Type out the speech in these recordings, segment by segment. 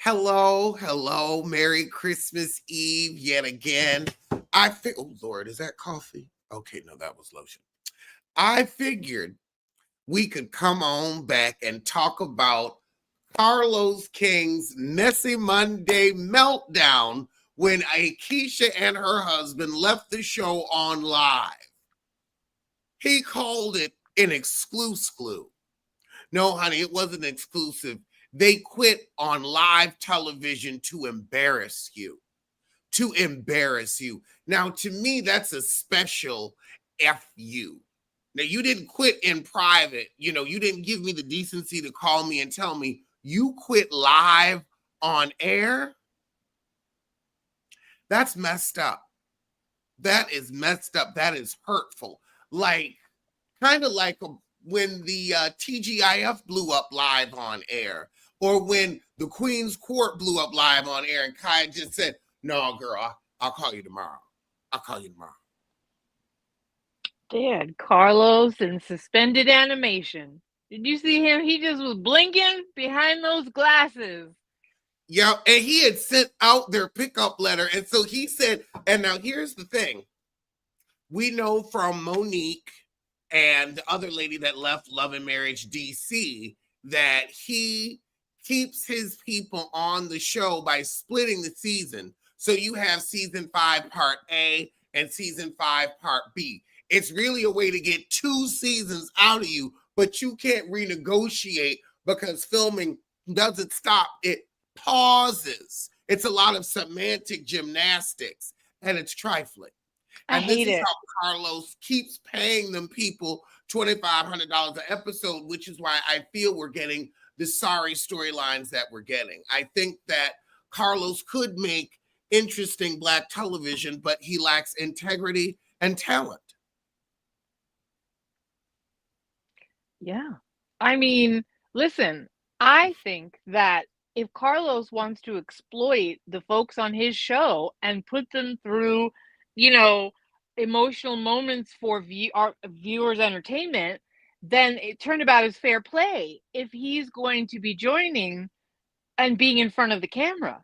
Hello, hello, Merry Christmas Eve yet again. Oh Lord, is that coffee? Okay, no, that was lotion. I figured we could come on back and talk about Carlos King's messy Monday meltdown when AIKISHA and her husband left the show on live. He called it an exclusive. No, honey, it wasn't exclusive. They quit on live television to embarrass you. To embarrass you. Now, to me, that's a special FU. Now, you didn't quit in private. You didn't give me the decency to call me and tell me you quit live on air. That's messed up. That is messed up. That is hurtful. Kind of like when the TGIF blew up live on air, or when the Queen's Court blew up live on air, and Kai just said, "No, girl, I'll call you tomorrow. I'll call you tomorrow." They had Carlos in suspended animation. Did you see him? He just was blinking behind those glasses. Yeah, and he had sent out their pickup letter, and so he said, and now here's the thing. We know from Monique and the other lady that left Love and Marriage DC that he keeps his people on the show by splitting the season. So you have season 5 part A and season 5 part B. It's really a way to get 2 seasons out of you, but you can't renegotiate because filming doesn't stop. It pauses. It's a lot of semantic gymnastics, and it's trifling. And this is how Carlos keeps paying them people $2,500 an episode, which is why I feel we're getting the sorry storylines that we're getting. I think that Carlos could make interesting Black television, but he lacks integrity and talent. Yeah. I mean, listen, I think that if Carlos wants to exploit the folks on his show and put them through, emotional moments for viewers' entertainment, then turnabout is fair play if he's going to be joining and being in front of the camera.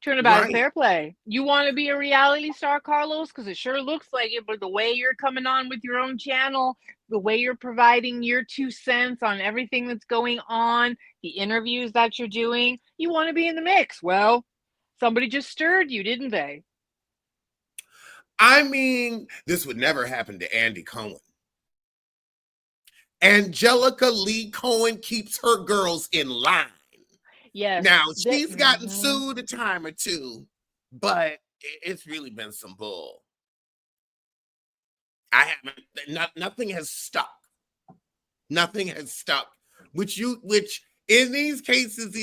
Turnabout is fair play. You want to be a reality star, Carlos? Because it sure looks like it, but the way you're coming on with your own channel, the way you're providing your 2 cents on everything that's going on, the interviews that you're doing, you want to be in the mix. Well, somebody just stirred you, didn't they? I mean, this would never happen to Andy Cohen. Angelica Lee Cohen keeps her girls in line. Yes. Now, she's gotten sued a time or two, but it's really been some bull. Nothing has stuck. Nothing has stuck. Which in these cases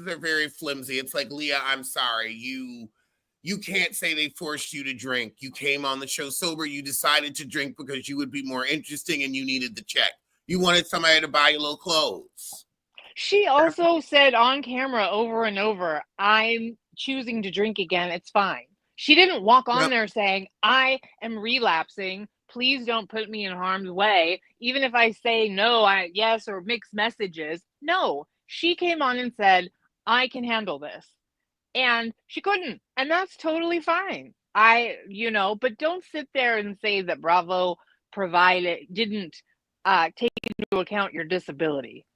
are very flimsy. It's like, Leah, I'm sorry. You can't say they forced you to drink. You came on the show sober. You decided to drink because you would be more interesting and you needed the check. You wanted somebody to buy you little clothes. She also said on camera over and over, I'm choosing to drink again. It's fine. She didn't walk on there saying, I am relapsing. Please don't put me in harm's way. Even if I say no, yes, or mixed messages. No, she came on and said, I can handle this. And she couldn't. And that's totally fine. But don't sit there and say that Bravo didn't take into account your disability.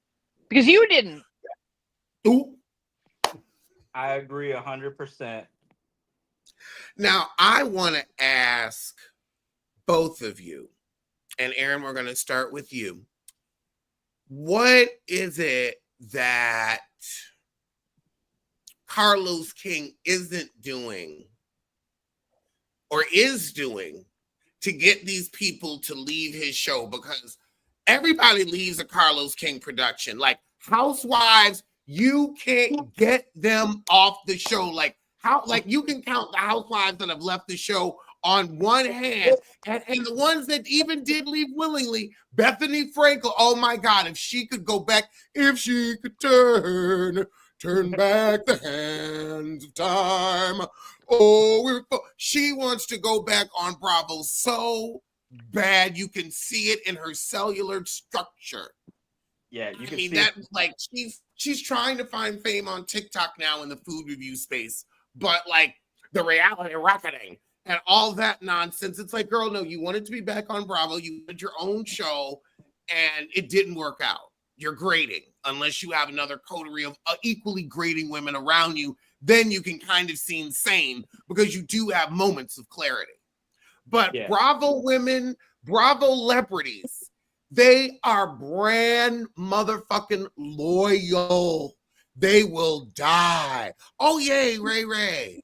Because you didn't. Ooh. I agree 100%. Now, I want to ask both of you, and Aaron, we're going to start with you. What is it that Carlos King isn't doing or is doing to get these people to leave his show? Because everybody leaves a Carlos King production. Like Housewives, you can't get them off the show. You can count the Housewives that have left the show on one hand, and the ones that even did leave willingly. Bethany Frankel, oh my God, if she could go back, if she could turn back the hands of time. Oh, she wants to go back on Bravo so bad. You can see it in her cellular structure. Yeah, you can see that. Like she's trying to find fame on TikTok now in the food review space, but like the reality reckoning and all that nonsense. It's like, girl, no, you wanted to be back on Bravo. You had your own show and it didn't work out. You're grading unless you have another coterie of equally grading women around you. Then you can kind of seem sane because you do have moments of clarity. But Bravo women, Bravo celebrities, they are brand motherfucking loyal. They will die. Oh yay, Ray Ray.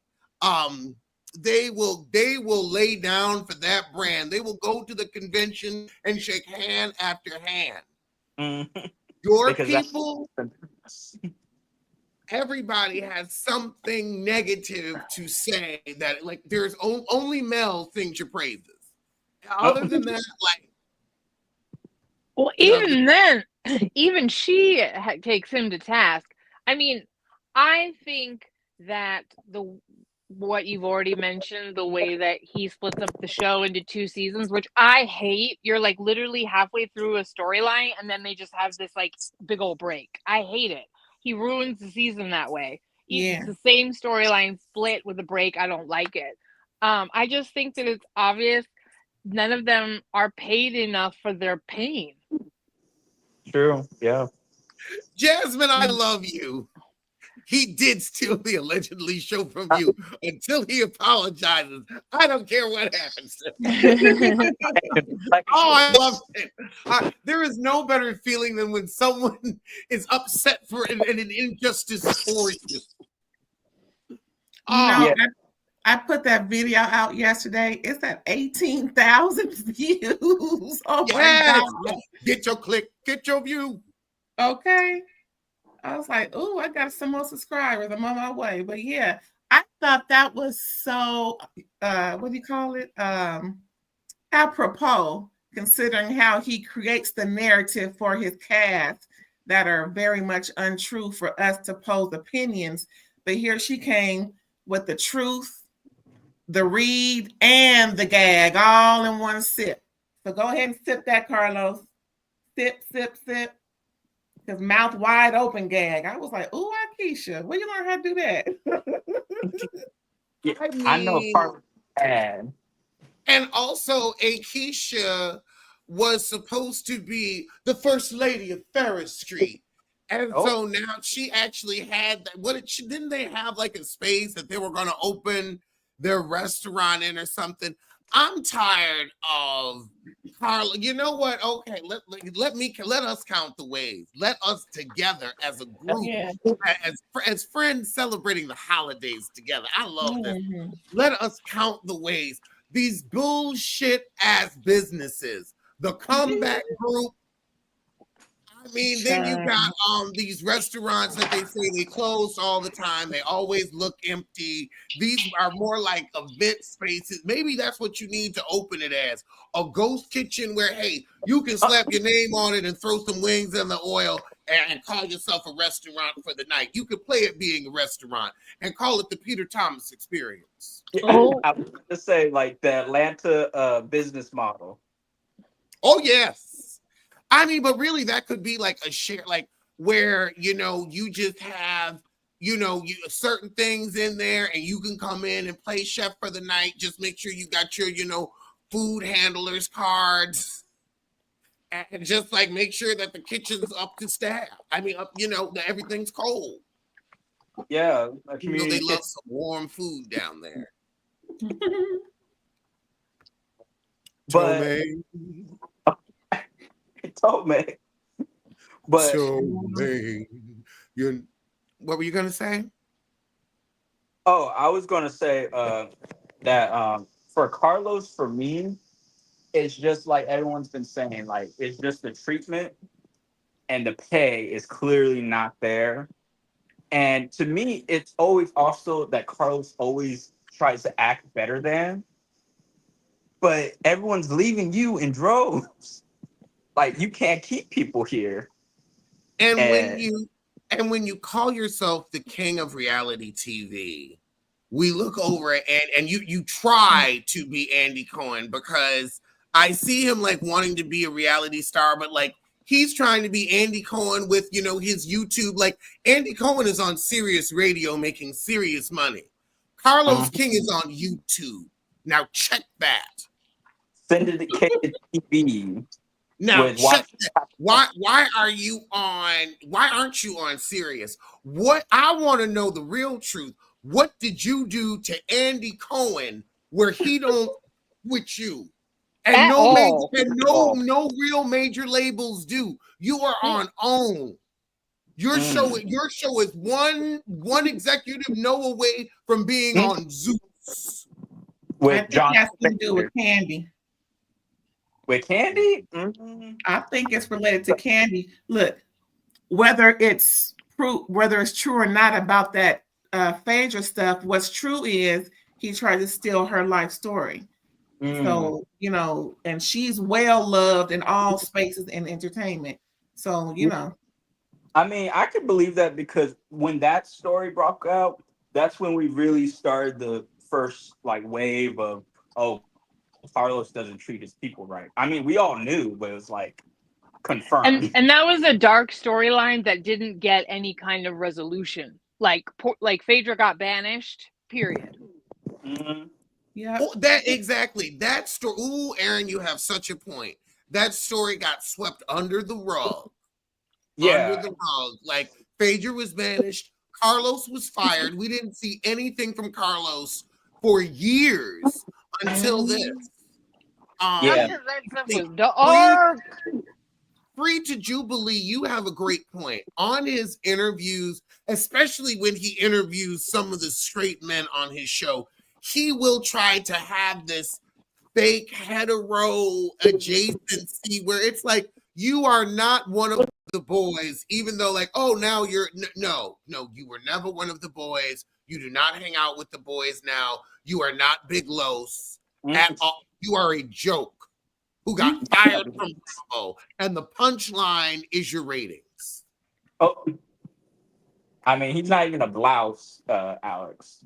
They will lay down for that brand. They will go to the convention and shake hand after hand. Mm-hmm. Your because people, everybody has something negative to say that like there's only Mel sings your praises. Other than that, like, well, even then, even she takes him to task. I mean, I think that what you've already mentioned, the way that he splits up the show into 2 seasons, which I hate. You're like literally halfway through a storyline and then they just have this like big old break. I hate it. He ruins the season that way. It's the same storyline split with a break. I don't like it. I just think that it's obvious none of them are paid enough for their pain. True. Yeah. Jasmine, I love you. He did steal the allegedly show from you until he apologizes. I don't care what happens to him. I love it. There is no better feeling than when someone is upset for an injustice for you. I put that video out yesterday. It's at 18,000 views. Oh my God. Get your click, get your view. Okay. I was like, oh, I got some more subscribers. I'm on my way. But yeah, I thought that was so, what do you call it? Apropos, considering how he creates the narrative for his cast that are very much untrue for us to pose opinions. But here she came with the truth, the read, and the gag all in one sip. So go ahead and sip that, Carlos. Sip, sip, sip. His mouth wide open gag. I was like, "Ooh, AIKISHA, where you learn how to do that?" I know part bad. And also, AIKISHA was supposed to be the first lady of Ferris Street, and so now she actually had that. Didn't they have like a space that they were going to open their restaurant in or something? I'm tired of Carla. You know what? Okay, let us count the waves. Let us together as a group, as friends celebrating the holidays together. I love this. Let us count the ways. These bullshit ass businesses, the comeback group. I mean, then you got these restaurants that they say they close all the time. They always look empty. These are more like event spaces. Maybe that's what you need to open it as a ghost kitchen where, hey, you can slap your name on it and throw some wings in the oil and call yourself a restaurant for the night. You could play it being a restaurant and call it the Peter Thomas Experience. I was going to say like the Atlanta business model. Oh, yes. I mean, but really that could be like a share, like where, you just have, certain things in there and you can come in and play chef for the night. Just make sure you got your, food handlers cards and just like make sure that the kitchen's up to staff. I mean, that everything's cold. Yeah. They love some warm food down there. But told me. But what were you gonna say? Oh, I was gonna say that for Carlos, for me, it's just like everyone's been saying, like it's just the treatment and the pay is clearly not there. And to me, it's always also that Carlos always tries to act better than, but everyone's leaving you in droves. Like you can't keep people here. And when you call yourself the king of reality TV, we look over it and you try to be Andy Cohen because I see him like wanting to be a reality star, but like he's trying to be Andy Cohen with, his YouTube. Like, Andy Cohen is on Sirius Radio making serious money. Carlos King is on YouTube. Now check that. Syndicated TV. Now check that. Why aren't you on Sirius? What I want to know, the real truth. What did you do to Andy Cohen where he don't with you? And no real major labels do. You are on OWN. Your show is one executive no away from being on Zeus. I think it has to do with Candy. With Candy? I think it's related to Candy. Look, whether it's true or not about that Phaedra stuff, what's true is he tried to steal her life story. So, and she's well loved in all spaces in entertainment. So, I mean, I could believe that because when that story broke out, that's when we really started the first wave of, Carlos doesn't treat his people right. I mean, we all knew, but it was confirmed. And that was a dark storyline that didn't get any kind of resolution. Like Phaedra got banished, period. Yeah. That story. Ooh, Aaron, you have such a point. That story got swept under the rug. Yeah. Under the rug. Like, Phaedra was banished. Carlos was fired. We didn't see anything from Carlos for years until this. Free to Jubilee, you have a great point. On his interviews, especially when he interviews some of the straight men on his show, he will try to have this fake hetero adjacency where it's like, you are not one of the boys, even though now you're, no, you were never one of the boys. You do not hang out with the boys now. You are not Big Los at all. You are a joke who got fired from Bravo, and the punchline is your ratings. Oh, I mean, he's not even a blouse, Alex.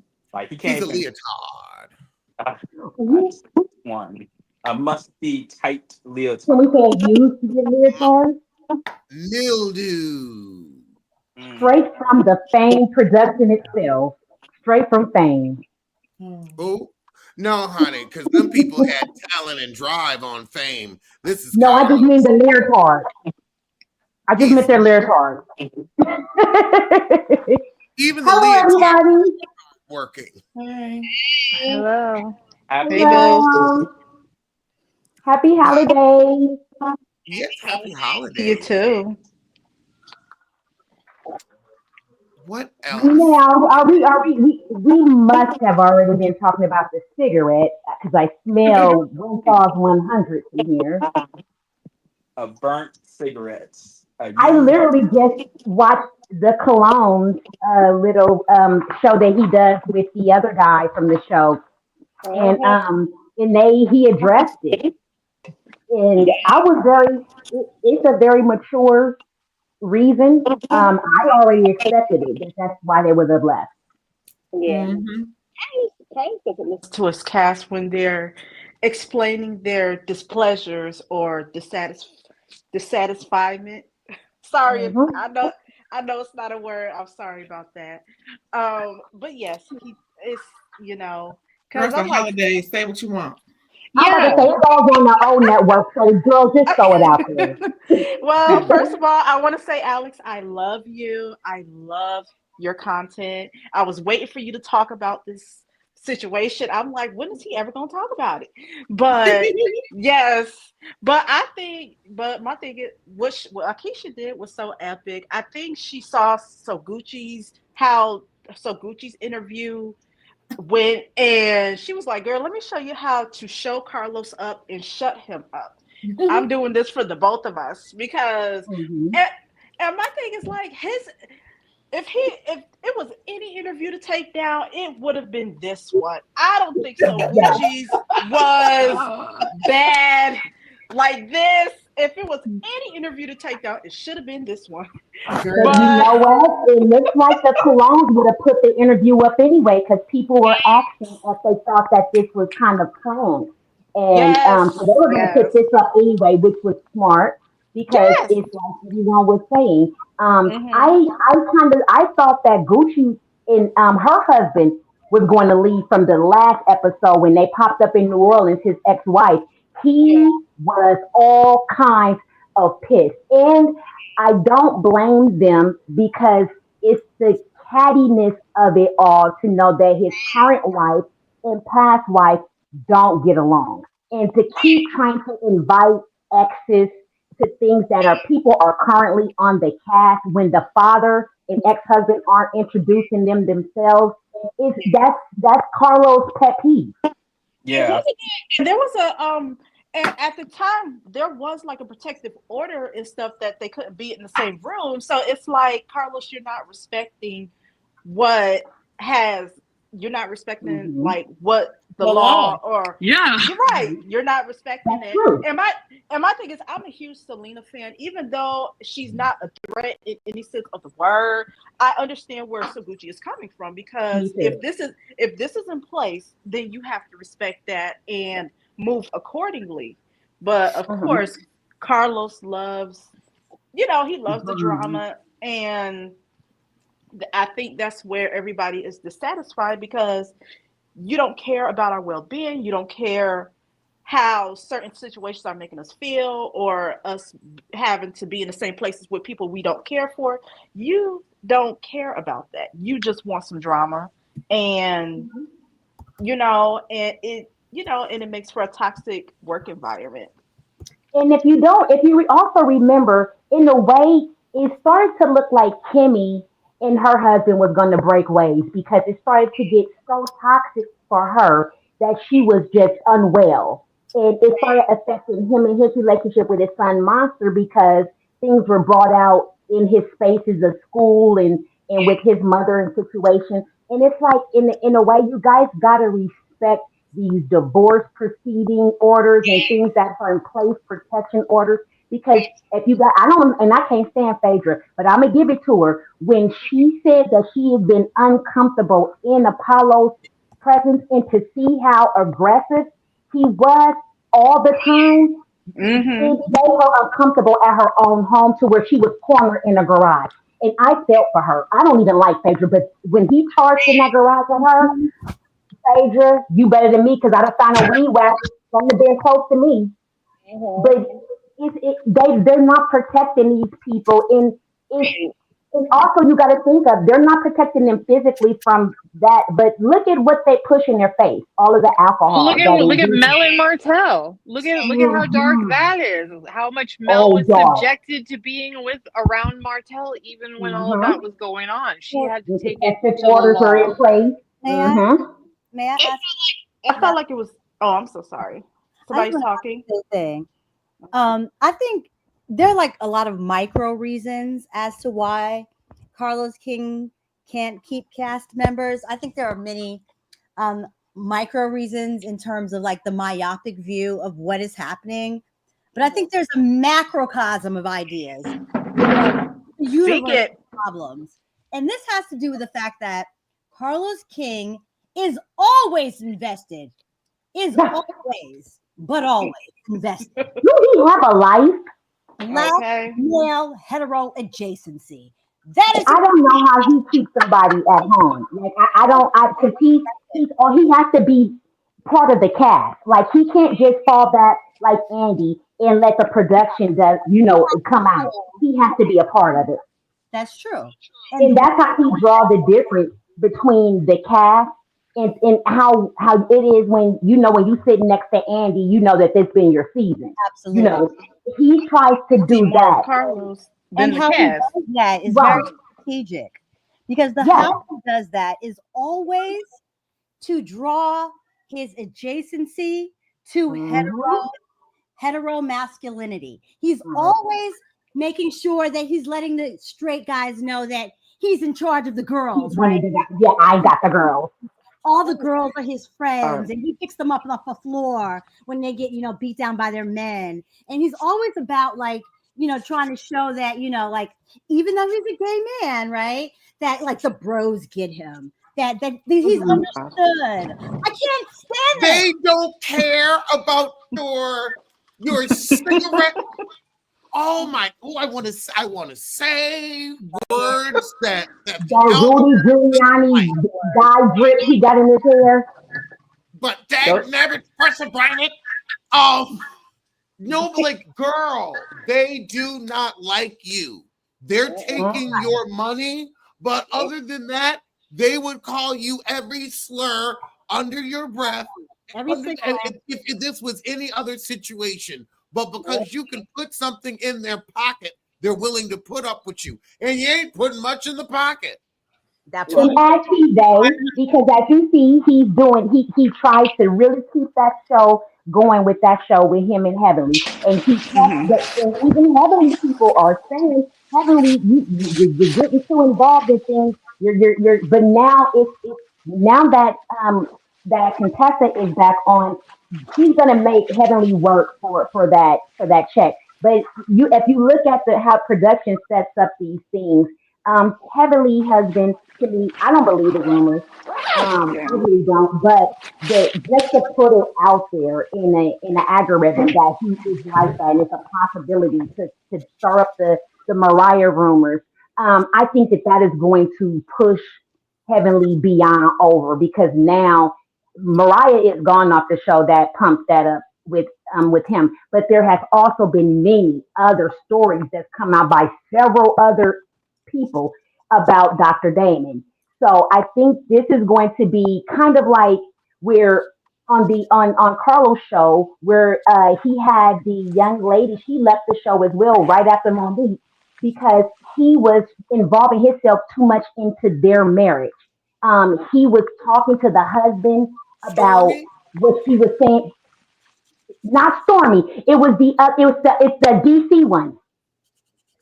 He can't. He's a leotard. A musty, tight leotard. Can we say used to get leotard? Mildew. Straight from the Fame production itself. Straight from Fame. Oh. No, honey, because them people had talent and drive on Fame. This is I just mean the leotard. I just meant their leotard. Even the leotard working. Hey. Hello. Happy Happy holidays. Yes, happy holidays. You too. What else? Now, we must have already been talking about the cigarette because I smell Windfall's 100 in here. Burnt cigarettes. I literally just watched the Cologne little show that he does with the other guy from the show, and he addressed it, and I was it's a very mature reason. I already accepted it. That's why they would have left. Yeah. To his cast when they're explaining their displeasures or dissatisfiement. Sorry, I know it's not a word. I'm sorry about that. But yes, he is. First on holidays, say what you want. Yeah, it goes on the old network, so girl, just throw it out there. Well, first of all, I want to say, Alex, I love you. I love your content. I was waiting for you to talk about this situation. I'm like, when is he ever going to talk about it? But yes, but my thing is, what AIKISHA did was so epic. I think she saw Soguchi's interview went, and she was like, girl, let me show you how to show Carlos up and shut him up. I'm doing this for the both of us because and my thing is if it was any interview to take down, it would have been this one. I don't think Gucci's was bad like this. If it was any interview to take down, it should have been this one. But you know what? It looks like the Colognes would have put the interview up anyway because people were asking if they thought that this was kind of planned. And so they were going to put this up anyway, which was smart because Yes. it's like everyone was saying. Mhm. I thought that Gucci and her husband was going to leave from the last episode when they popped up in New Orleans. His ex-wife, Yeah. he was all kinds of pissed, and I don't blame them because it's the cattiness of it all to know that his current wife and past wife don't get along, and to keep trying to invite exes to things that are people are currently on the cast when the father and ex-husband aren't introducing them themselves. Is that's Carlos' pet peeve. Yeah. And there was a and at the time there was like a protective order and stuff that they couldn't be in the same room. So it's like, Carlos, you're not respecting what has you're not respecting Hmm. like what the The law. law, or Yeah. you're right, you're not respecting That's it. true. And my thing is, I'm a huge Selena fan, even though she's not a threat in any sense of the word. I understand where Suguchi is coming from, Me because too. if this is in place, then you have to respect that and move accordingly. But of Hmm. course, Carlos loves, he loves the Hmm. drama, and I think that's where everybody is dissatisfied, because you don't care about our well-being, you don't care how certain situations are making us feel, or us having to be in the same places with people we don't care for. You don't care about that. You just want some drama, and and it makes for a toxic work environment. And if you also remember, in a way, it started to look like Kimmy and her husband was going to break ways because it started to get so toxic for her that she was just unwell. And it started affecting him and his relationship with his son Monster because things were brought out in his spaces of school and with his mother and situation. And it's like, in a way, you guys got to respect these divorce proceeding orders and things that are in place, protection orders. Because if you got, I don't, and I can't stand Phaedra, but I'm gonna give it to her when she said that she has been uncomfortable in Apollo's presence and to see how aggressive he was all the time. Mm-hmm. It made her uncomfortable at her own home to where she was cornered in a garage. And I felt for her. I don't even like Phaedra, but when he charged in that garage at her, Phaedra, you better than me because I done found a weed whacker from the been close to me. But they're not protecting these people, and also you got to think of they're not protecting them physically from that. But look at what they push in their face, all of the alcohol that Look at induces. Mel and Martell. Look at how dark Mhm. that is. How much Mel Oh, was dog. subjected to being with around Martell, even when all of that Mm-hmm. was going on. She Well, had to The take it protective to the orders are in law. place. may I Mm-hmm. may I ask I Mel? felt like it was. Oh, I'm so sorry. I just Somebody's want to ask talking. the same thing. I think there are like a lot of micro reasons as to why Carlos King can't keep cast members. I think there are many um, micro reasons in terms of like the myopic view of what is happening. But I think there's a macrocosm of ideas, the Speak universe it. of problems. And this has to do with the fact that Carlos King is always invested, is always, but always invested. Do he have a life? Black, Okay. male, hetero adjacency. That is I don't know how he keeps somebody at home. Like I don't, because he has to be part of the cast. Like he can't just fall back like Andy and let the production does, come out. He has to be a part of it, that's true. and And that's how he draw the difference between the cast and how it is when you sit next to Andy, you know that this been your season. You absolutely. know, he tries to See do more of that. Carlos than And the how he cast. does that is very Right. strategic because the Yes. how he does that is always to draw his adjacency to Mm-hmm. hetero masculinity. He's Mm-hmm. always making sure that he's letting the straight guys know that he's in charge of the He's girls, one right? of the guys. Yeah, I got the girls. All the girls are his All right. friends, and he picks them up off the floor when they get, beat down by their men. And he's always about like, trying to show that, like even though he's a gay man, right? That like the bros get him. That he's Mhm. understood. I can't stand it. They don't care about your cigarette. Oh my! Oh, I want to say words that That the Rudy elder Giuliani like. dye drip he got in his hair. But dag never pressure brain it. No, but like, girl, they do not like you. They're taking your money, but other than that, they would call you every slur under your breath. If this was any other situation, but because you can put something in their pocket, they're willing to put up with you, and you ain't putting much in the pocket. That And part. as he they, because as you see, he tries to really keep that show going with that show with him and Heavenly. And he kept Mhm. the, and even Heavenly people are saying, Heavenly, you're getting too involved in things. But now it's now that that Contessa is back on, he's gonna make Heavenly work for that check. But you, if you look at the how production sets up these things, Heavenly has been to me. I don't believe the rumors. I really don't. But just to put it out there in an algorithm that he is like that, and it's a possibility to stir up the Mariah rumors. I think that is going to push Heavenly beyond over because now Mariah is gone off the show that pumped that up with him. But there has also been many other stories that's come out by several other people about Dr. Damon. So I think this is going to be kind of like where on Carlos' show where he had the young lady. She left the show as well right after Monique because he was involving himself too much into their marriage. He was talking to the husband about Stormy? what she was saying. Not Stormy. It's the DC one.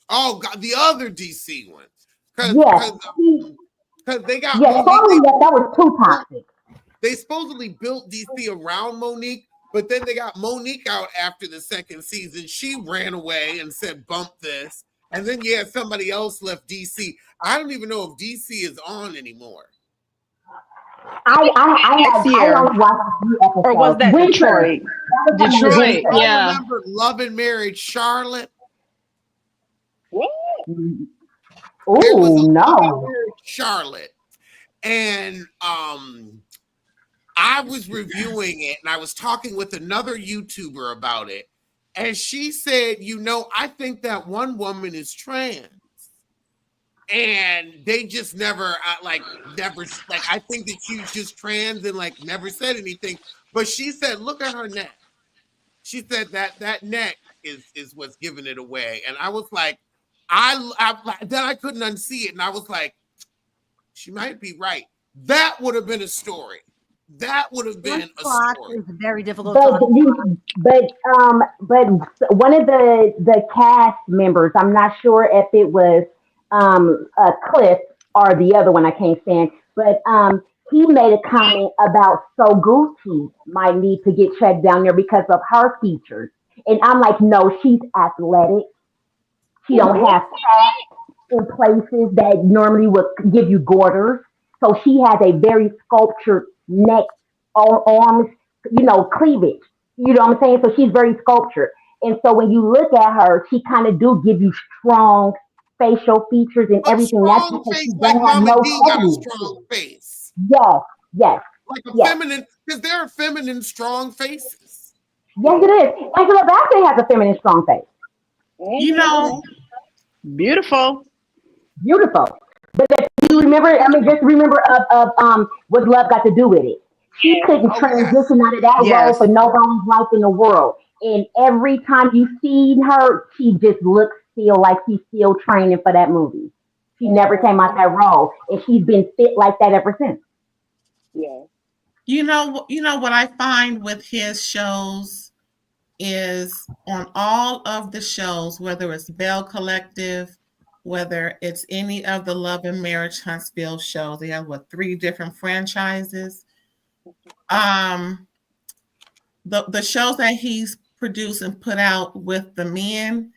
Oh God, the other DC ones, because Yes. because because they got Yes, Monique. Stormy, that was too toxic. They supposedly built DC around Monique, but then they got Monique out after the second season. She ran away and said, "Bump this," and then somebody else left DC. I don't even know if DC is on anymore. Next I year, only watched a few or was episodes. that Winter. Detroit? That was on Y'all, Detroit, Winter. y'all yeah. remember Love and Marriage Charlotte? There was Oh a Love and no. Marriage Charlotte, and I was reviewing it and I was talking with another YouTuber about it. And she said, I think that one woman is trans. And they just never, I think that she's just trans and like never said anything. But she said, look at her neck. She said that neck is what's giving it away. And I was like, then I couldn't unsee it. And I was like, she might be right. That would have been a story. That would have One been a plot story. is very difficult to But unlock. but one of the cast members, I'm not sure if it was Cliff or the other one I can't stand, but he made a comment about So Gucci might need to get checked down there because of her features. And I'm like, no, she's athletic. She don't have in places that normally would give you garters. So she has a very sculptured neck, arms, cleavage. You know what I'm saying? So she's very sculptured. And so when you look at her, she kind of do give you strong facial features and A everything. That's strong because she face like don't have Mama no D got a heaviness to strong it. face. Yes, yes, Like a yes. feminine, because there are feminine strong faces. Yes, it is. Angela Bassett has a feminine strong face. You know, Beautiful. Beautiful. But if you remember, I mean, just remember of what love got to do with it. She couldn't Oh yes. transition out of that role Yes. for nobody's life in the world. And every time you see her, she just looks still like she's still training for that movie. She never came out that role, and she's been fit like that ever since. you know what I find with his shows is on all of the shows, whether it's Bell Collective, whether it's any of the Love and Marriage Huntsville shows, they have three different franchises. Um, the shows that he's produced and put out with the men,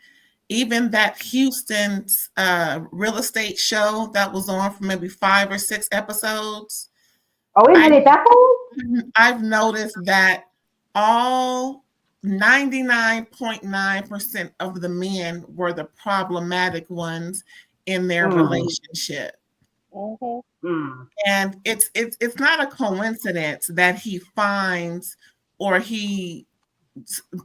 even that Houston's real estate show that was on for maybe 5 or 6 episodes. Oh, wait a I minute, that fool? I've noticed that all 99.9% of the men were the problematic ones in their relationship. And it's not a coincidence that he finds or he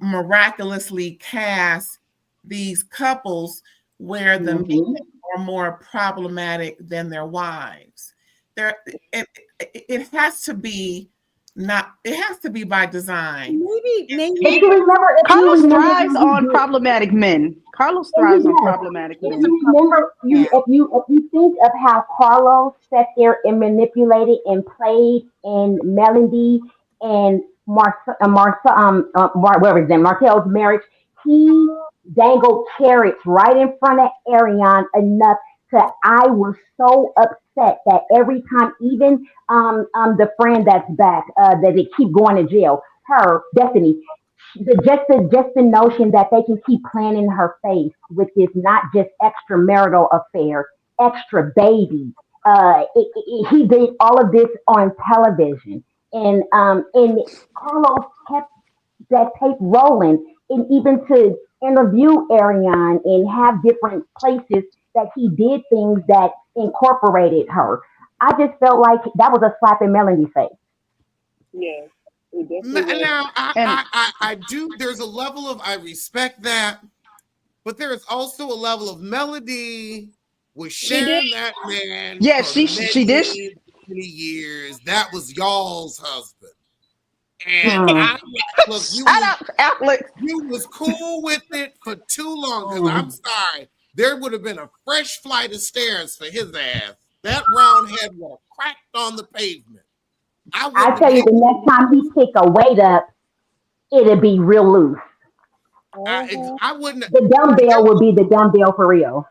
miraculously casts these couples where the men are more problematic than their wives. It has to be by design. Maybe. Carlos thrives on problematic men. Carlos thrives on problematic men. If you remember, if you think of how Carlos sat there and manipulated and played in Melody and Markel's marriage, he dangled carrots right in front of Ariane enough to I was so upset that every time, even the friend that's back that they keep going to jail, her Destiny, just the notion that they can keep playing in her face with this not just extramarital affair, extra baby. He did all of this on television, and Carlos kept that tape rolling, and even to interview Ariane and have different places that he did things that incorporated her. I just felt like that was a slap in Melanie's face. Yeah. Now, I do. There's a level of I respect that, but there is also a level of Melody was sharing that man. Yeah, for she did. many years. That was y'all's husband, and look, Shut up, Alex. you was cool with it for too long. Because I'm sorry, there would have been a fresh flight of stairs for his ass. That round head would have cracked on the pavement. I tell you, the next time he pick a weight up, it'll be real loose. I wouldn't. The dumbbell would be the dumbbell for real.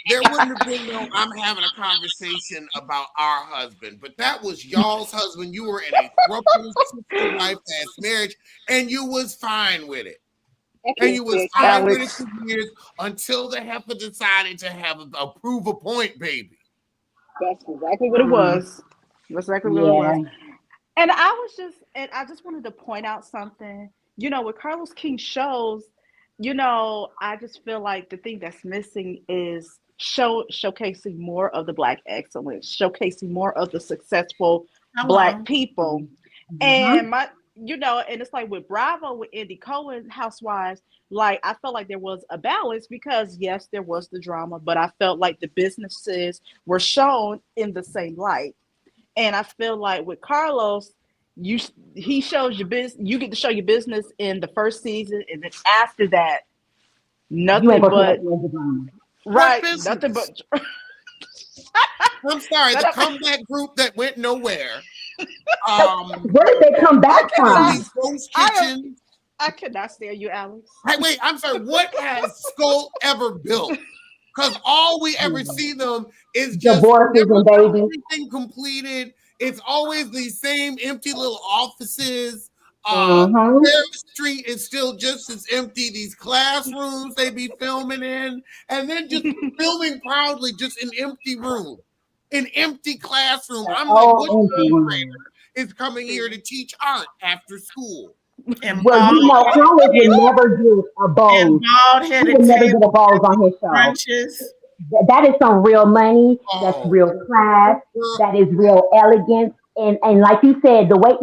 There wouldn't have been no I'm having a conversation about our husband, but that was y'all's husband. You were in a throuple sister wife ass marriage, and you was fine with it. And you was fine with it for years until the heifer decided to have a prove a point, baby. That's exactly what it was. That's exactly what it was. And I just wanted to point out something. With Carlos King shows, I just feel like the thing that's missing is showcasing more of the Black excellence, showcasing more of the successful Black people. And and it's like with Bravo, with Andy Cohen, Housewives, like I felt like there was a balance because yes, there was the drama, but I felt like the businesses were shown in the same light. And I feel like with Carlos, he shows your business. You get to show your business in the first season, and then after that, nothing but right, nothing but. I'm sorry, the comeback group that went nowhere. Where did they come back from? I could not stand you, Alex. Wait, I'm sorry. What has Skull ever built? Because all we ever see them is just divorces and babies. Everything completed. It's always these same empty little offices. Fair Street is still just as empty. These classrooms they be filming in, and then just filming proudly just an empty room, an empty classroom. I'm like, what grader is coming here to teach art after school? And Howard would never do a bows. He would never do a bows on his show. Brunches. That is some real money. That's real class. That is real elegance. And like you said, the way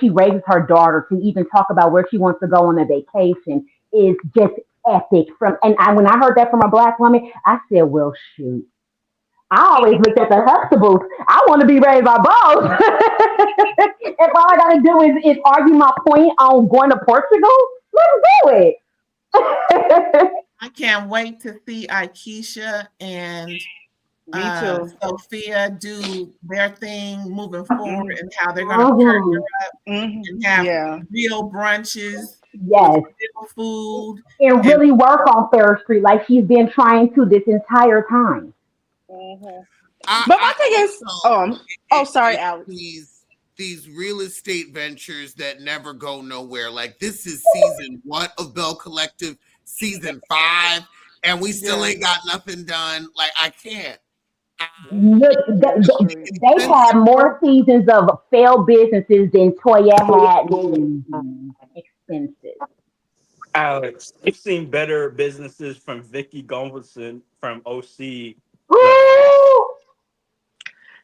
she raises her daughter to even talk about where she wants to go on a vacation is just epic. When I heard that from a Black woman, I said, well, shoot. I always looked at the Huxtables. I want to be raised by both. If all I got to do is argue my point on going to Portugal, let's do it. I can't wait to see AIKISHA and Sophia do their thing moving forward and how they're going to partner up and have real brunches. Yes. Real food. And really work on Fair Street like she's been trying to this entire time. But my thing is, sorry, Alex. These real estate ventures that never go nowhere. Like this is season what of Bell Collective, season 5, and we still ain't got nothing done. Like I can't. Look, they had more seasons of failed businesses than Toya had. expenses. Alex, you've seen better businesses from Vicky Gunvalson from OC. Ooh,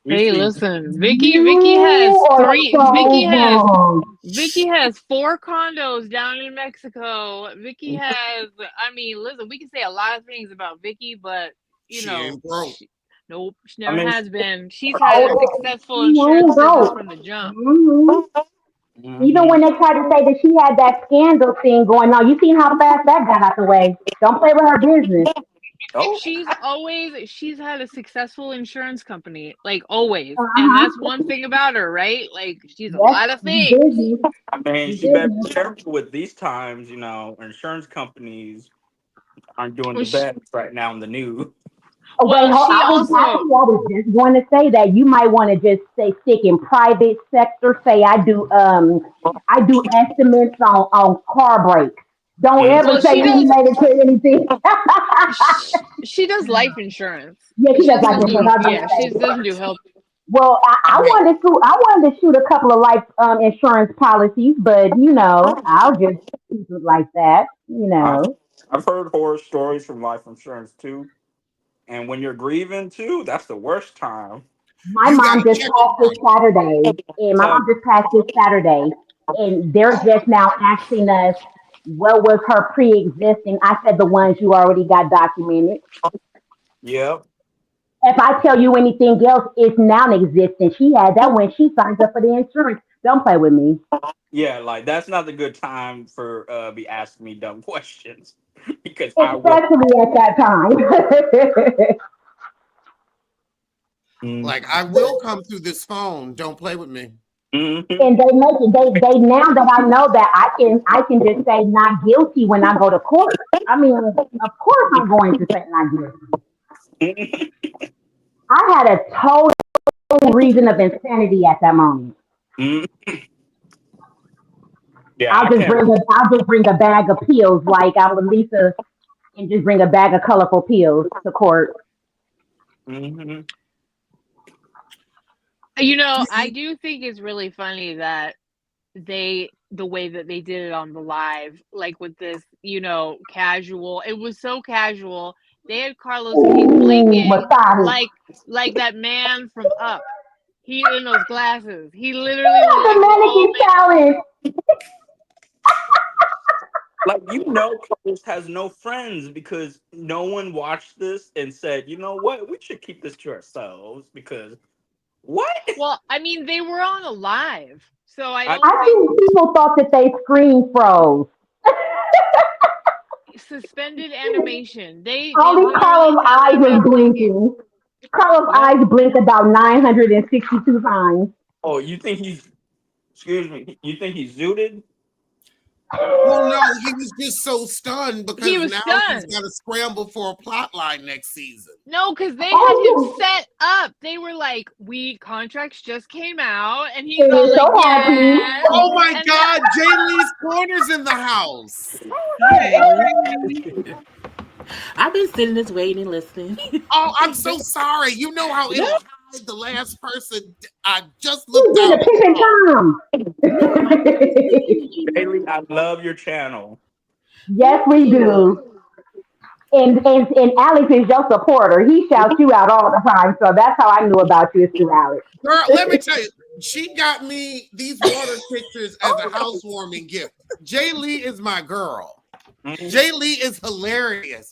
We've Hey, seen. listen, Vicky has you are so Vicky has 4 condos down in Mexico. Vicky has, I mean, listen, we can say a lot of things about Vicky, but you She know, ain't broke. nope, she I never mean, has been. She's had a wrong. successful insurance business from the jump. Even when they tried to say that she had that scandal thing going on, you seen how fast that got out the way. Don't play with her business. oh, She's had a successful insurance company, like always. And Uh-huh. that's one thing about her, right? Like she's a Yes, lot of you things. busy. I mean, You she better be busy. careful with these times. Insurance companies aren't doing Well, the best right now in the news. Oh, wait, hold, she I was also, actually I was just going to say that you might want to just say stick in private sector. Say I do estimates on car brakes. Don't Mm. ever well, say she you does related to anything. she does life insurance, Yeah, but she she does doesn't like this. do, I was yeah, she gonna say. doesn't do health. Well, I mean, I wanted to shoot a couple of life insurance policies, but I'll just keep it like that. I, I've heard horror stories from life insurance too, and when you're grieving too, that's the worst time. My you got mom to just check it passed this right. Saturday, and my Tell mom just passed this Saturday, and they're just now asking us what was her pre-existing. I said the ones you already got documented. yeah, If I tell you anything else, it's non-existent. She had that when she signed up for the insurance. Don't play with me, yeah, like that's not the good time for be asking me dumb questions because I will. especially at that time. Mm. Like, I will come through this phone. Don't play with me. Mhm. And they make it. They now that I know that I can just say not guilty when I go to court. I mean, of course I'm going to say not guilty. I had a total reason of insanity at that moment. Mm. Yeah, I can't. I'll just bring a bag of pills like I'm with Lisa and just bring a bag of colorful pills to court. Mhm. I do think it's really funny that the way that they did it on the live, like with this, casual. It was so casual. They had Carlos King Ooh, blinking massage. like that man from Up. He in those glasses. He literally looked The like the old mannequin man. challenge. Like Carlos has no friends because no one watched this and said, you know what, we should keep this to ourselves because what? Well, I mean, they were on a live, so I I don't I think think people thought that they screen froze. suspended animation. They Only literally Carlos' had eyes that was man blinking. blinking. Carlos' yeah. eyes blinked about 962 times. Oh, you think he's? Excuse me. You think he's zooted? Well, no, he was just so stunned He because was now he's stunned. got to scramble for a plot line next season. No, because they had him Oh, set up. They were like, "We contracts just came out," and he's he all was like, so happy. "Yes." Oh my And God, Jay Lee's Corner's in the house. Hey, I've been sitting this waiting and listening. Oh, I'm so sorry. You know how it'll hide the last person. I just He's looked been out. a pimping Tom. No, I'm listening. Bailey, I love your channel. Yes, Thank we you. do. And Alex is your supporter. He shouts you out all the time. So that's how I knew about you is through Alex. Girl, let me tell you, she got me these water pictures as a housewarming gift. Jay Lee is my girl. Mhm. Jay Lee is hilarious.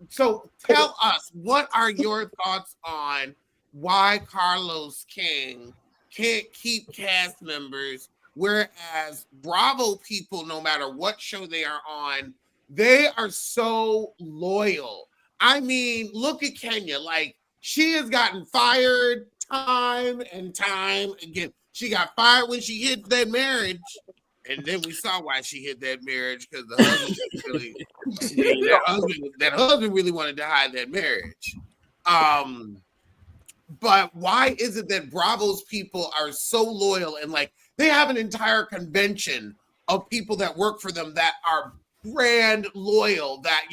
So tell us, what are your thoughts on why Carlos King can't keep cast members, whereas Bravo people, no matter what show they are on, they are so loyal. I mean, look at Kenya. Like, she has gotten fired time and time again. She got fired when she hit that marriage. And then we saw why she hit that marriage because the husband really, I mean, that husband really wanted to hide that marriage. Um, but why is it that Bravo's people are so loyal and like they have an entire convention of people that work for them that are brand loyal, that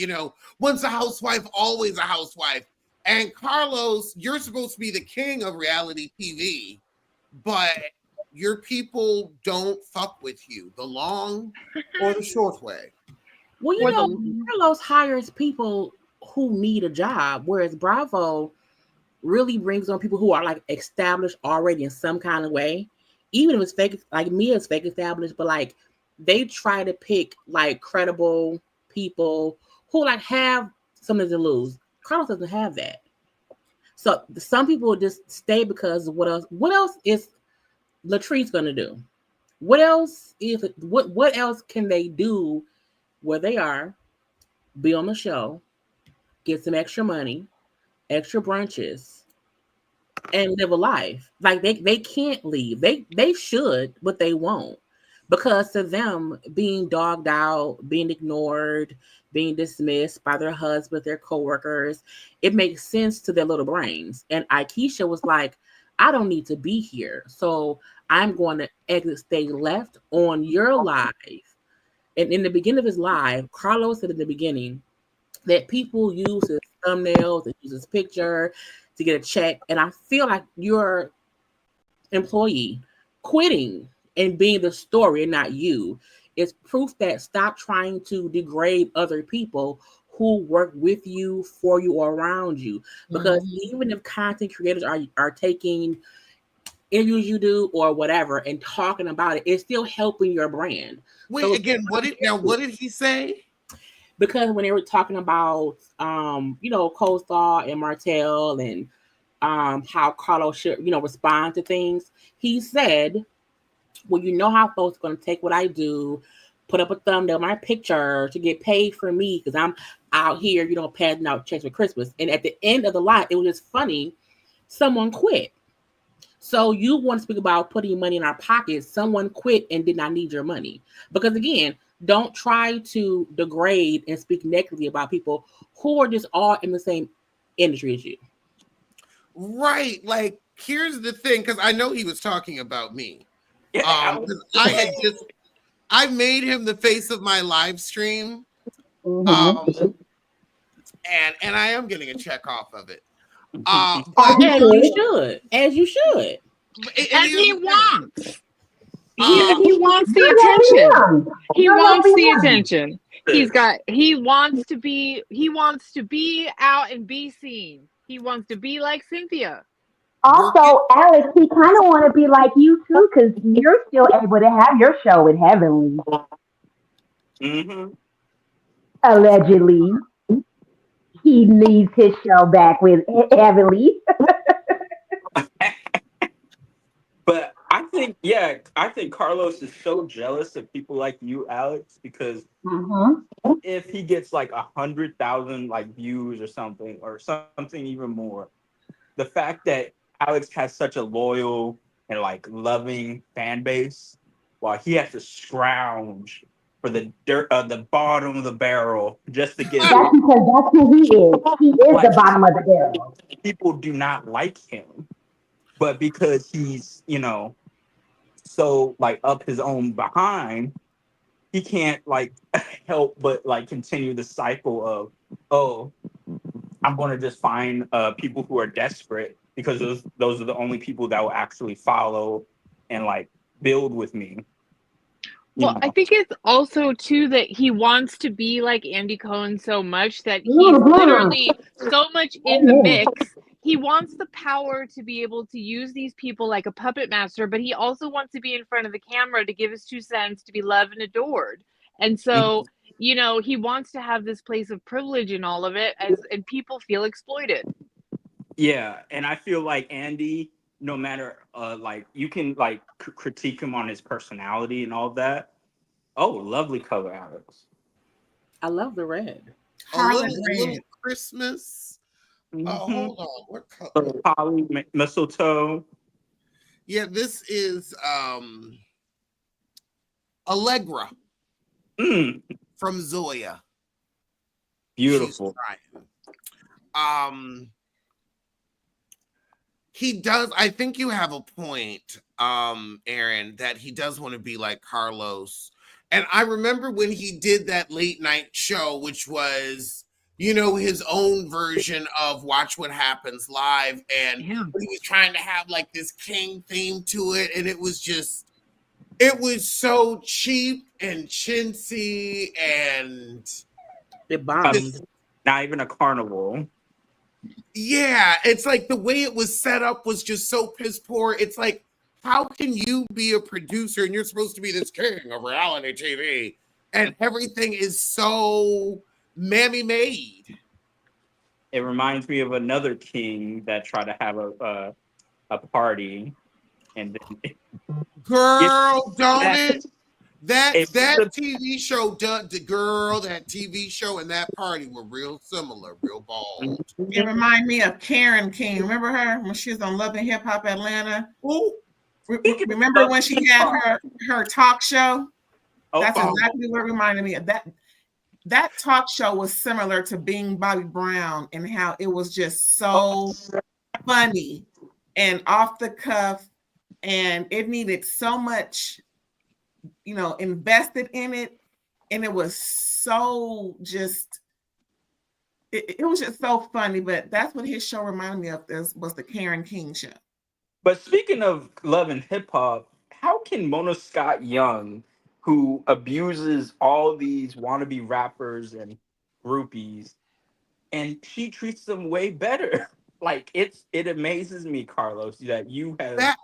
once a housewife, always a housewife. And Carlos, you're supposed to be the king of reality TV, but your people don't fuck with you the long or the short way. Well, you know, Carlos hires people who need a job, whereas Bravo really brings on people who are like established already in some kind of way. Even if it's fake, like Mia's fake established, but like they try to pick like credible people who like have something to lose. Carlos doesn't have that. So some people just stay because what else? What else is Latrice gonna do? What else is what else can they do where they are? Be on the show, get some extra money, extra brunches, and live a life. Like they can't leave. They should, but they won't. Because to them, being dogged out, being ignored, being dismissed by their husband, their coworkers, it makes sense to their little brains. And AIKISHA was like, I don't need to be here. So I'm going to exit stage left on your live. And in the beginning of his live, Carlos said in the beginning that people use his thumbnails, they use his picture to get a check. And I feel like your employee quitting and being the story and not you is proof that stop trying to degrade other people who work with you, for you, or around you. Because even if content creators are taking interviews you do or whatever and talking about it, it's still helping your brand. Wait, So again, what did he say? Because when they were talking about Coleslaw and Martell and how Carlos should, respond to things, he said, well, you know how folks are going to take what I do, put up a thumbnail, my picture to get paid for me because I'm out here, passing out checks for Christmas. And at the end of the live, it was just funny. Someone quit. So you want to speak about putting money in our pockets. Someone quit and did not need your money. Because again, don't try to degrade and speak negatively about people who are just all in the same industry as you. Right. Like, here's the thing, because I know he was talking about me. I made him the face of my live stream. And I am getting a check off of it. But as you should. And he wants. He wants the attention. He wants the attention. He wants to be out and be seen. He wants to be like Cynthia. Also, Alex, he kind of want to be like you too, because you're still able to have your show with Heavenly. Allegedly, he needs his show back with Heavenly. But I think Carlos is so jealous of people like you, Alex, because if he gets like 100,000 like views or something even more, the fact that Alex has such a loyal and like loving fan base, while he has to scrounge for the bottom of the barrel just to get. That's because that's who he is. He is like, the bottom of the barrel. People do not like him, but because he's so like up his own behind, he can't like help but like continue the cycle of, oh, I'm going to just find people who are desperate because those are the only people that will actually follow and like build with me. Well, I think it's also too that he wants to be like Andy Cohen so much that he's literally so much in the mix. He wants the power to be able to use these people like a puppet master, but he also wants to be in front of the camera to give his 2 cents, to be loved and adored. And so, he wants to have this place of privilege in all of it, and people feel exploited. Yeah, and I feel like Andy, no matter like you can like critique him on his personality and all that. Oh, lovely color, Alex. I love the red. A little Christmas. Hold on, what color? Holly, mistletoe. Yeah, this is Allegra from Zoya. Beautiful. He does. I think you have a point, Aaron, that he does want to be like Carlos. And I remember when he did that late night show, which was his own version of Watch What Happens Live. And he was trying to have like this king theme to it. And it was so cheap and chintzy and it bombed. Not even a carnival. Yeah, it's like the way it was set up was just so piss poor. It's like, how can you be a producer and you're supposed to be this king of reality TV and everything is so mammy made? It reminds me of another king that tried to have a party, and then girl, don't it? That If the- TV show, that TV show and that party were real similar, real bald. It reminded me of Karen King. Remember her when she was on Love and Hip Hop Atlanta? Ooh. Remember when she had her talk show? Oh, That's exactly what it reminded me of. That talk show was similar to Being Bobby Brown and how it was just so funny and off the cuff, and it needed so much, invested in it, and it was so just it was just so funny. But that's what his show reminded me of. Was the Karen King show. But speaking of Love and Hip Hop, how can Mona Scott Young, who abuses all these wannabe rappers and groupies, and she treats them way better? Like it amazes me, Carlos, that you have.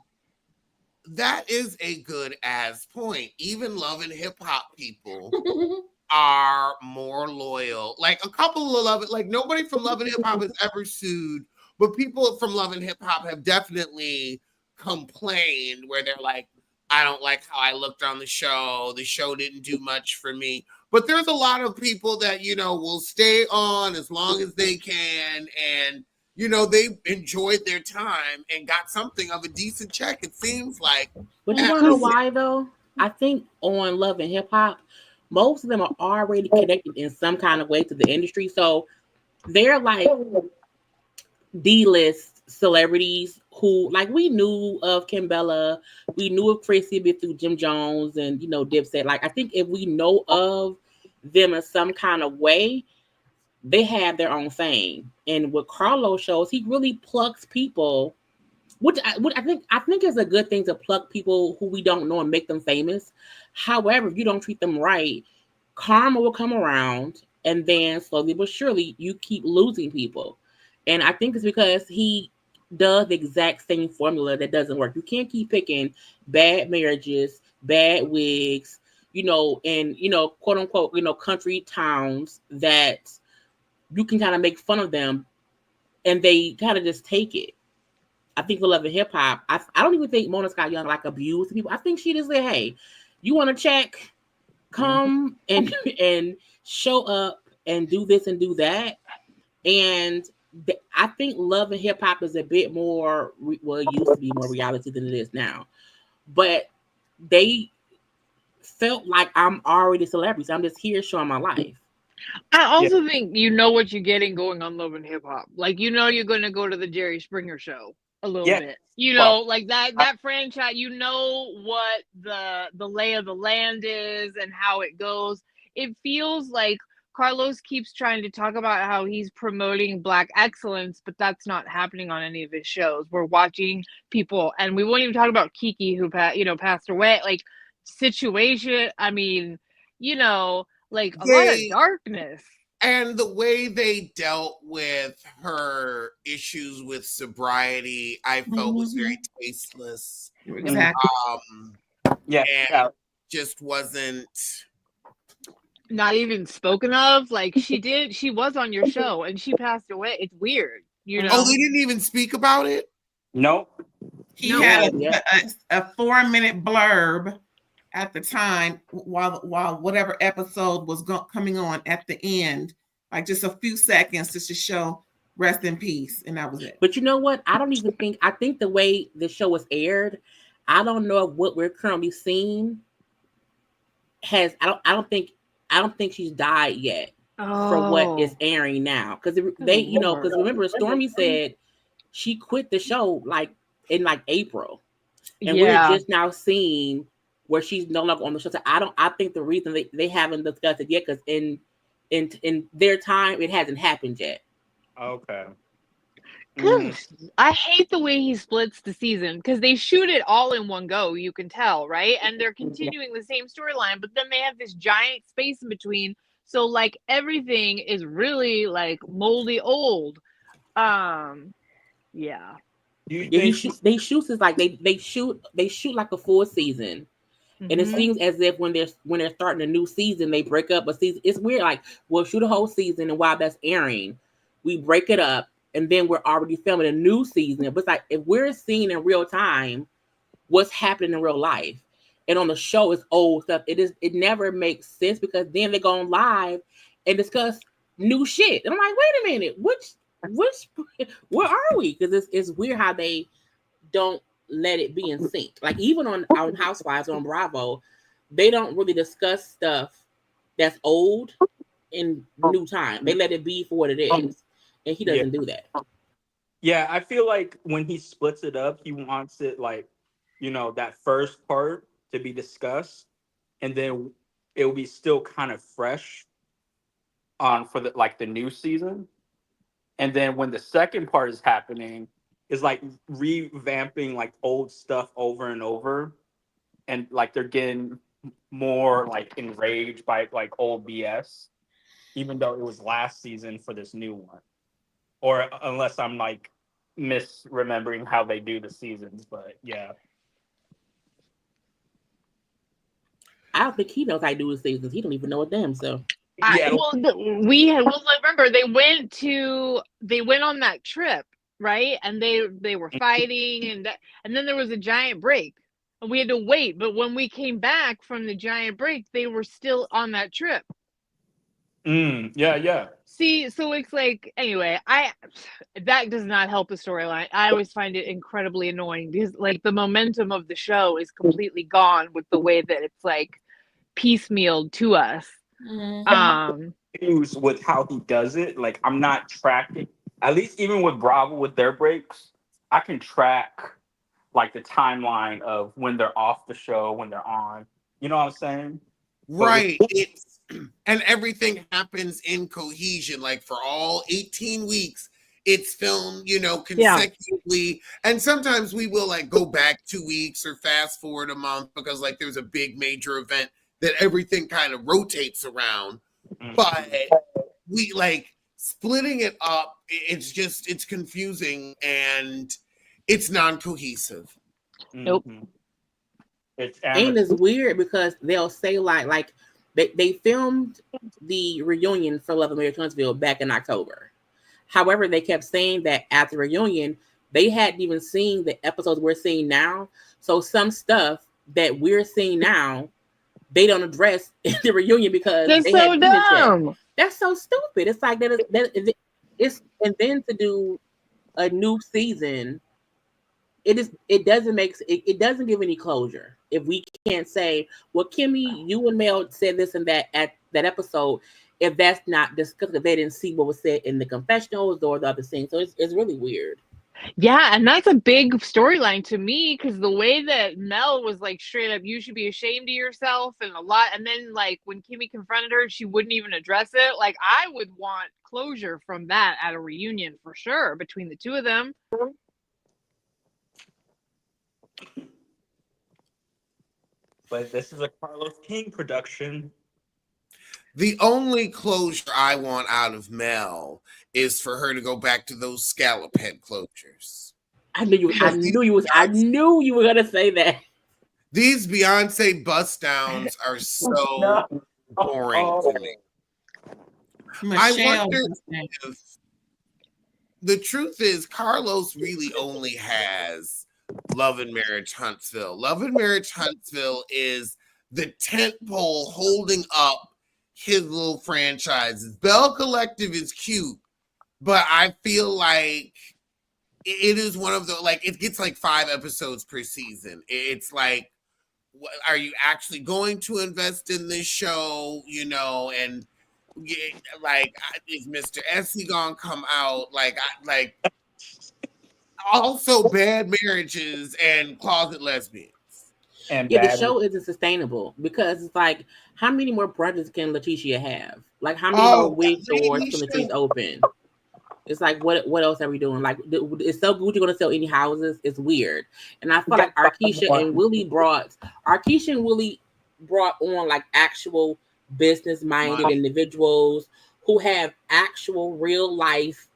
That is a good ass point. Even Love and Hip Hop people are more loyal. Like a couple of like nobody from Love and Hip Hop has ever sued, but people from Love and Hip Hop have definitely complained where they're like, I don't like how I looked on the show. The show didn't do much for me. But there's a lot of people that, will stay on as long as they can. And, they enjoyed their time and got something of a decent check, it seems like. But you want to know why, though? I think on Love and Hip Hop, most of them are already connected in some kind of way to the industry. So they're like D-list celebrities who, like, we knew of Kimbella, we knew of Chrissy bit through Jim Jones and Dipset. Like, I think if we know of them in some kind of way, they have their own fame. And what Carlos shows, he really plucks people, which I think is a good thing, to pluck people who we don't know and make them famous. However, if you don't treat them right, karma will come around, and then slowly but surely you keep losing people. And I think it's because he does the exact same formula that doesn't work. You can't keep picking bad marriages, bad wigs, and quote unquote, country towns that you can kind of make fun of them and they kind of just take it. I think for Love and Hip Hop, I don't even think Mona Scott Young like abused people. I think she just said, hey, you want to check? Come and show up and do this and do that. And I think Love and Hip Hop is a bit more, it used to be more reality than it is now. But they felt like I'm already a celebrity, so I'm just here showing my life. I also think you know what you're getting going on Love and Hip Hop. Like, you're going to go to the Jerry Springer show a little bit. Like that franchise, what the lay of the land is and how it goes. It feels like Carlos keeps trying to talk about how he's promoting Black excellence, but that's not happening on any of his shows. We're watching people, and we won't even talk about Kiki, who passed away. Like, situation, I mean, like a lot of darkness. And the way they dealt with her issues with sobriety, I felt was very tasteless. Exactly. Just wasn't. Not even spoken of. Like, she was on your show and she passed away. It's weird, Oh, they didn't even speak about it? Nope. He had a 4-minute blurb at the time while whatever episode was coming on at the end, like just a few seconds just to show rest in peace, and that was it. But you know what? I think the way the show was aired, I don't know if what we're currently seeing has. I don't think she's died yet for what is airing now, because because remember Stormy said she quit the show in April, and we're just now seeing where she's no longer on the show. So I think the reason they haven't discussed it yet, because in in their time, it hasn't happened yet. Okay. Gosh, I hate the way he splits the season because they shoot it all in one go. You can tell, right? And they're continuing the same storyline, but then they have this giant space in between. So like everything is really like moldy old. Yeah. Do you Yeah, think they shoot is like they shoot like a full season. And it seems as if when they're starting a new season, they break up a season. It's weird. Like we'll shoot a whole season, and while that's airing, we break it up, and then we're already filming a new season. But it's like if we're seeing in real time what's happening in real life, and on the show it's old stuff. It never makes sense because then they go on live and discuss new shit, and I'm like, wait a minute, which where are we? Because it's weird how they don't let it be in sync. Like even on Housewives on Bravo, they don't really discuss stuff that's old in new time. They let it be for what it is, and he doesn't do that. Yeah, I feel like when he splits it up, he wants it like, that first part to be discussed, and then it will be still kind of fresh on for the new season. And then when the second part is happening, is like revamping like old stuff over and over, and like they're getting more like enraged by like old BS, even though it was last season for this new one. Or unless I'm like misremembering how they do the seasons, but yeah. I don't think he knows how to do his seasons. He don't even know a damn self. Remember they went on that trip, right? And they were fighting, and then there was a giant break, and we had to wait. But when we came back from the giant break, they were still on that trip. Yeah. See, so it's like anyway, that does not help the storyline. I always find it incredibly annoying because like the momentum of the show is completely gone with the way that it's like piecemealed to us. With how he does it, like I'm not tracking. At least even with Bravo with their breaks, I can track like the timeline of when they're off the show, when they're on. You know what I'm saying? Right. And everything happens in cohesion. Like for all 18 weeks, it's filmed, consecutively. Yeah. And sometimes we will like go back 2 weeks or fast forward a month because like there's a big major event that everything kind of rotates around. But we like splitting it up. It's confusing and it's non-cohesive. Nope. And it's weird because they'll say like they filmed the reunion for Love and Marriage Huntsville back in October. However, they kept saying that at the reunion, they hadn't even seen the episodes we're seeing now. So some stuff that we're seeing now, they don't address in the reunion because they're so dumb. That's so stupid. It's like it's and then to do a new season, it doesn't give any closure. If we can't say, well, Kimmy, you and Mel said this and that at that episode, if that's not discussed, if they didn't see what was said in the confessionals or the other thing. So it's really weird. Yeah, and that's a big storyline to me because the way that Mel was like straight up, you should be ashamed of yourself and then like when Kimmy confronted her, she wouldn't even address it. Like I would want closure from that at a reunion for sure between the two of them. But this is a Carlos King production. The only closure I want out of Mel is for her to go back to those scallop head closures. I knew you were gonna say that. These Beyonce bust downs are so boring to me. I wonder if the truth is Carlos really only has Love and Marriage Huntsville. Love and Marriage Huntsville is the tent pole holding up his little franchises. Bell Collective is cute, but I feel like it is one of the, like, it gets like 5 episodes per season. It's like, are you actually going to invest in this show? And like, is Mr. Essie gonna come out? Also bad marriages and closet lesbians. And Yeah, the bad. show isn't sustainable because it's like, how many more projects can Letitia have? Like, how many more Oh, wig that stores lady can show. Letitia open? It's like, what else are we doing? Like, is So Gucci going to sell any houses? It's weird. And I feel like Arkisha and Willie brought on like actual business-minded individuals who have actual real life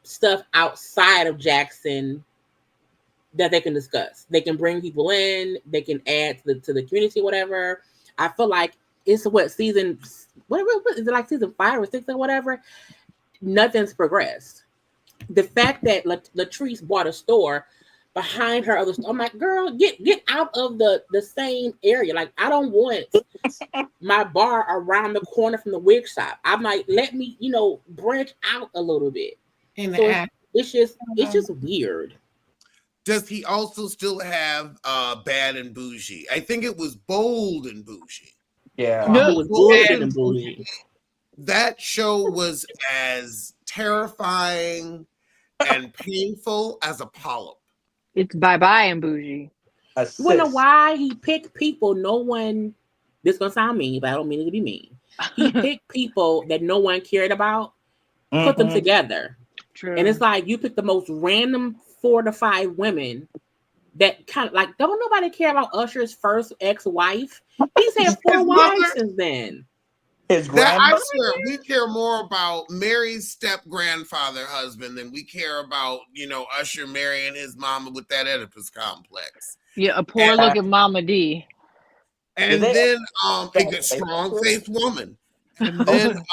stuff outside of Jackson that they can discuss. They can bring people in, they can add to the community, whatever. I feel like it's season, what is it, like season 5 or 6 or whatever? Nothing's progressed. The fact that Latrice bought a store behind her other store, I'm like, girl, get out of the same area. Like, I don't want my bar around the corner from the wig shop. I'm like, let me, branch out a little bit. It's just weird. Does he also still have Bad and Bougie? I think it was Bold and Bougie. Yeah. It was bullshit and bougie. That show was as terrifying and painful as a polyp. It's bye-bye and Bougie. You wanna know why he picked people this gonna sound mean, but I don't mean it to be mean. He picked people that no one cared about, put them together. True. And it's like, you pick the most random 4 to 5 women that kind of like, don't nobody care about Usher's first ex-wife. He's had 4 wives since then. His I swear, we care more about Mary's step-grandfather husband than we care about, Usher marrying his mama with that Oedipus complex. Yeah, a poor looking Mama D. And then a good strong-faced woman. And then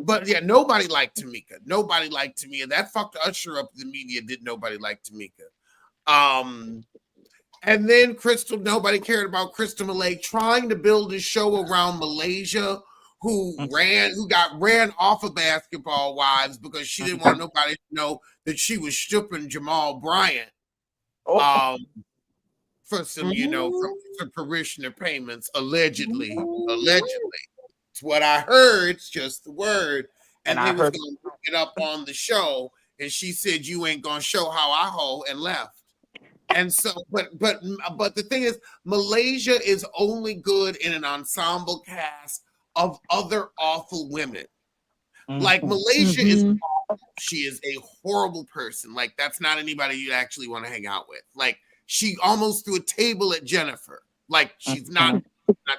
but yeah, nobody liked Tamika. Nobody liked Tamika. That fucked Usher up the media. Did nobody like Tamika? And then nobody cared about Crystal Malay trying to build his show around Malaysia, who got ran off of Basketball Wives because she didn't want nobody to know that she was stripping Jamal Bryant for some, for parishioner payments, allegedly. It's what I heard. It's just the word. And he was going to bring it up on the show, and she said, "You ain't gonna show how I hoe," and left. And so, but the thing is, Malaysia is only good in an ensemble cast of other awful women. Like Malaysia is awful. She is a horrible person. Like, that's not anybody you actually want to hang out with. Like, she almost threw a table at Jennifer. Like, she's not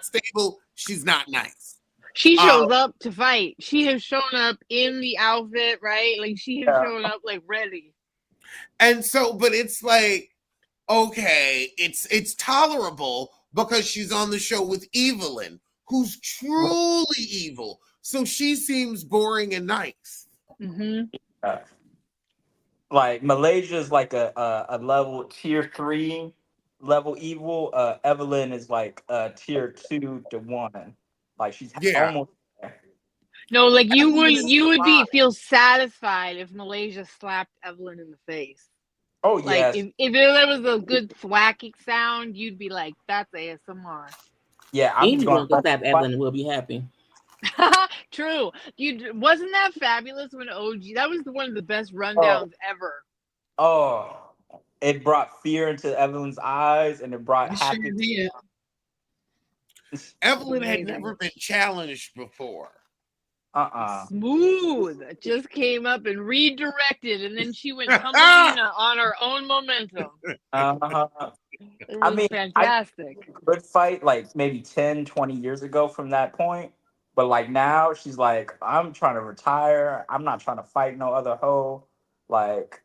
stable. She's not nice. She shows up to fight. She has shown up in the outfit, right? Like, she has shown up like ready. And so, but it's like, okay, it's tolerable because she's on the show with Evelyn, who's truly evil. So she seems boring and nice. Like, Malaysia's like a level tier 3 level evil. Evelyn is like tier 2 to 1. Like, she's almost there. No, like you would feel satisfied if Malaysia slapped Evelyn in the face. Oh, like, yes. If there was a good thwacking sound, you'd be like, "That's ASMR." Yeah, anyone can slap Evelyn and we'll be happy. True. Wasn't that fabulous when OG? That was one of the best rundowns ever. Oh, it brought fear into Evelyn's eyes, and it brought happiness. Evelyn had never been challenged before. Smooth. Just came up and redirected, and then she went tumbling on her own momentum. It was fantastic. Good fight, like maybe 10, 20 years ago from that point. But like now, she's like, I'm trying to retire. I'm not trying to fight no other hoe. Like,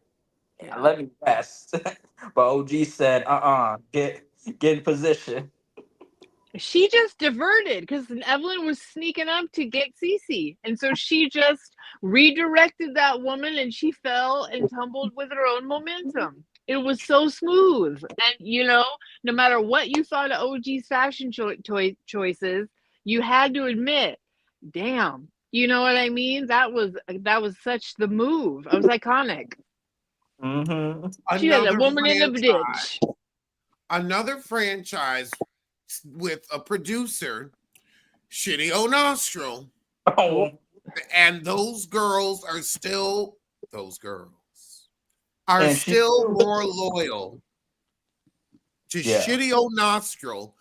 let me rest. But OG said, get in position. She just diverted because Evelyn was sneaking up to get Cece. And so she just redirected that woman, and she fell and tumbled with her own momentum. It was so smooth. And, no matter what you thought of OG's fashion choices, you had to admit, damn, you know what I mean? That was such the move. It was iconic. She had a woman in the ditch. Another franchise with a producer, Shitty O'Nostril. And those girls are still more loyal to Shitty O Nostril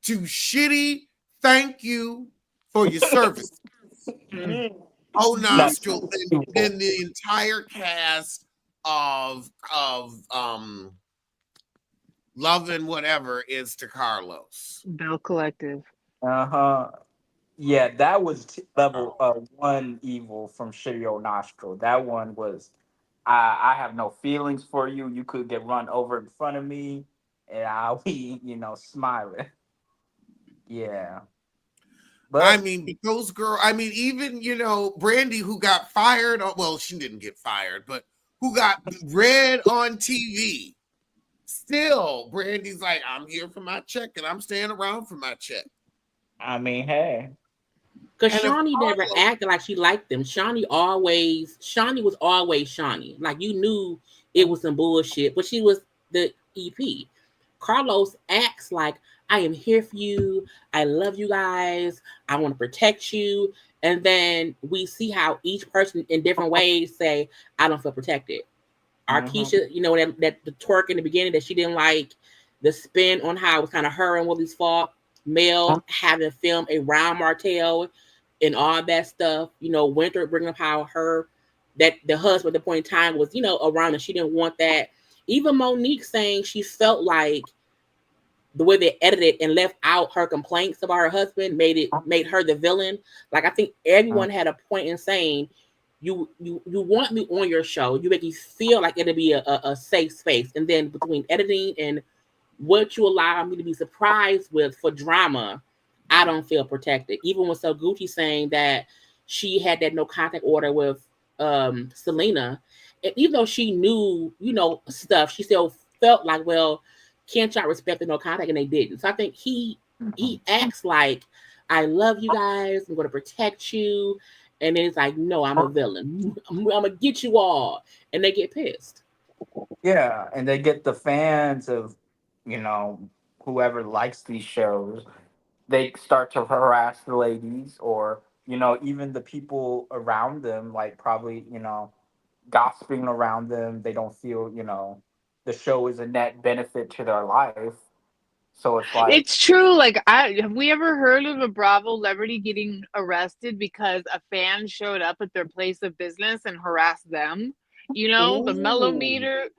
to Shitty thank you for your service. O Nostril and the entire cast of Love and Whatever is to Carlos. Bell Collective. Yeah, that was level 1 evil from Shitty O Nostril. That one was, I have no feelings for you. You could get run over in front of me, and I'll be, smiling. Yeah. But I mean, those girls, I mean, even, Brandy, who got fired, well, she didn't get fired, but who got read on TV. Still, Brandy's like, I'm here for my check and I'm staying around for my check. I mean, hey. Because Shawnee never acted like she liked them. Shawnee was always Shawnee. Like, you knew it was some bullshit, but she was the EP. Carlos acts like, I am here for you. I love you guys. I want to protect you. And then we see how each person in different ways say, I don't feel protected. AIKISHA, that the twerk in the beginning that she didn't like, the spin on how it was kind of her and Willie's fault. Mel having filmed a Round Martell and all that stuff. Winter bringing up how that the husband at the point in time was, around and she didn't want that. Even Monique saying she felt like the way they edited and left out her complaints about her husband made her the villain. Like, I think everyone had a point in saying, you want me on your show. You make me feel like it'll be a safe space. And then between editing and what you allow me to be surprised with for drama, I don't feel protected. Even with Gucci saying that she had that no contact order with Selena, and even though she knew, stuff, she still felt like, well, can't y'all respect the no contact? And they didn't. So I think he acts like, I love you guys. I'm going to protect you. And then it's like, no, I'm a villain. I'm going to get you all. And they get pissed. Yeah, and they get the fans of, whoever likes these shows. They start to harass the ladies or, even the people around them, like probably, gossiping around them. They don't feel, the show is a net benefit to their life. So it's like, it's true. Like, have we ever heard of a Bravo celebrity getting arrested because a fan showed up at their place of business and harassed them? The mellow meter.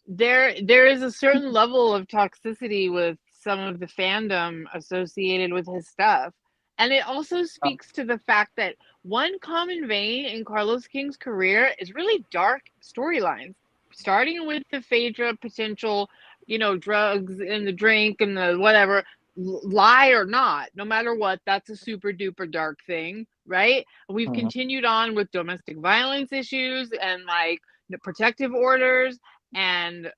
There is a certain level of toxicity with some of the fandom associated with his stuff. And it also speaks to the fact that one common vein in Carlos King's career is really dark storylines, starting with the Phaedra potential, drugs and the drink and the whatever, lie or not, no matter what, that's a super duper dark thing, right? We've continued on with domestic violence issues and like the protective orders and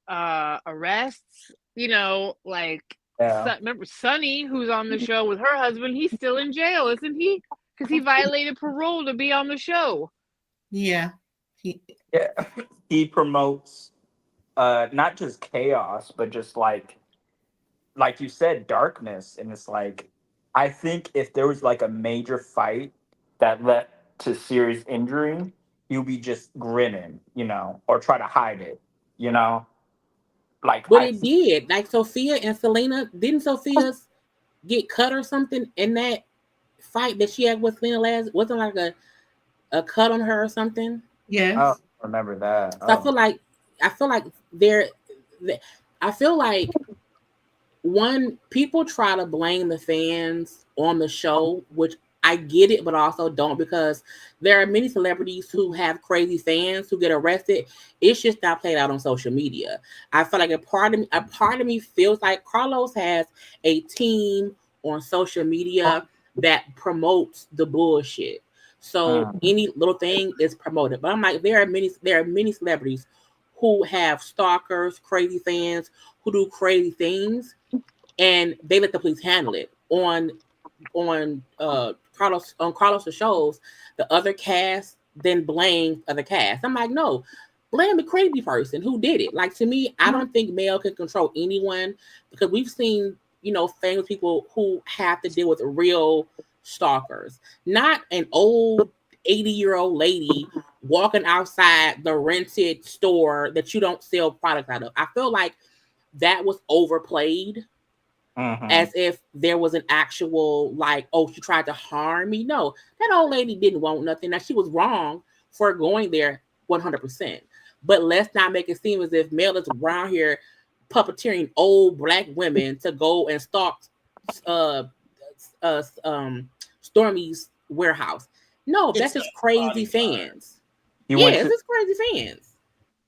arrests, remember Sonny, who's on the show with her husband, he's still in jail, isn't he? Because he violated parole to be on the show. Yeah. He promotes not just chaos, but just like you said, darkness. And it's like, I think if there was like a major fight that led to serious injury, he'll be just grinning, or try to hide it, Like, but it did. Like Sophia and Selena, didn't Sophia get cut or something in that fight that she had with Selena last? Wasn't like a cut on her or something? Yes. I don't remember that. So I feel like when people try to blame the fans on the show, which I get it, but also don't, because there are many celebrities who have crazy fans who get arrested. It's just not played out on social media. I feel like a part of me feels like Carlos has a team on social media that promotes the bullshit. So any little thing is promoted. But I'm like, there are many celebrities who have stalkers, crazy fans who do crazy things, and they let the police handle it. On Carlos' shows, the other cast then blame other cast. I'm like, no, blame the crazy person who did it. Like, to me, I don't think Mel can control anyone, because we've seen, famous people who have to deal with real stalkers, not an old 80-year-old lady walking outside the rented store that you don't sell products out of. I feel like that was overplayed as if there was an actual, like, oh, she tried to harm me. No, that old lady didn't want nothing. Now, she was wrong for going there 100%. But let's not make it seem as if Mel is around here puppeteering old black women to go and stalk Stormy's warehouse. No, that's just crazy fans. It's just crazy fans.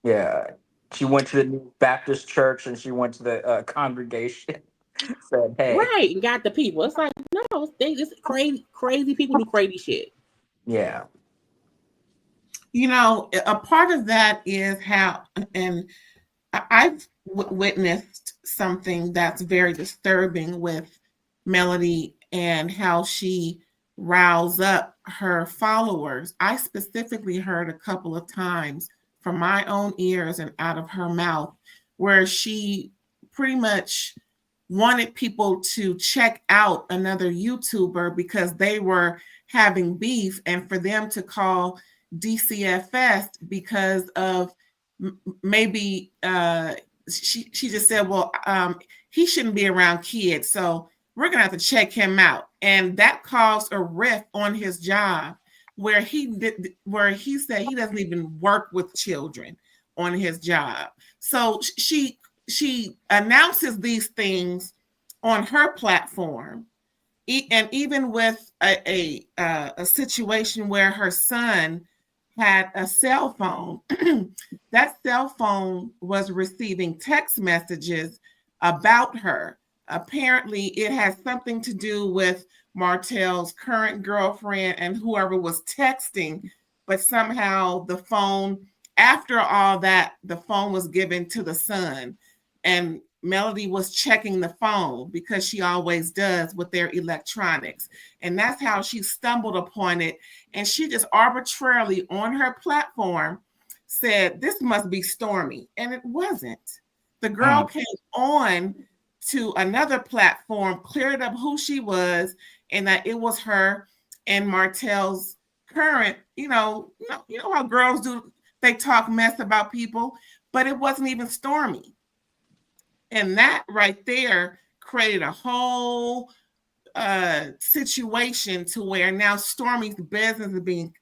Yeah. She went to the new Baptist church and she went to the congregation. Said, hey. Right, and got the people. It's like, no, it's crazy people do crazy shit. Yeah. You know, a part of that is how, and I've witnessed something that's very disturbing with Melody and how she riles up her followers. I specifically heard a couple of times from my own ears and out of her mouth where she pretty much wanted people to check out another YouTuber because they were having beef, and for them to call DCFS because of maybe she just said, well, he shouldn't be around kids, so we're gonna have to check him out. And that caused a rift on his job where he said he doesn't even work with children on his job. So she announces these things on her platform, and even with a situation where her son had a cell phone, that cell phone was receiving text messages about her. Apparently, it has something to do with Martell's current girlfriend and whoever was texting, but somehow the phone, after all that, the phone was given to the son, and Melody was checking the phone because she always does with their electronics. And that's how she stumbled upon it. And she just arbitrarily on her platform said, this must be Stormy. And it wasn't. The girl came on to another platform, cleared up who she was, and that it was her and Martell's current, you know how girls do, they talk mess about people, but it wasn't even Stormy. And that right there created a whole situation to where now Stormy's business is being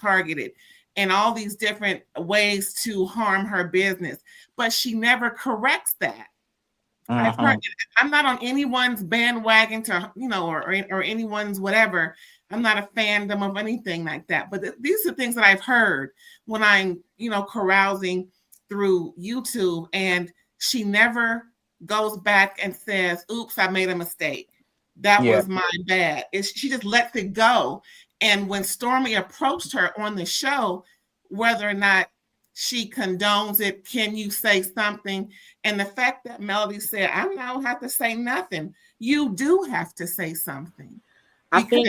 targeted and all these different ways to harm her business. But she never corrects that. I've heard, I'm not on anyone's bandwagon to, or anyone's whatever. I'm not a fandom of anything like that. But these are things that I've heard when I'm, carousing through YouTube, and she never goes back and says, oops, I made a mistake. That was my bad. She just lets it go. And when Stormy approached her on the show, whether or not she condones it, can you say something? And the fact that Melody said, I don't have to say nothing. You do have to say something. I think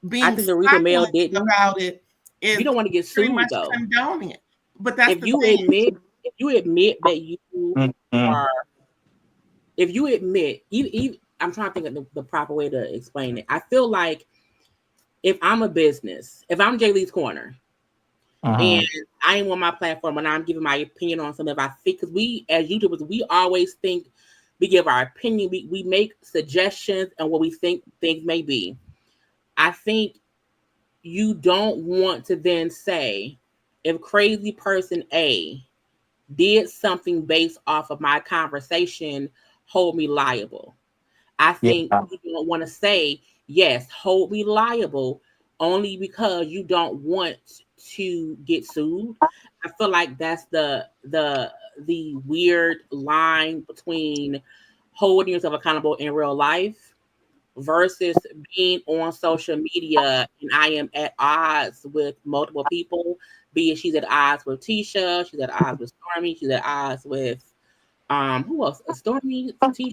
the reason Mel didn't about it is you don't want to get sued though. Condoning it. But that's if you admit that you are, if you admit, I'm trying to think of the proper way to explain it. I feel like if I'm a business, if I'm Jay Lee's Corner, and I am on my platform and I'm giving my opinion on something, if I think, because we as YouTubers, we always think, we give our opinion, we make suggestions and what we think things may be. I think you don't want to then say, if crazy person A did something based off of my conversation, hold me liable. I think you don't want to say, yes, hold me liable, only because you don't want to get sued. I feel like that's the weird line between holding yourself accountable in real life versus being on social media and I am at odds with multiple people, be it she's at odds with Tisha, she's at odds with Stormy, she's at odds with who else? Stormy, Tisha.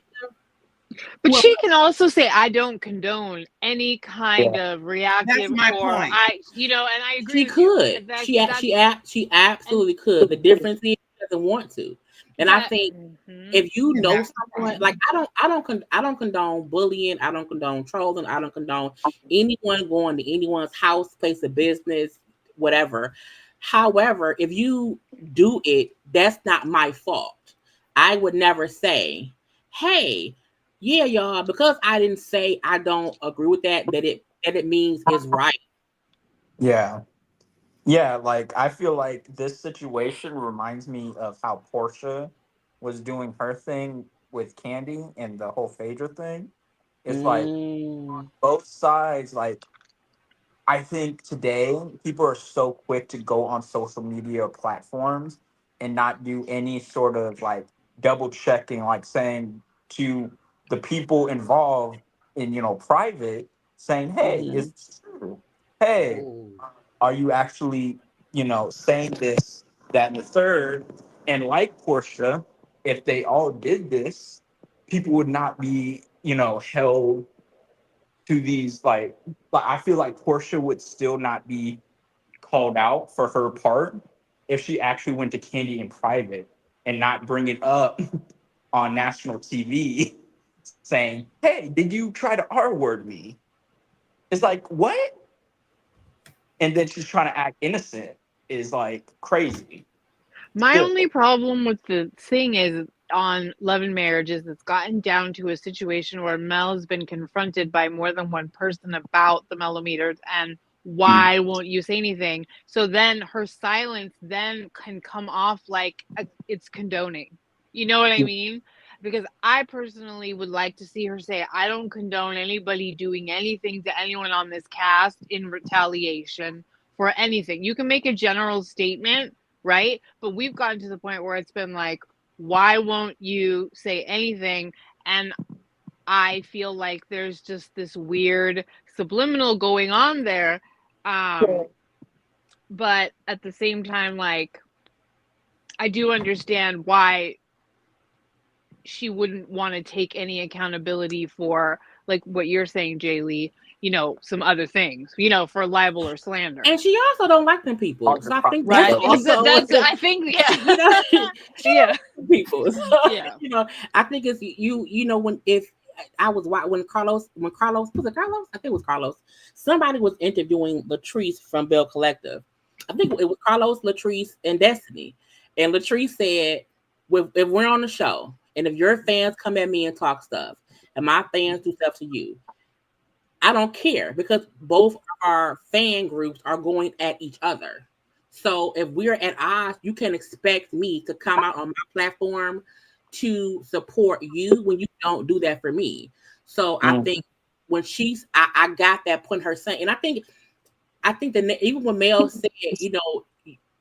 But she can also say, I don't condone any kind of reactive, point. And I agree. She could. She absolutely could. The difference is she doesn't want to. And I think if you know someone, like I don't condone bullying, I don't condone trolling, I don't condone anyone going to anyone's house, place of business, whatever. However, if you do it, that's not my fault. I would never say, hey, yeah, y'all, because I didn't say I don't agree with that it means it's right. Yeah. Yeah, like I feel like this situation reminds me of how Portia was doing her thing with Candy and the whole Phaedra thing. It's like Mm, both sides, like I think today people are so quick to go on social media platforms and not do any sort of like double checking, like saying to the people involved in, private, saying, hey, mhm. is this true? Hey, Ooh. are you actually, saying this, that, and the third? And like Portia, if they all did this, people would not be, held to these like I feel like Portia would still not be called out for her part if she actually went to Candy in private and not bring it up on national TV saying, hey, did you try to R-word me? It's like, what? And then she's trying to act innocent is like crazy. My Still. only problem with the thing is on Love and Marriages, it's gotten down to a situation where Mel's been confronted by more than one person about the millimeters and Mm. why won't you say anything? So then her silence then can come off like it's condoning. You know what I mean? Because I personally would like to see her say, I don't condone anybody doing anything to anyone on this cast in retaliation for anything. You can make a general statement, right? But we've gotten to the point where it's been like, why won't you say anything? And I feel like there's just this weird subliminal going on there. But at the same time, like, I do understand why she wouldn't want to take any accountability for, like what you're saying, Jay Lee, some other things, for libel or slander. And she also don't like them people. So I think that's Right. also That's I think, yeah. she Yeah. don't like people. So, Yeah. I think it's when when Carlos was it Carlos? I think it was Carlos. Somebody was interviewing Latrice from Bell Collective. I think it was Carlos, Latrice, and Destiny. And Latrice said, if we're on the show and if your fans come at me and talk stuff and my fans do stuff to you, I don't care because both our fan groups are going at each other. So if we're at odds, you can expect me to come out on my platform to support you when you don't do that for me. So I think when I got that point her saying, and I think that even when Mel said,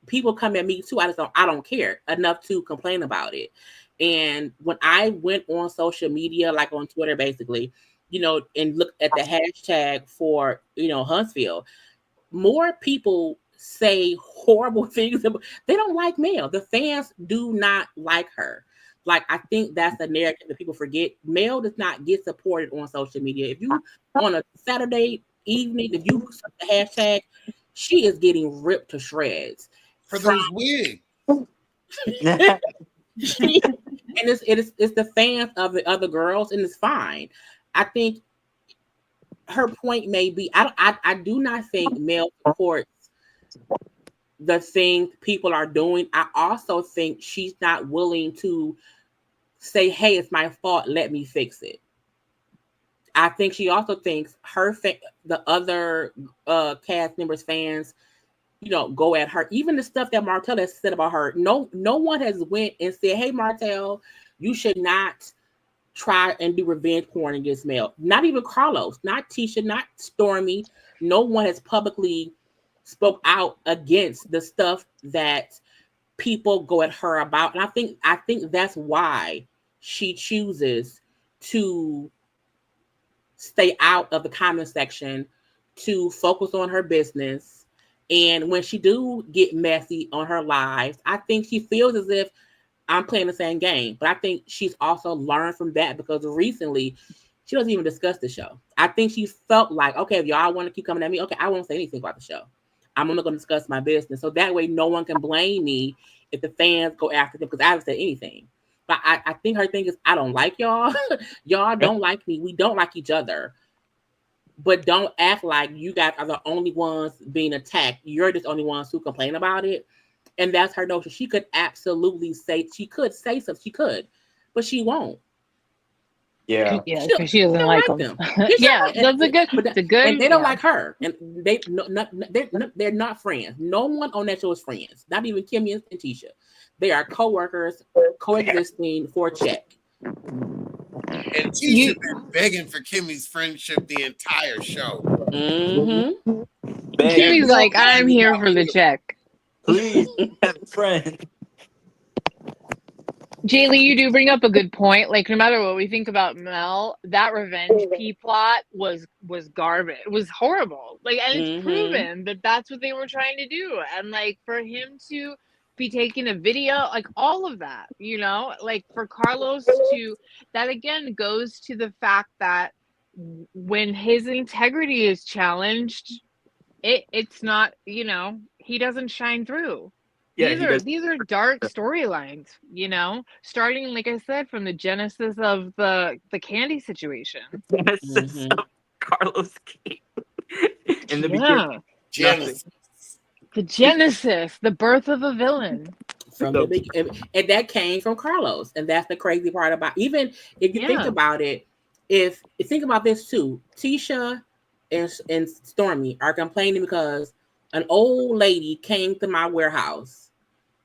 people come at me too, I don't care enough to complain about it. And when I went on social media, like on Twitter, basically, and look at the hashtag for, Huntsville, more people say horrible things. They don't like Mel. The fans do not like her. Like, I think that's the narrative that people forget. Mel does not get supported on social media. If you, on a Saturday evening, if you search the hashtag, she is getting ripped to shreds. For those wigs. And it's the fans of the other girls, and it's fine. I think her point may be, I do not think Mel supports the thing people are doing. I also think she's not willing to say, hey, it's my fault, let me fix it. I think she also thinks the other cast members, fans, go at her. Even the stuff that Martell has said about her, no one has went and said, hey, Martell, you should not try and do revenge porn against Mel. Not even Carlos, not Tisha, not Stormy. No one has publicly spoke out against the stuff that people go at her about. And I think that's why she chooses to stay out of the comment section, to focus on her business. And when she do get messy on her lives, I think she feels as if I'm playing the same game. But I think she's also learned from that, because recently she doesn't even discuss the show. I think she felt like, okay, if y'all want to keep coming at me, okay, I won't say anything about the show. I'm only going to discuss my business. So that way no one can blame me if the fans go after them, because I haven't said anything. But I think her thing is, I don't like y'all. Y'all don't like me. We don't like each other. But don't act like you guys are the only ones being attacked. You're just the only ones who complain about it. And that's her notion. She could absolutely say something. She could. but she won't. Yeah. Yeah, because she doesn't like them. Yeah, that's a good. It's a good. And they don't like her, and they're not friends. No one on that show is friends. Not even Kimmy and Tisha. They are co-workers, coexisting for a check. And Tisha been begging for Kimmy's friendship the entire show. Mm-hmm. Kimmy's like, I'm here for the check. Please have a friend. Jaylee, you do bring up a good point. Like, no matter what we think about Mel, that revenge P plot was garbage. It was horrible. Like, and it's proven that that's what they were trying to do. And like, for him to be taking a video, like all of that, you know, like for Carlos to, that again goes to the fact that when his integrity is challenged, it's not, you know, he doesn't shine through. Yeah, these are dark storylines, you know, starting, like I said, from the genesis of the candy situation. Genesis of Carlos King. In the beginning. Genesis. The genesis, the birth of a villain. From the beginning, and that came from Carlos, and that's the crazy part about. Even if you think about it, if you think about this too, Tisha and Stormy are complaining because an old lady came to my warehouse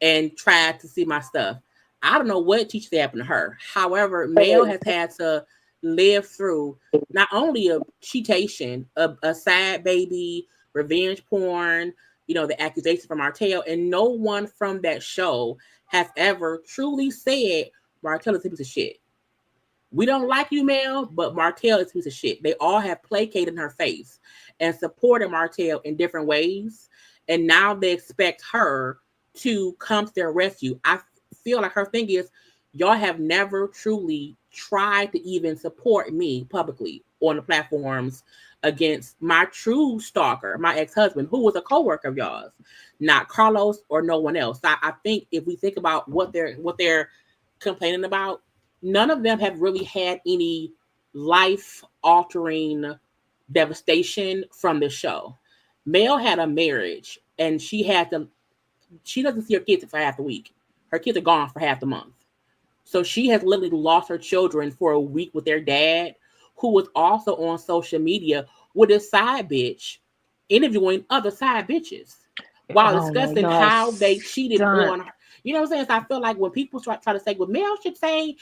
and tried to see my stuff. I don't know what Tisha happened to her. However, Mel has had to live through not only a cheatation, a sad baby, revenge porn, you know, the accusation from Martell, and no one from that show has ever truly said Martell is a piece of shit. We don't like you, Mel, but Martell is a piece of shit. They all have placated in her face and supported Martell in different ways, and now they expect her to come to their rescue. I feel like her thing is, y'all have never truly tried to even support me publicly on the platforms against my true stalker, my ex-husband, who was a co-worker of y'all's, not Carlos or no one else. I think if we think about what they're complaining about, none of them have really had any life-altering devastation from the show. Mel had a marriage, and she doesn't see her kids for half the week. Her kids are gone for half the month. So she has literally lost her children for a week with their dad, who was also on social media with a side bitch interviewing other side bitches while discussing how they cheated on her. You know what I'm saying? So I feel like when people try to say, well, Mel should say,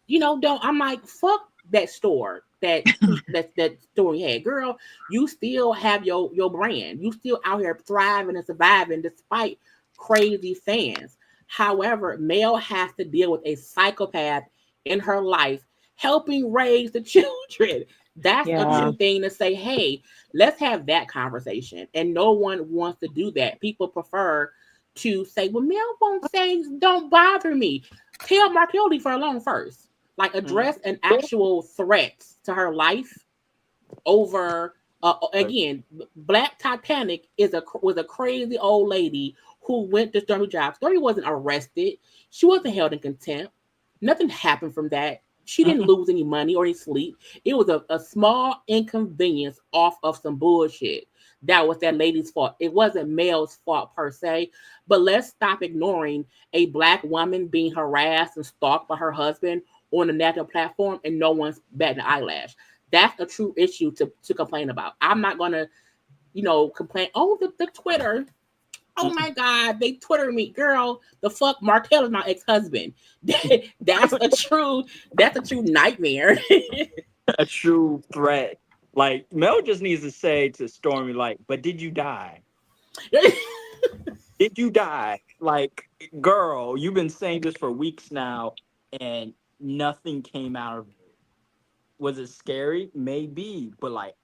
you know, don't, I'm like, fuck that store that story had. Girl, you still have your brand. You still out here thriving and surviving despite crazy fans. However, Mel has to deal with a psychopath in her life helping raise the children. That's a true thing to say, hey, let's have that conversation. And no one wants to do that. People prefer to say, well, Mel won't say, don't bother me. Tell Martell leave her alone first. Like, address an actual threat to her life over, again, Black Titanic was a crazy old lady who went to Stormy job. Stormy wasn't arrested. She wasn't held in contempt. Nothing happened from that. She didn't lose any money or any sleep. It was a small inconvenience off of some bullshit. That was that lady's fault. It wasn't Mel's fault per se. But let's stop ignoring a Black woman being harassed and stalked by her husband on a national platform and no one's batting an eyelash. That's a true issue to complain about. I'm not going to, complain, the Twitter. Oh my God, they Twitter me, girl. The fuck, Martell is my ex-husband. That's a true nightmare. A true threat. Like, Mel just needs to say to Stormy, like, but did you die? Did you die? Like, girl, you've been saying this for weeks now, and nothing came out of it. Was it scary? Maybe, but like,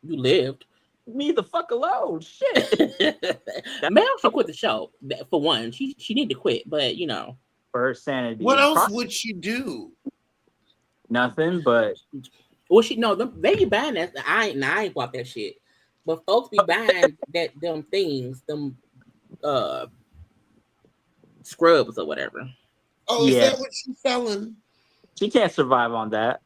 you lived. Me the fuck alone. Shit. Mel should quit the show. For one, she need to quit, but for her sanity. What else would she do? Nothing, but they be buying that. I ain't bought that shit. But folks be buying them things, them scrubs or whatever. Oh, is that what she's selling? She can't survive on that.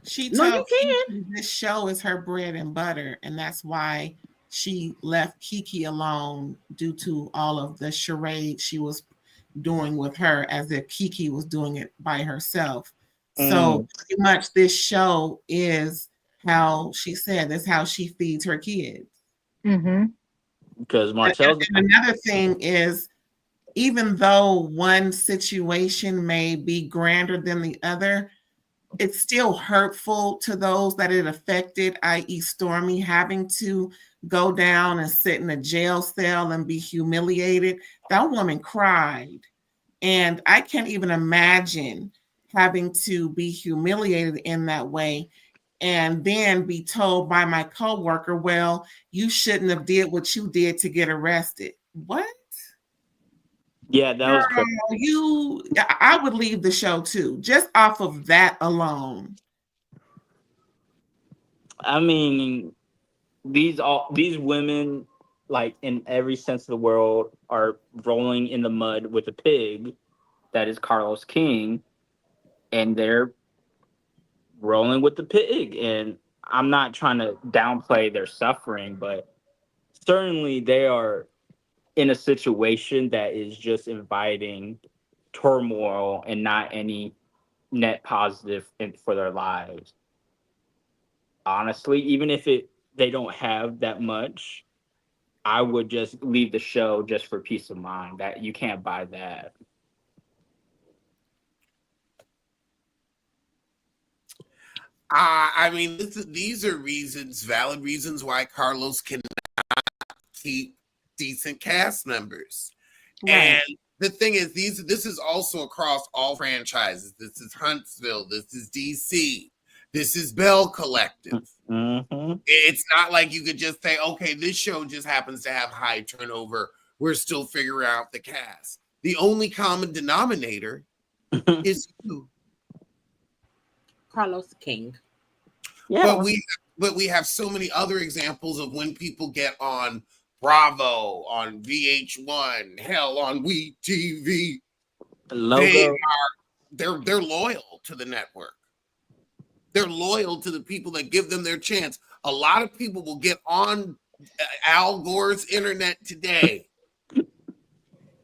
She told Kiki this show is her bread and butter, and that's why she left Kiki alone due to all of the charade she was doing with her, as if Kiki was doing it by herself. So pretty much this show is how she said that's how she feeds her kids. Mm-hmm. Because Martell's and another thing is, even though one situation may be grander than the other, it's still hurtful to those that it affected, i.e. Stormy having to go down and sit in a jail cell and be humiliated. That woman cried. And I can't even imagine having to be humiliated in that way and then be told by my coworker, well, you shouldn't have did what you did to get arrested. What? Yeah, that was crazy. I would leave the show too, just off of that alone. I mean, these women, like in every sense of the world, are rolling in the mud with a pig that is Carlos King, and they're rolling with the pig. And I'm not trying to downplay their suffering, but certainly they are in a situation that is just inviting turmoil and not any net positive for their lives. Honestly, even if they don't have that much, I would just leave the show just for peace of mind. That you can't buy that. I mean, these are valid reasons why Carlos cannot keep decent cast members. Right. And the thing is, this is also across all franchises. This is Huntsville. This is DC. This is Bell Collective. Mm-hmm. It's not like you could just say, okay, this show just happens to have high turnover. We're still figuring out the cast. The only common denominator is you. Carlos King. Yeah, but we have so many other examples of when people get on Bravo, on VH1, hell, on WeTV. Logo. They're loyal to the network. They're loyal to the people that give them their chance. A lot of people will get on Al Gore's internet today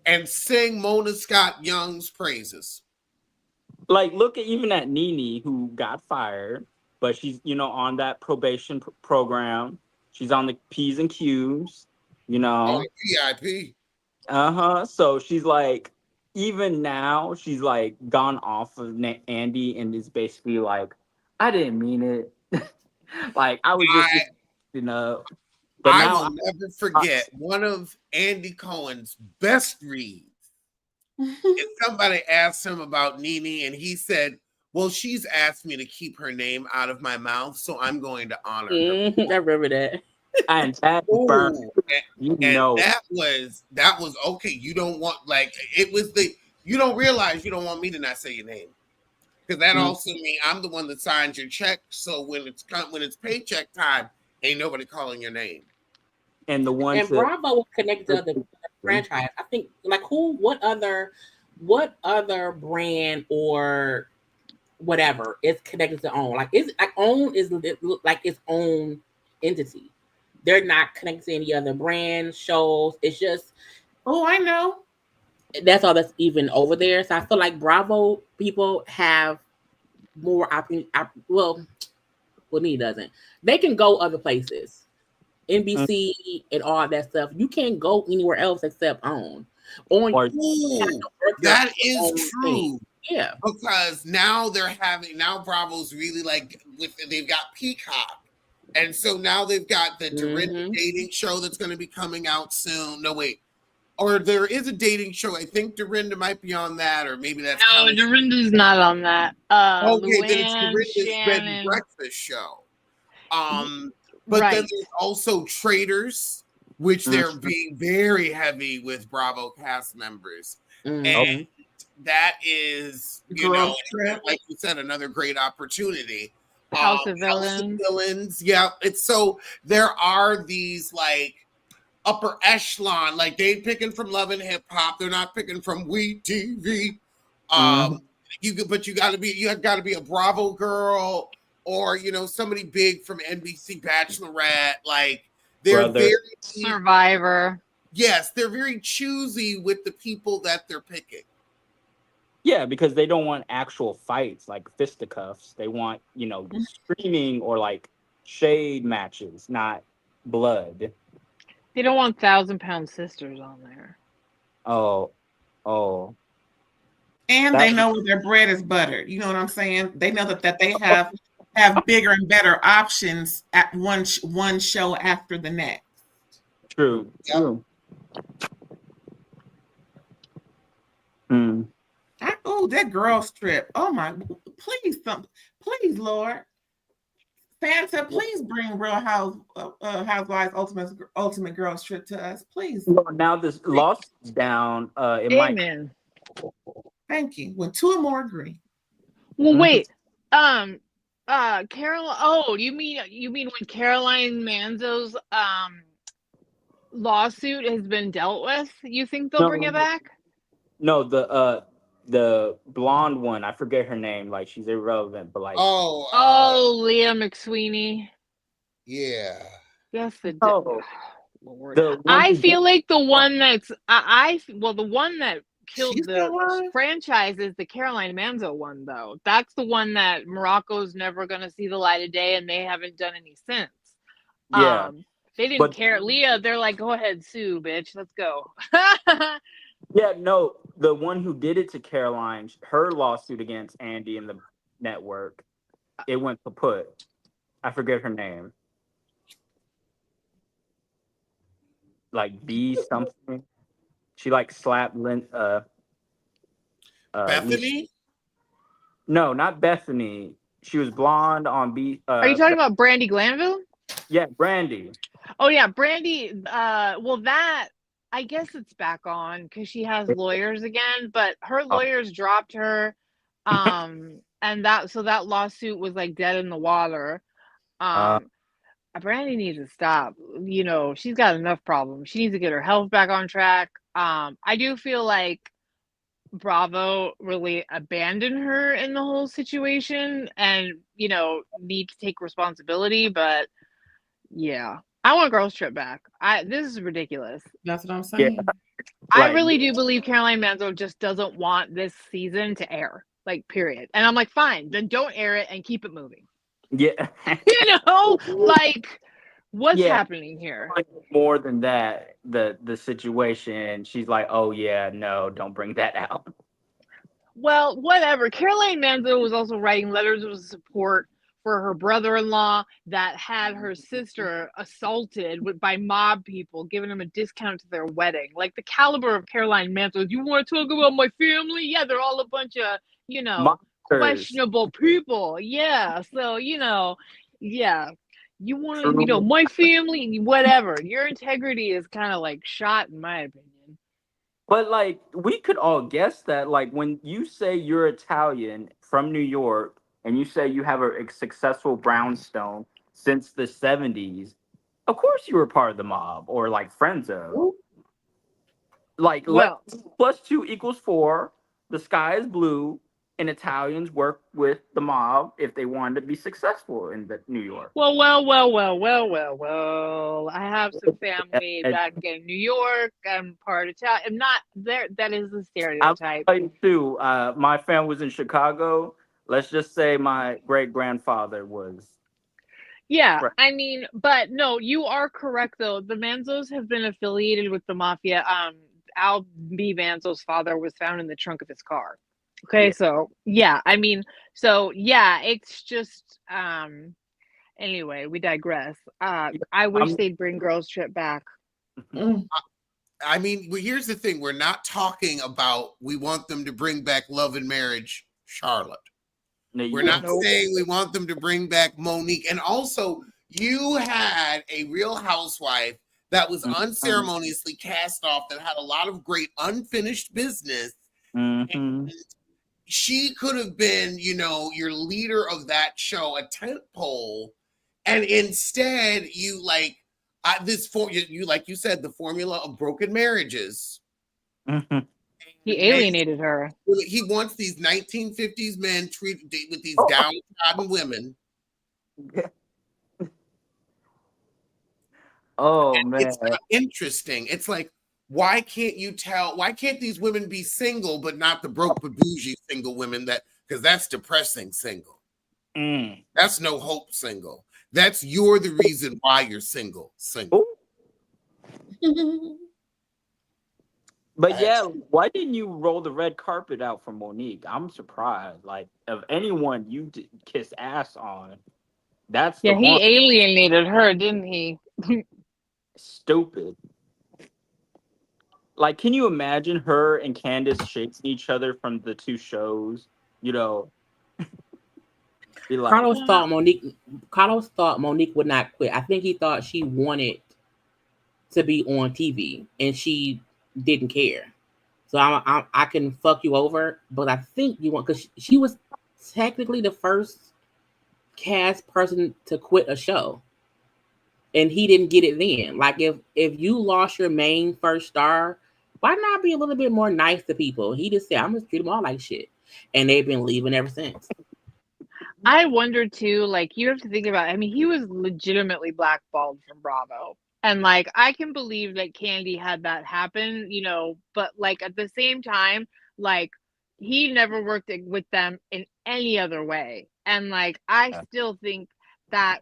and sing Mona Scott Young's praises. Like, look at even at Nene, who got fired, but she's, on that probation program. She's on the P's and Q's, On VIP. So she's like, even now, she's like gone off of Andy and is basically like, I didn't mean it. Like, I was just, But I will never forget one of Andy Cohen's best reads. And somebody asked him about Nene, and he said, well, she's asked me to keep her name out of my mouth, so I'm going to honor her. I remember that. And that burned. That was okay. You don't want, like, you don't realize you don't want me to not say your name. Because that also means I'm the one that signs your check. So when it's paycheck time, ain't nobody calling your name. And the one Bravo will connect to the franchise. I think, like, what other brand or whatever is connected to OWN? Like, OWN is like its own entity. They're not connected to any other brand shows. It's just, I know. That's all that's even over there. So I feel like Bravo people have more opportunity. Well, me doesn't. They can go other places. NBC and all that stuff. You can't go anywhere else except OWN. That is true. Thing. Yeah. Because now Bravo's really they've got Peacock. And so now they've got the Dorinda dating show that's going to be coming out soon. No, wait. Or there is a dating show. I think Dorinda might be on that, or maybe that's Dorinda's not on that. Okay, then it's Dorinda's Bed and Breakfast show. But then there's also Traders, which they're being very heavy with Bravo cast members. And that is, like you said, another great opportunity. House of Villains. Yeah. It's so there are these like upper echelon, like they picking from Love and Hip Hop. They're not picking from WeTV. You gotta be a Bravo girl or somebody big from NBC Bachelorette. Like they're very Survivor. Yes, they're very choosy with the people that they're picking. Yeah, because they don't want actual fights like fisticuffs. They want, screaming or like shade matches, not blood. They don't want 1,000-pound sisters on there. Oh, And that they know where their bread is buttered. You know what I'm saying? They know that they have bigger and better options at one show after the next. true. Yep. True. Hmm. Oh, that girls trip. Oh my, please, Lord. Santa, please bring Real Housewives Ultimate Girls Trip to us, please. Well, now this loss is down. It might. Amen. Thank you. When two or more agree. Well, wait. Caroline. Oh, you mean when Caroline Manzo's lawsuit has been dealt with? You think they'll bring it back? No, the blonde one. I forget her name. Like she's irrelevant, but like. Leah McSweeney. Yeah. Yes, Lord. I feel like the one that's the one that killed the franchise is the Caroline Manzo one, though. That's the one that Morocco's never going to see the light of day, and they haven't done any since. Yeah. They didn't care. Leah, they're like, go ahead, sue, bitch. Let's go. Yeah, no, the one who did it to Caroline, her lawsuit against Andy and the network, it went kaput. I forget her name. Like B something. She like slapped Bethany? No, not Bethany. She was blonde on B. Are you talking about Brandy Glanville? Yeah, Brandy. Oh yeah, Brandy. Well, that I guess it's back on because she has lawyers again, but her lawyers dropped her, and that lawsuit was like dead in the water. Brandy needs to stop. She's got enough problems. She needs to get her health back on track. I do feel like Bravo really abandoned her in the whole situation and, need to take responsibility. But yeah, I want Girls Trip back. This is ridiculous. That's what I'm saying. Yeah. I really do believe Caroline Manzo just doesn't want this season to air, like, period. And I'm like, fine, then don't air it and keep it moving. Yeah. Like, what's happening here? More than that, the situation, she's like, oh yeah, no, don't bring that out. Well, whatever. Caroline Manzo was also writing letters of support for her brother-in-law that had her sister assaulted by mob people, giving him a discount to their wedding. Like, the caliber of Caroline Manzo. You want to talk about my family? Yeah, they're all a bunch of, questionable people. Yeah. So, yeah. You want to, my family, whatever. Your integrity is kind of like shot, in my opinion. But like, we could all guess that. Like, when you say you're Italian from New York and you say you have a successful brownstone since the 70s, of course you were part of the mob or like friends of. Like, +2 = 4. The sky is blue. And Italians work with the mob if they wanted to be successful in New York. Well. I have some family back in New York. I'm part Italian. I'm not there. That is the stereotype. I'll tell you too. My family was in Chicago. Let's just say my great-grandfather was. Yeah, right. I mean, but no, you are correct though. The Manzos have been affiliated with the mafia. Al B. Manzo's father was found in the trunk of his car. Okay, yeah. So yeah, I mean, it's just anyway, we digress. I wish they'd bring Girls Trip back. I mean, here's the thing: we're not talking about we want them to bring back Love and Marriage Charlotte. No, we're not saying we want them to bring back Monique. And also, you had a Real Housewife that was unceremoniously cast off that had a lot of great unfinished business. And she could have been, your leader of that show, a tent pole, and instead you like like you said, the formula of broken marriages. He alienated her. He wants these 1950s men treated with these downtrodden women. Oh man, it's not interesting. It's like, why can't you tell? Why can't these women be single, but not the broke but bougie single women? Because that's depressing single. That's no hope single. That's you're the reason why you're single. But yeah, why didn't you roll the red carpet out for Monique? I'm surprised. Like, of anyone you kiss ass on, that's the Yeah, he one. alienated her, didn't he? Stupid. Like, can you imagine her and Candace chasing each other from the two shows? You know, be like, Carlos thought Monique would not quit. I think he thought she wanted to be on TV, and she didn't care. So I can fuck you over, but I think you want, because she was technically the first cast person to quit a show, and he didn't get it then. Like, if you lost your main first star, why not be a little bit more nice to people? He just said, I'm gonna treat them all like shit, and they've been leaving ever since. I wonder too, like, you have to think about it. I mean, he was legitimately blackballed from Bravo. And like, I can believe that Candy had that happen, but like at the same time, like, he never worked with them in any other way. And like, I still think that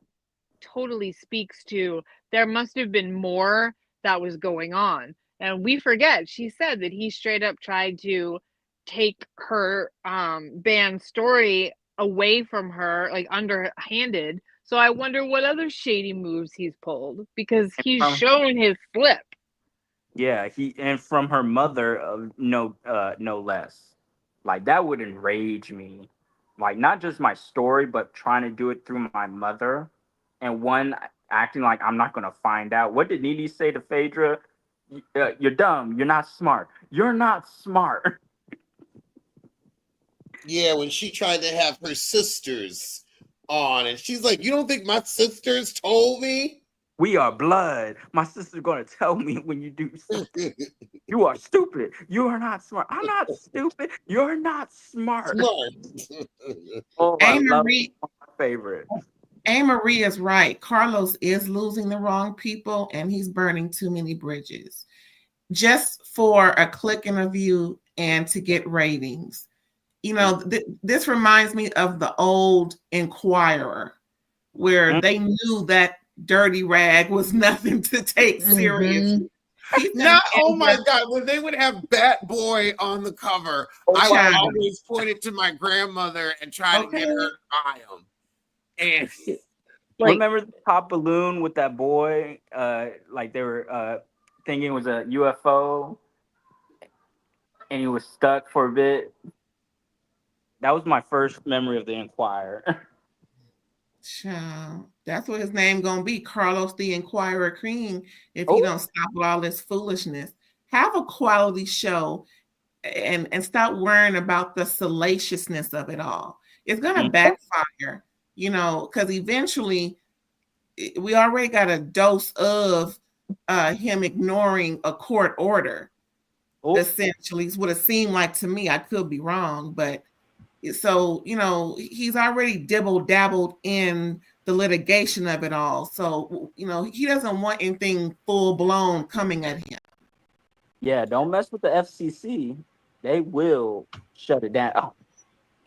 totally speaks to there must have been more that was going on. And we forget, she said that he straight up tried to take her band story away from her, like underhanded. So I wonder what other shady moves he's pulled, because he's shown his flip. Yeah, and from her mother, no less. Like, that would enrage me. Like, not just my story, but trying to do it through my mother, and one acting like I'm not gonna find out. What did Nene say to Phaedra? You're dumb. You're not smart. You're not smart. Yeah, when she tried to have her sisters on, and she's like, "You don't think my sisters told me? We are blood. My sister's gonna tell me when you do something. You are stupid. You are not smart. I'm not stupid. You're not smart." Oh, I love it. My favorite. Marie is right. Carlos is losing the wrong people, and he's burning too many bridges just for a click and a view and to get ratings. This reminds me of the old Inquirer, where they knew that dirty rag was nothing to take serious. Oh my God, when they would have Bat Boy on the cover, I would always point it to my grandmother and try to get her to buy them. And remember the pop balloon with that boy? Like, they were thinking it was a UFO, and he was stuck for a bit. That was my first memory of the Inquirer. That's what his name gonna be, Carlos the Inquirer King, if he don't stop with all this foolishness. Have a quality show and stop worrying about the salaciousness of it all. It's gonna backfire, because eventually we already got a dose of him ignoring a court order. Essentially, it's what it seemed like to me. I could be wrong, but so he's already dabbled in the litigation of it all. So he doesn't want anything full blown coming at him. Yeah, don't mess with the FCC. They will shut it down.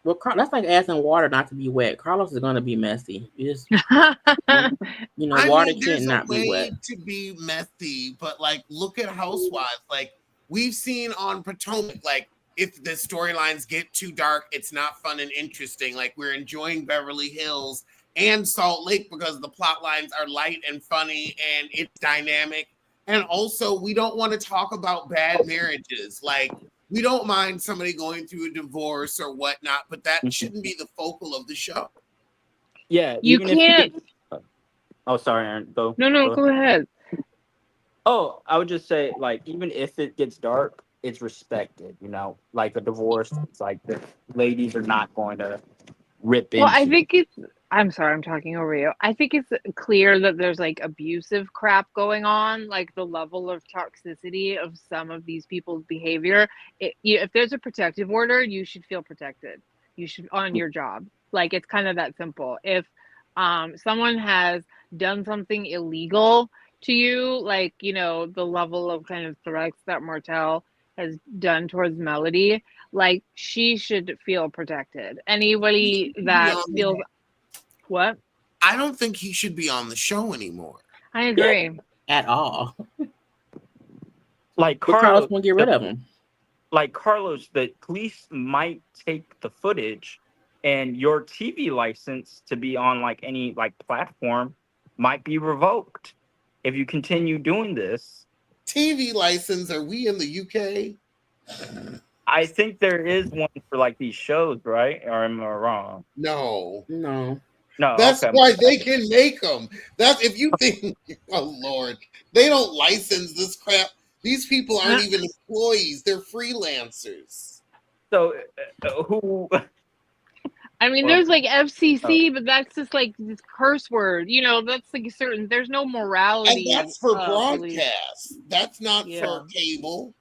Well, that's like asking water not to be wet. Carlos is going to be messy. Water can't not be wet. To be messy, but like, look at Housewives. Like, we've seen on Potomac, like, if the storylines get too dark, it's not fun and interesting. Like, we're enjoying Beverly Hills and Salt Lake because the plot lines are light and funny and it's dynamic. And also, we don't want to talk about bad marriages. Like, we don't mind somebody going through a divorce or whatnot, but that shouldn't be the focal of the show. Yeah, you can't. Oh, sorry, Aaron. Go. No, go ahead. Oh, I would just say, like, even if it gets dark, it's respected, like a divorce. It's like the ladies are not going to rip into. Well, I think I'm sorry, I'm talking over you. I think it's clear that there's like abusive crap going on, like the level of toxicity of some of these people's behavior. If there's a protective order, you should feel protected. You should on your job. Like, it's kind of that simple. If someone has done something illegal, to you, like, you know, the level of kind of threats that Martell has done towards Melody, like, she should feel protected. Anybody that feels what? I don't think he should be on the show anymore. I agree. At all. Like But Carlos won't get rid of him. Like Carlos, the police might take the footage, and your TV license to be on like any like platform might be revoked if you continue doing this. TV license? Are we in the UK? I think there is one for like these shows, right? Or am I wrong? No. That's okay. Why they can make them. That's if you think, oh Lord, they don't license this crap. These people aren't even employees; they're freelancers. So, who? I mean, there's like FCC, but that's just like this curse word. You know, that's like certain. There's no morality. And that's for broadcast. Police. That's not for cable.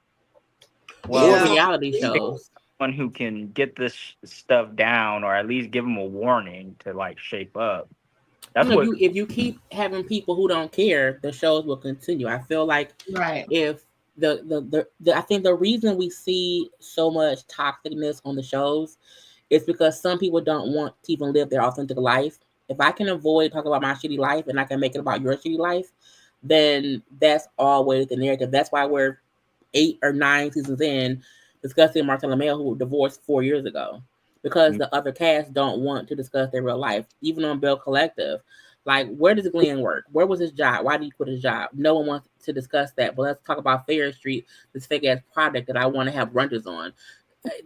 Well, reality shows. Someone who can get this stuff down, or at least give them a warning to like shape up. That's what. If you keep having people who don't care, the shows will continue. I feel like if I think the reason we see so much toxicness on the shows is because some people don't want to even live their authentic life. If I can avoid talking about my shitty life and I can make it about your shitty life, then that's always the narrative. That's why we're 8 or 9 seasons in discussing Martell and Mel, who were divorced 4 years ago, because the other cast don't want to discuss their real life. Even on Bell Collective, like, where does Glenn work? Where was his job? Why did he quit his job? No one wants to discuss that. But let's talk about Fair Street, this fake ass product that I want to have renters on.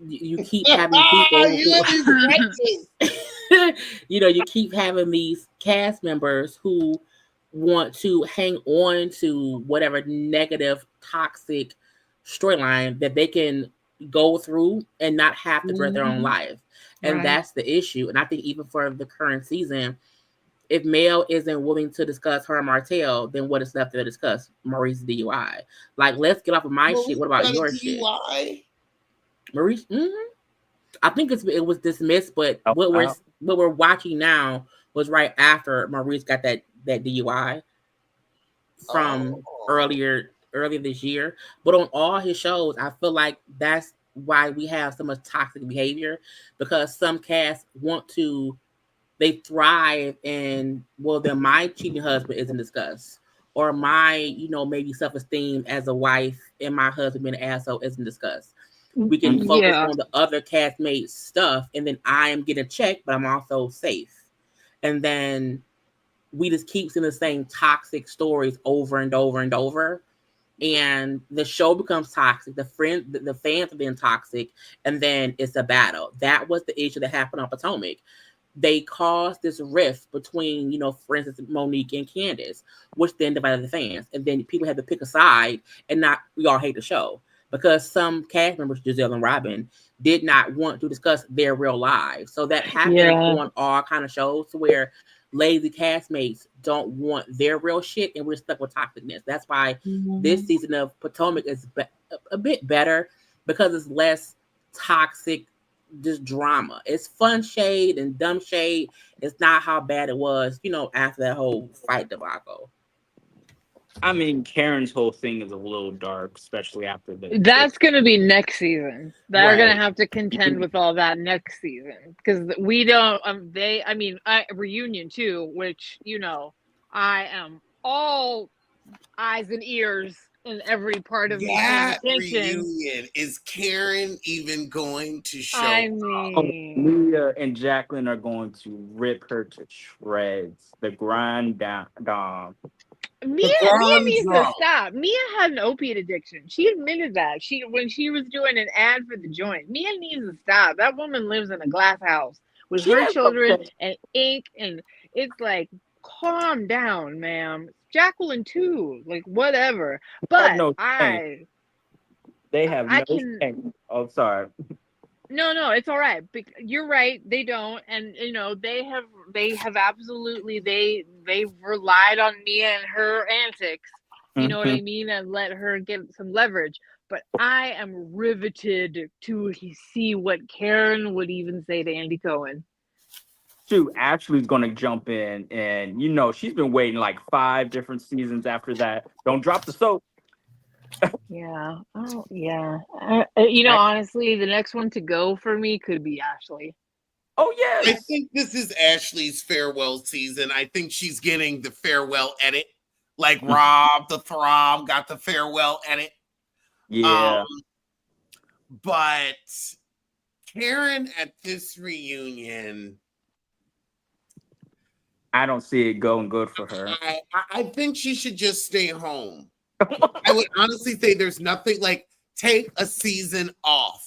You keep having people you keep having these cast members who want to hang on to whatever negative, toxic storyline that they can go through and not have to thread their own life. And that's the issue. And I think even for the current season, if Mel isn't willing to discuss her and Martell, then what is left to discuss? Maurice's DUI. Like, let's get off of my shit. What about your shit? Maurice? I think it was dismissed, but what we're watching now was right after Maurice got that DUI from earlier this year. But on all his shows, I feel like that's why we have so much toxic behavior, because some casts they thrive in, well, then my cheating husband isn't discussed, or my, maybe self-esteem as a wife and my husband being an asshole isn't discussed. We can focus on the other castmates' stuff, and then I am getting checked, but I'm also safe. And then we just keep seeing the same toxic stories over and over and over. And the show becomes toxic. The fans are being toxic, and then it's a battle. That was the issue that happened on Potomac. They caused this rift between, for instance, Monique and Candace, which then divided the fans. And then people had to pick a side, and we all hate the show. Because some cast members, Giselle and Robin, did not want to discuss their real lives. So that happened on all kind of shows, where lazy castmates don't want their real shit, and we're stuck with toxicness. That's why this season of Potomac is a bit better, because it's less toxic, just drama. It's fun shade and dumb shade. It's not how bad it was, after that whole fight debacle. I mean, Karen's whole thing is a little dark, especially after That's going to be next season. They're going to have to contend with all that next season, because we don't. Reunion too, which I am all eyes and ears in every part of that the reunion. Is Karen even going to show? I mean, Mia and Jacqueline are going to rip her to shreds. The grind down. Mia needs to stop. Mia had an opiate addiction. She admitted that. When she was doing an ad for the joint. Mia needs to stop. That woman lives in a glass house with her children and ink, and it's like, calm down, ma'am. Jacqueline too. Like, whatever. But they have shame. Oh, sorry. No, it's all right. You're right. They don't, and they have absolutely they relied on Mia and her antics. You know what I mean, and let her get some leverage. But I am riveted to see what Karen would even say to Andy Cohen. shoot, Ashley's gonna jump in, and she's been waiting like 5 different seasons after that. Don't drop the soap. Yeah. Oh, yeah. Honestly, the next one to go for me could be Ashley. Oh I yes. think this is Ashley's farewell season. I think she's getting the farewell edit, like Rob the Throb got the farewell edit. Yeah. But Karen at this reunion, I don't see it going good for her. I think she should just stay home. I would honestly say there's nothing like take a season off.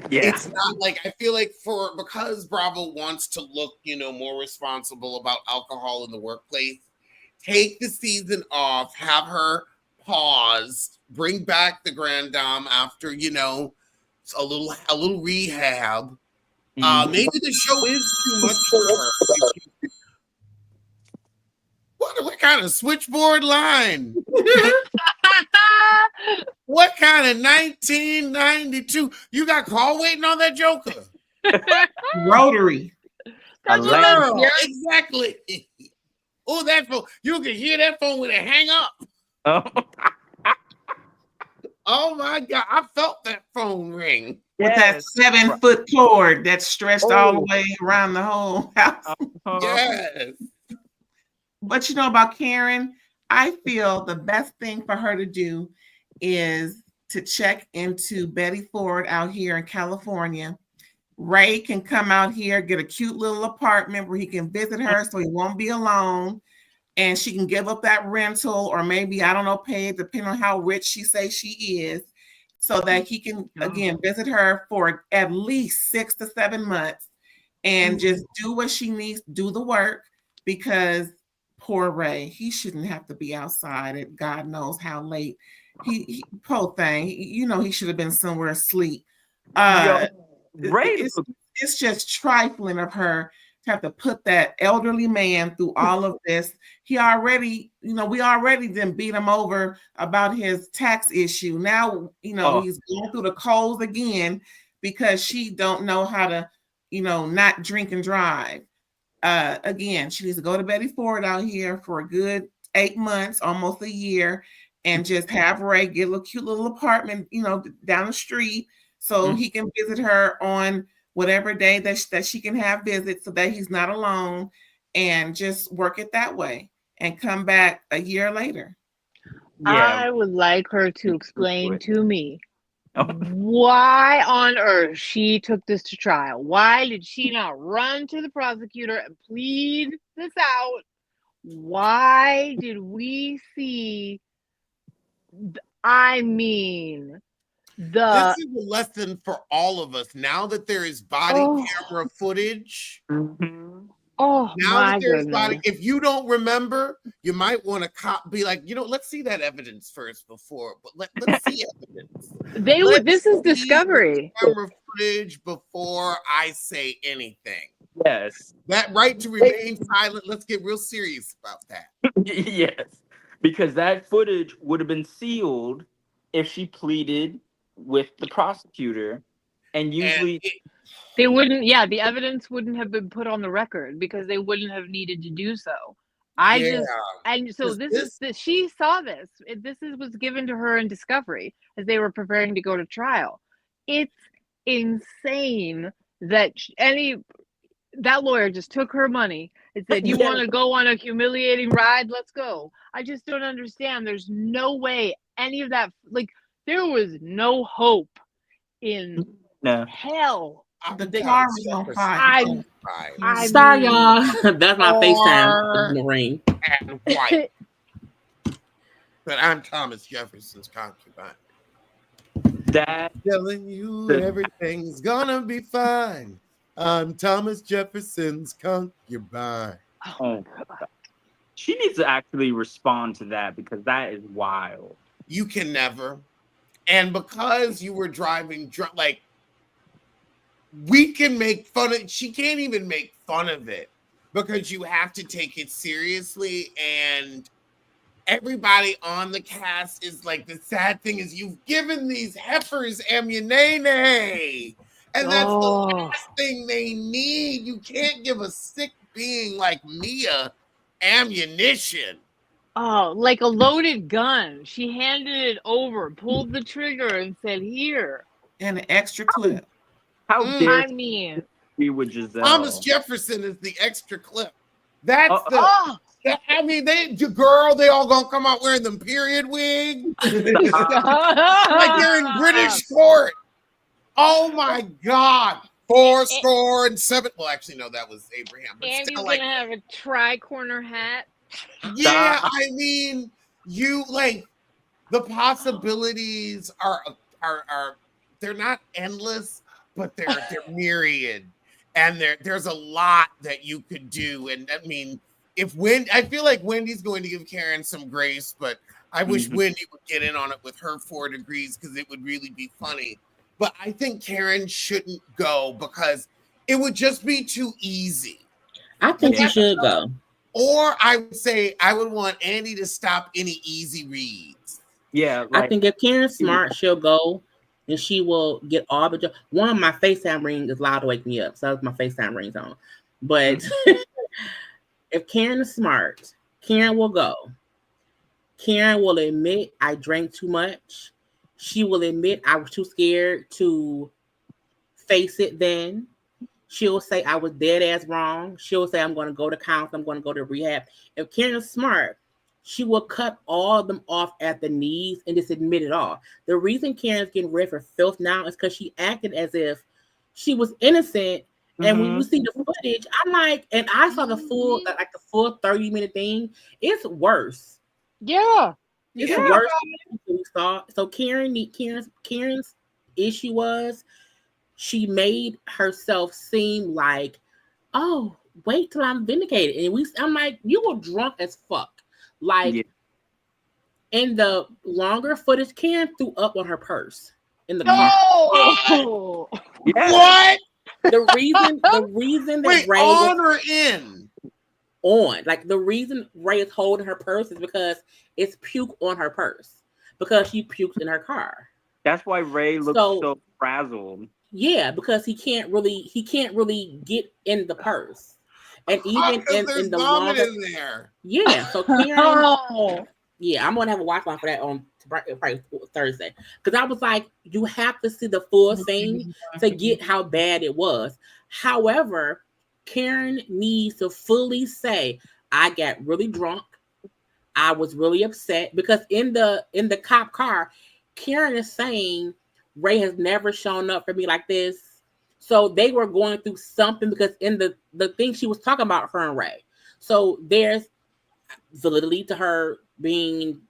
Yeah. It's not like I feel like because Bravo wants to look, more responsible about alcohol in the workplace. Take the season off, have her pause, bring back the Grand Dame after, a little rehab. Maybe the show is too much for her. What kind of switchboard line? What kind of 1992? You got call waiting on that Joker? Rotary. Girl, exactly. Oh, that phone. You can hear that phone when it hang up. Oh my God. I felt that phone ring. With that 7-foot cord that's stretched all the way around the whole house. Yes. But about Karen, I feel the best thing for her to do is to check into Betty Ford out here in California. Ray can come out here, get a cute little apartment where he can visit her so he won't be alone. And she can give up that rental or maybe, I don't know, pay it depending on how rich she says she is, so that he can, again, visit her for at least 6 to 7 months and just do what she needs, do the work, because poor Ray, he shouldn't have to be outside at God knows how late. He poor thing, he should have been somewhere asleep. Ray, it's just trifling of her to have to put that elderly man through all of this. He already, we already didn't beat him over about his tax issue. Now, he's going through the coals again because she don't know how to, not drink and drive. Again, she needs to go to Betty Ford out here for a good 8 months, almost a year, and just have Ray get a cute little apartment, down the street, so he can visit her on whatever day that she can have visits, so that he's not alone, and just work it that way and come back a year later. I would like her to explain to me why on earth she took this to trial. Why did she not run to the prosecutor and plead this out? Why did we see, this is a lesson for all of us. Now that there is body camera footage, if you don't remember, you might want to be like, let's see that evidence first before, but let's see evidence. This is discovery. Camera footage before I say anything. Yes. That right to remain silent. Let's get real serious about that. Yes. Because that footage would have been sealed if she pleaded with the prosecutor, and usually they wouldn't. Yeah, the evidence wouldn't have been put on the record because they wouldn't have needed to do so. She saw this. This was given to her in discovery as they were preparing to go to trial. It's insane that that lawyer just took her money and said, "You want to go on a humiliating ride? Let's go." I just don't understand. There's no way any of that. There was no hope in hell. The car was on fire. Sorry, y'all. That's my FaceTime, Marine. And white. But I'm Thomas Jefferson's concubine. Telling you everything's gonna be fine. I'm Thomas Jefferson's concubine. Oh, God. She needs to actually respond to that because that is wild. You can never. And because you were driving drunk, we can make fun of it. She can't even make fun of it because you have to take it seriously. And everybody on the cast is the sad thing is you've given these heifers ammunition. And that's the last thing they need. You can't give a sick being like Mia ammunition. Oh, like a loaded gun. She handed it over, pulled the trigger, and said, "Here." And an extra clip. How dare I mean, be with Giselle? Thomas Jefferson is the extra clip. That's oh, I mean, they all gonna come out wearing them period wigs. Like they're in British court. Oh my God. 407. Well, actually, no, that was Abraham. But and still, he's like, gonna have a tri-corner hat. yeah, I mean, you like the possibilities are they're not endless, but they're myriad, and there's a lot that you could do. And I mean, I feel like Wendy's going to give Karen some grace, but I wish Wendy would get in on it with her 4 degrees because it would really be funny. But I think Karen shouldn't go because it would just be too easy. I think she should go. Or I would say I would want Andy to stop any easy reads. Yeah, I think if Karen's smart, she'll go and she will get all the one of my FaceTime rings is loud to wake me up. So that's my FaceTime rings on. But if Karen is smart, Karen will go. Karen will admit I drank too much. She will admit I was too scared to face it then. She'll say I was dead ass wrong. She'll say I'm going to go to counseling. I'm going to go to rehab. If Karen is smart, she will cut all of them off at the knees and just admit it all. The reason Karen's getting rid for filth now is because she acted as if she was innocent. And when you see the footage, I'm like, and I saw the full 30-minute thing. It's worse. Yeah. It's worse than we saw. So Karen's issue was she made herself seem like, oh, wait till I'm vindicated. And I'm like, you were drunk as fuck. Like in the longer footage, Karen threw up on her purse in the car. Oh, what? The reason that Ray on or in? On. Like the reason Ray is holding her purse is because it's puke on her purse. Because she puked in her car. That's why Ray looks so frazzled. Yeah, because he can't really get in the purse. And even in the longer in there. Yeah, so Karen, yeah, I'm gonna have a watch on for that on probably Thursday. Because I was like, you have to see the full thing to get how bad it was. However, Karen needs to fully say, I got really drunk. I was really upset because in the cop car, Karen is saying Ray has never shown up for me like this. So they were going through something because in the thing she was talking about her and Ray. So there's validity to her being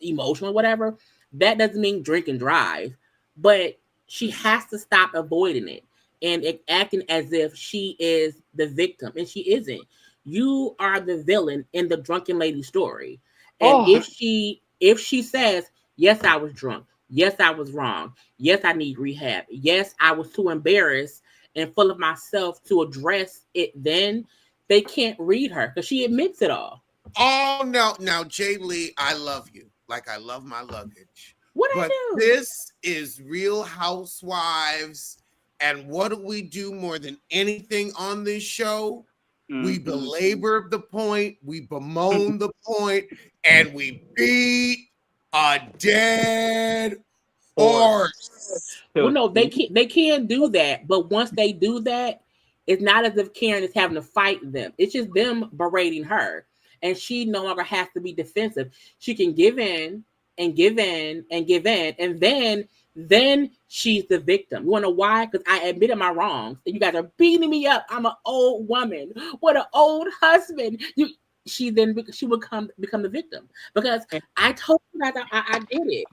emotional or whatever. That doesn't mean drink and drive, but she has to stop avoiding it and acting as if she is the victim, and she isn't. You are the villain in the drunken lady story. And if she says, yes, I was drunk. Yes, I was wrong. Yes, I need rehab. Yes, I was too embarrassed and full of myself to address it. Then they can't read her because she admits it all. Oh, no. Now, Jay Lee, I love you. Like I love my luggage. But this is Real Housewives. And what do we do more than anything on this show? We belabor the point, we bemoan the point, and we beat a dead horse. Well, no, they can't do that. But once they do that, it's not as if Karen is having to fight them. It's just them berating her. And she no longer has to be defensive. She can give in and give in and give in. And then she's the victim. You want to know why? Because I admitted my wrongs. And you guys are beating me up. I'm an old woman. What an old husband. She would become the victim. Because I told you guys I did it.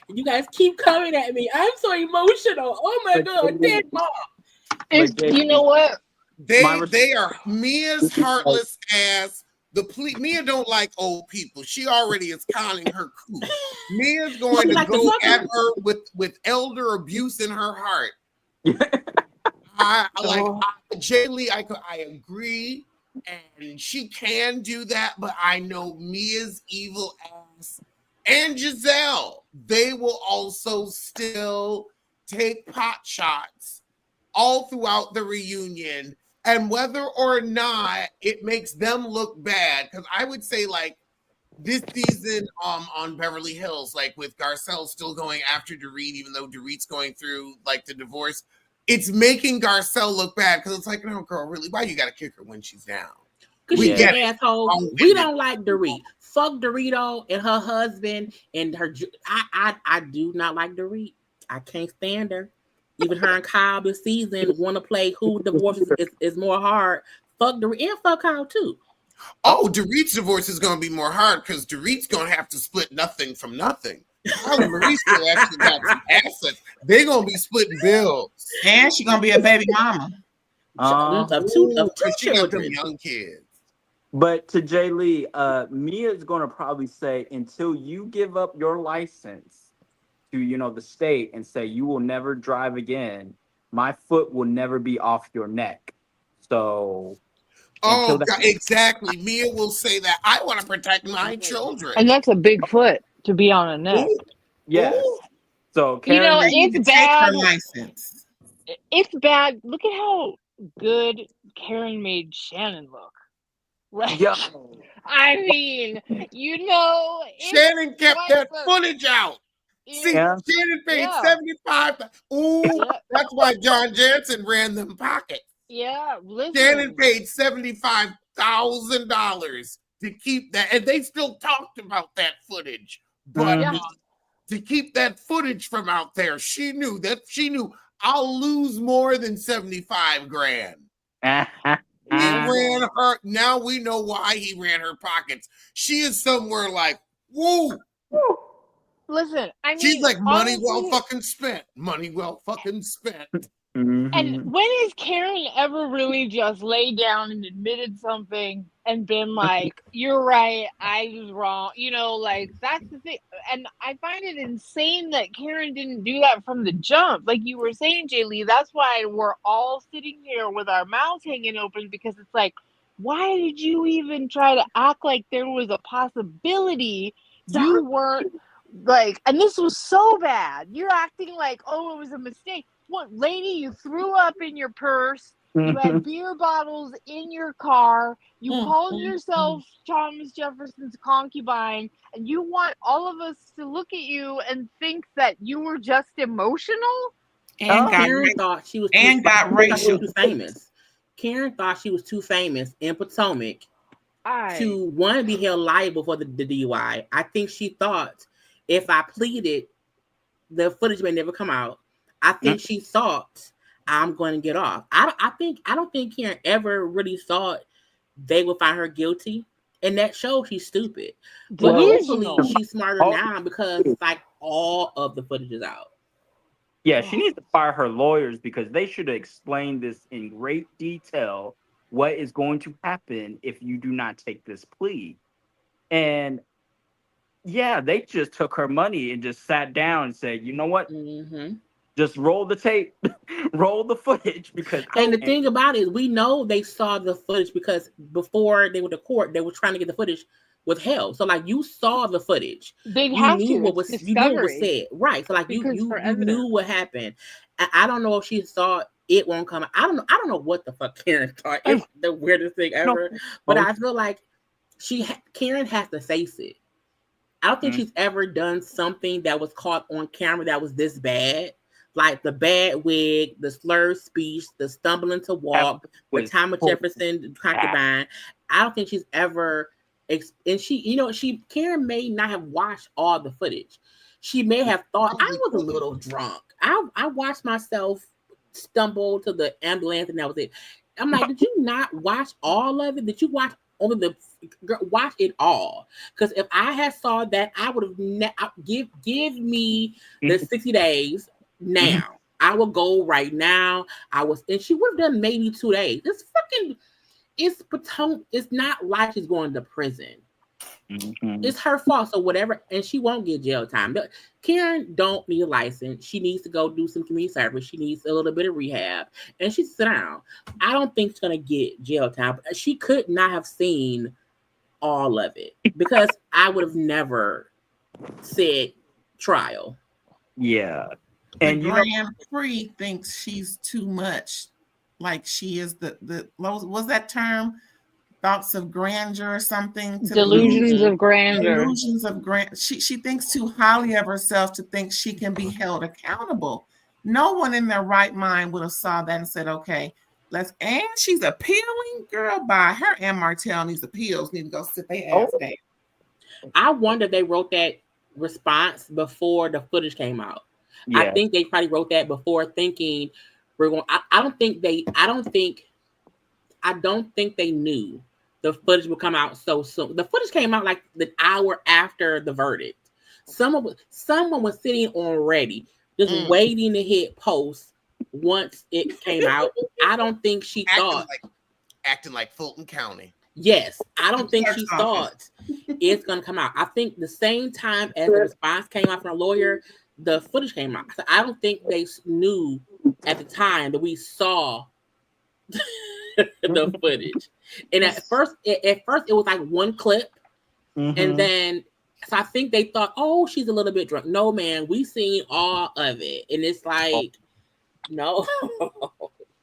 And you guys keep coming at me. I'm so emotional. Oh my God, dead mom. You know what? They are Mia's heartless ass. Mia don't like old people. She already is counting her coup. Mia's going to go at her with elder abuse in her heart. Jay Lee, I agree, and she can do that, but I know Mia's evil ass and Giselle, they will also still take pot shots all throughout the reunion, and whether or not it makes them look bad, because I would say like this season on Beverly Hills, like with Garcelle still going after Dorit, even though Dorit's going through like the divorce, it's making Garcelle look bad because it's like, no, girl, really, why you gotta kick her when she's down? Because she's an asshole. We don't like Dorit. Fuck Dorito and her husband and her. I do not like Dorit. I can't stand her. Even her and Kyle this season want to play who divorces is more hard. Fuck Dorit and fuck Kyle too. Oh, Dorit's divorce is going to be more hard because Dorit's going to have to split nothing from nothing. Kyle and Maurice still actually got some assets. They're going to be splitting bills. And she's going to be a baby mama. Of two children. Young kids. But to Jay Lee, Mia's going to probably say, until you give up your license to, the state and say you will never drive again, my foot will never be off your neck. So... Oh, God, exactly. Mia will say that. I want to protect my children. And that's a big foot to be on a neck. Ooh. Yes. Ooh. So Karen, it's bad. License. It's bad. Look at how good Karen made Shannon look. Like, yeah. I mean, Shannon kept that footage out. See, Shannon paid $75. Ooh, that's why John Jansen ran them pockets. Yeah, listen. Shannon paid $75,000 to keep that, and they still talked about that footage. But to keep that footage from out there, she knew I'll lose more than $75,000. He ran her. Now we know why he ran her pockets. She is somewhere like, woo. Listen, I mean, she's like, money well fucking spent. Money well fucking spent. And when has Karen ever really just laid down and admitted something and been like, you're right, I was wrong? Like, that's the thing. And I find it insane that Karen didn't do that from the jump. Like you were saying, Jay Lee, that's why we're all sitting here with our mouths hanging open, because it's like, why did you even try to act like there was a possibility you weren't like, and this was so bad. You're acting like, oh, it was a mistake. What, lady, you threw up in your purse. You had beer bottles in your car. You called yourself Thomas Jefferson's concubine, and you want all of us to look at you and think that you were just emotional? And Karen thought she was too famous. Karen thought she was too famous in Potomac to want to be held liable for the DUI. I think she thought if I pleaded, the footage may never come out. I think she thought I'm going to get off. I don't think Karen ever really thought they would find her guilty. And that shows she's stupid. But hopefully she's smarter now because like all of the footage is out. Yeah, she needs to fire her lawyers because they should have explained this in great detail. What is going to happen if you do not take this plea? And yeah, they just took her money and just sat down and said, you know what? Just roll the tape, roll the footage. And the thing about it is, we know they saw the footage because before they went to court, they were trying to get the footage withheld. So like you saw the footage, you knew what was said, right? So like you knew what happened. I don't know if she thought it won't come. I don't know what the fuck Karen thought. It's the weirdest thing ever. But I feel like Karen has to face it. I don't think she's ever done something that was caught on camera that was this bad. Like the bad wig, the slurred speech, the stumbling to walk, the Thomas Jefferson concubine. I don't think she's ever, and Karen may not have watched all the footage. She may have thought I was a little drunk. I watched myself stumble to the ambulance and that was it. I'm like, did you not watch all of it? Did you watch only watch it all? Because if I had saw that, I would have give me the 60 days. Now I will go right now. And she would have done maybe 2 days. It's Potomac. It's not like she's going to prison. It's her fault. So whatever, and she won't get jail time. Karen don't need a license. She needs to go do some community service. She needs a little bit of rehab, and she sit down. I don't think she's gonna get jail time. She could not have seen all of it because I would have never said trial. Yeah. The Grand Prix thinks she's too much. Like she is the was that term? Thoughts of grandeur or something. Delusions of grandeur. Delusions of grandeur. She thinks too highly of herself to think she can be held accountable. No one in their right mind would have saw that and said, okay, and she's appealing, girl, by her and Martell needs appeals, need to go sit their ass down. I wonder if they wrote that response before the footage came out. Yeah. I think they probably wrote that before thinking we're going. I don't think they knew the footage would come out so soon. The footage came out like the hour after the verdict. Someone was sitting on ready, just waiting to hit post once it came out. I don't think she thought acting like Fulton County. Yes, I don't think she thought it's gonna come out. I think the same time as the response came out from a lawyer, the footage came out. So I don't think they knew at the time that we saw the footage. And at first it was like one clip, and then so I think they thought, oh, she's a little bit drunk. No, man, we seen all of it, and it's like, no.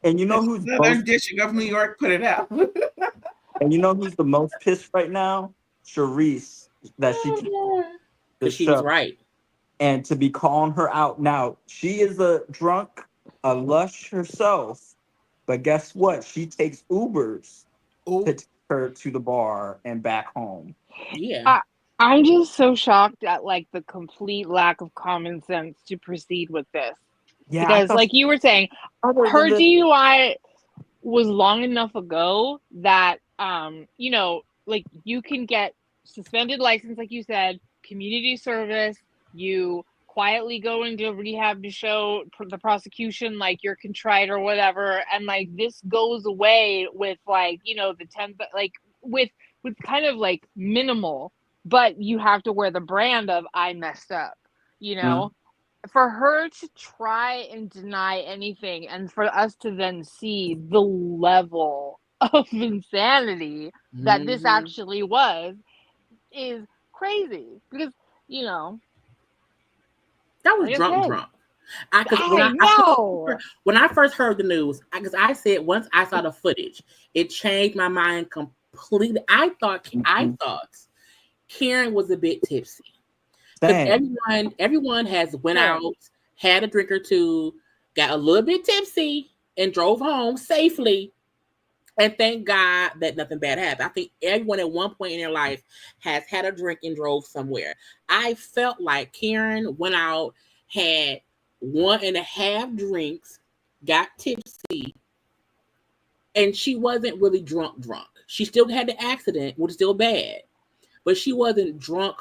And you know who's Southern District of New York put it out. And you know who's the most pissed right now? Charisse, that she was right. And to be calling her out now, she is a drunk, a lush herself. But guess what? She takes Ubers to take her to the bar and back home. Yeah. I'm just so shocked at like the complete lack of common sense to proceed with this. Yeah, because like you were saying, her DUI was long enough ago that you know, like you can get suspended license, like you said, community service, you quietly go into rehab to show the prosecution like you're contrite or whatever, and like this goes away with like, you know, the 10th, like with kind of like minimal, but you have to wear the brand of I messed up, you know. For her to try and deny anything and for us to then see the level of insanity that this actually was is crazy, because, you know, that was drunk. When I first heard the news, because I said once I saw the footage, it changed my mind completely. I thought Karen was a bit tipsy. Because everyone has went out, had a drink or two, got a little bit tipsy, and drove home safely. And thank God that nothing bad happened. I think everyone at one point in their life has had a drink and drove somewhere. I felt like Karen went out, had 1.5 drinks, got tipsy, and she wasn't really drunk. She still had the accident, which is still bad, but she wasn't drunk.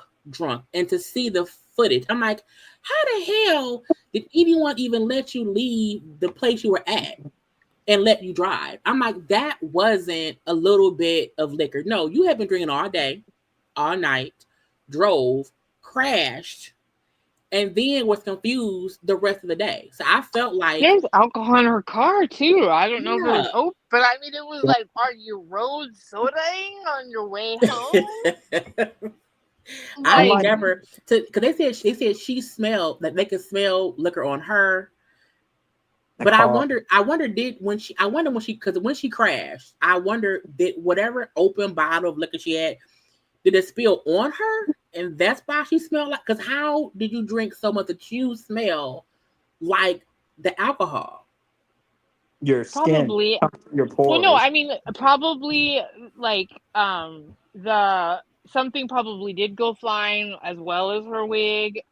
And to see the footage, I'm like, how the hell did anyone even let you leave the place you were at and let you drive? I'm like, that wasn't a little bit of liquor. No, you have been drinking all day, all night, drove, crashed, and then was confused the rest of the day. So I felt like there's alcohol in her car too. I don't know if it was open, but I mean, it was like, are you road sodaing on your way home? I never, because they said she smelled, that they could smell liquor on her. But I wonder when she crashed, I wonder did whatever open bottle of liquor she had, did it spill on her? And that's why she smelled like, because how did you drink so much that you smell like the alcohol? Your skin, probably your pores. Well, no, I mean, probably like something probably did go flying as well as her wig.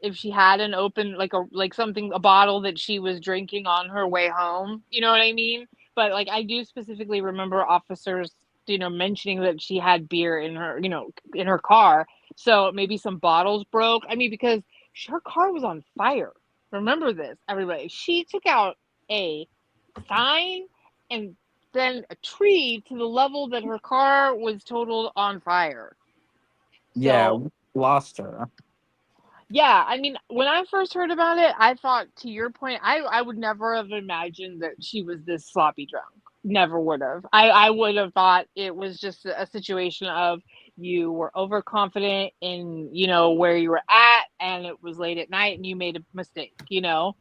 If she had an open, a bottle that she was drinking on her way home, you know what I mean? But like, I do specifically remember officers, you know, mentioning that she had beer in her, you know, in her car. So maybe some bottles broke. I mean, because her car was on fire. Remember this, everybody. She took out a sign and then a tree to the level that her car was totaled on fire. Yeah, we lost her. Yeah, I mean, when I first heard about it, I thought, to your point, I would never have imagined that she was this sloppy drunk. Never would have. I would have thought it was just a situation of you were overconfident in, you know, where you were at, and it was late at night and you made a mistake, you know?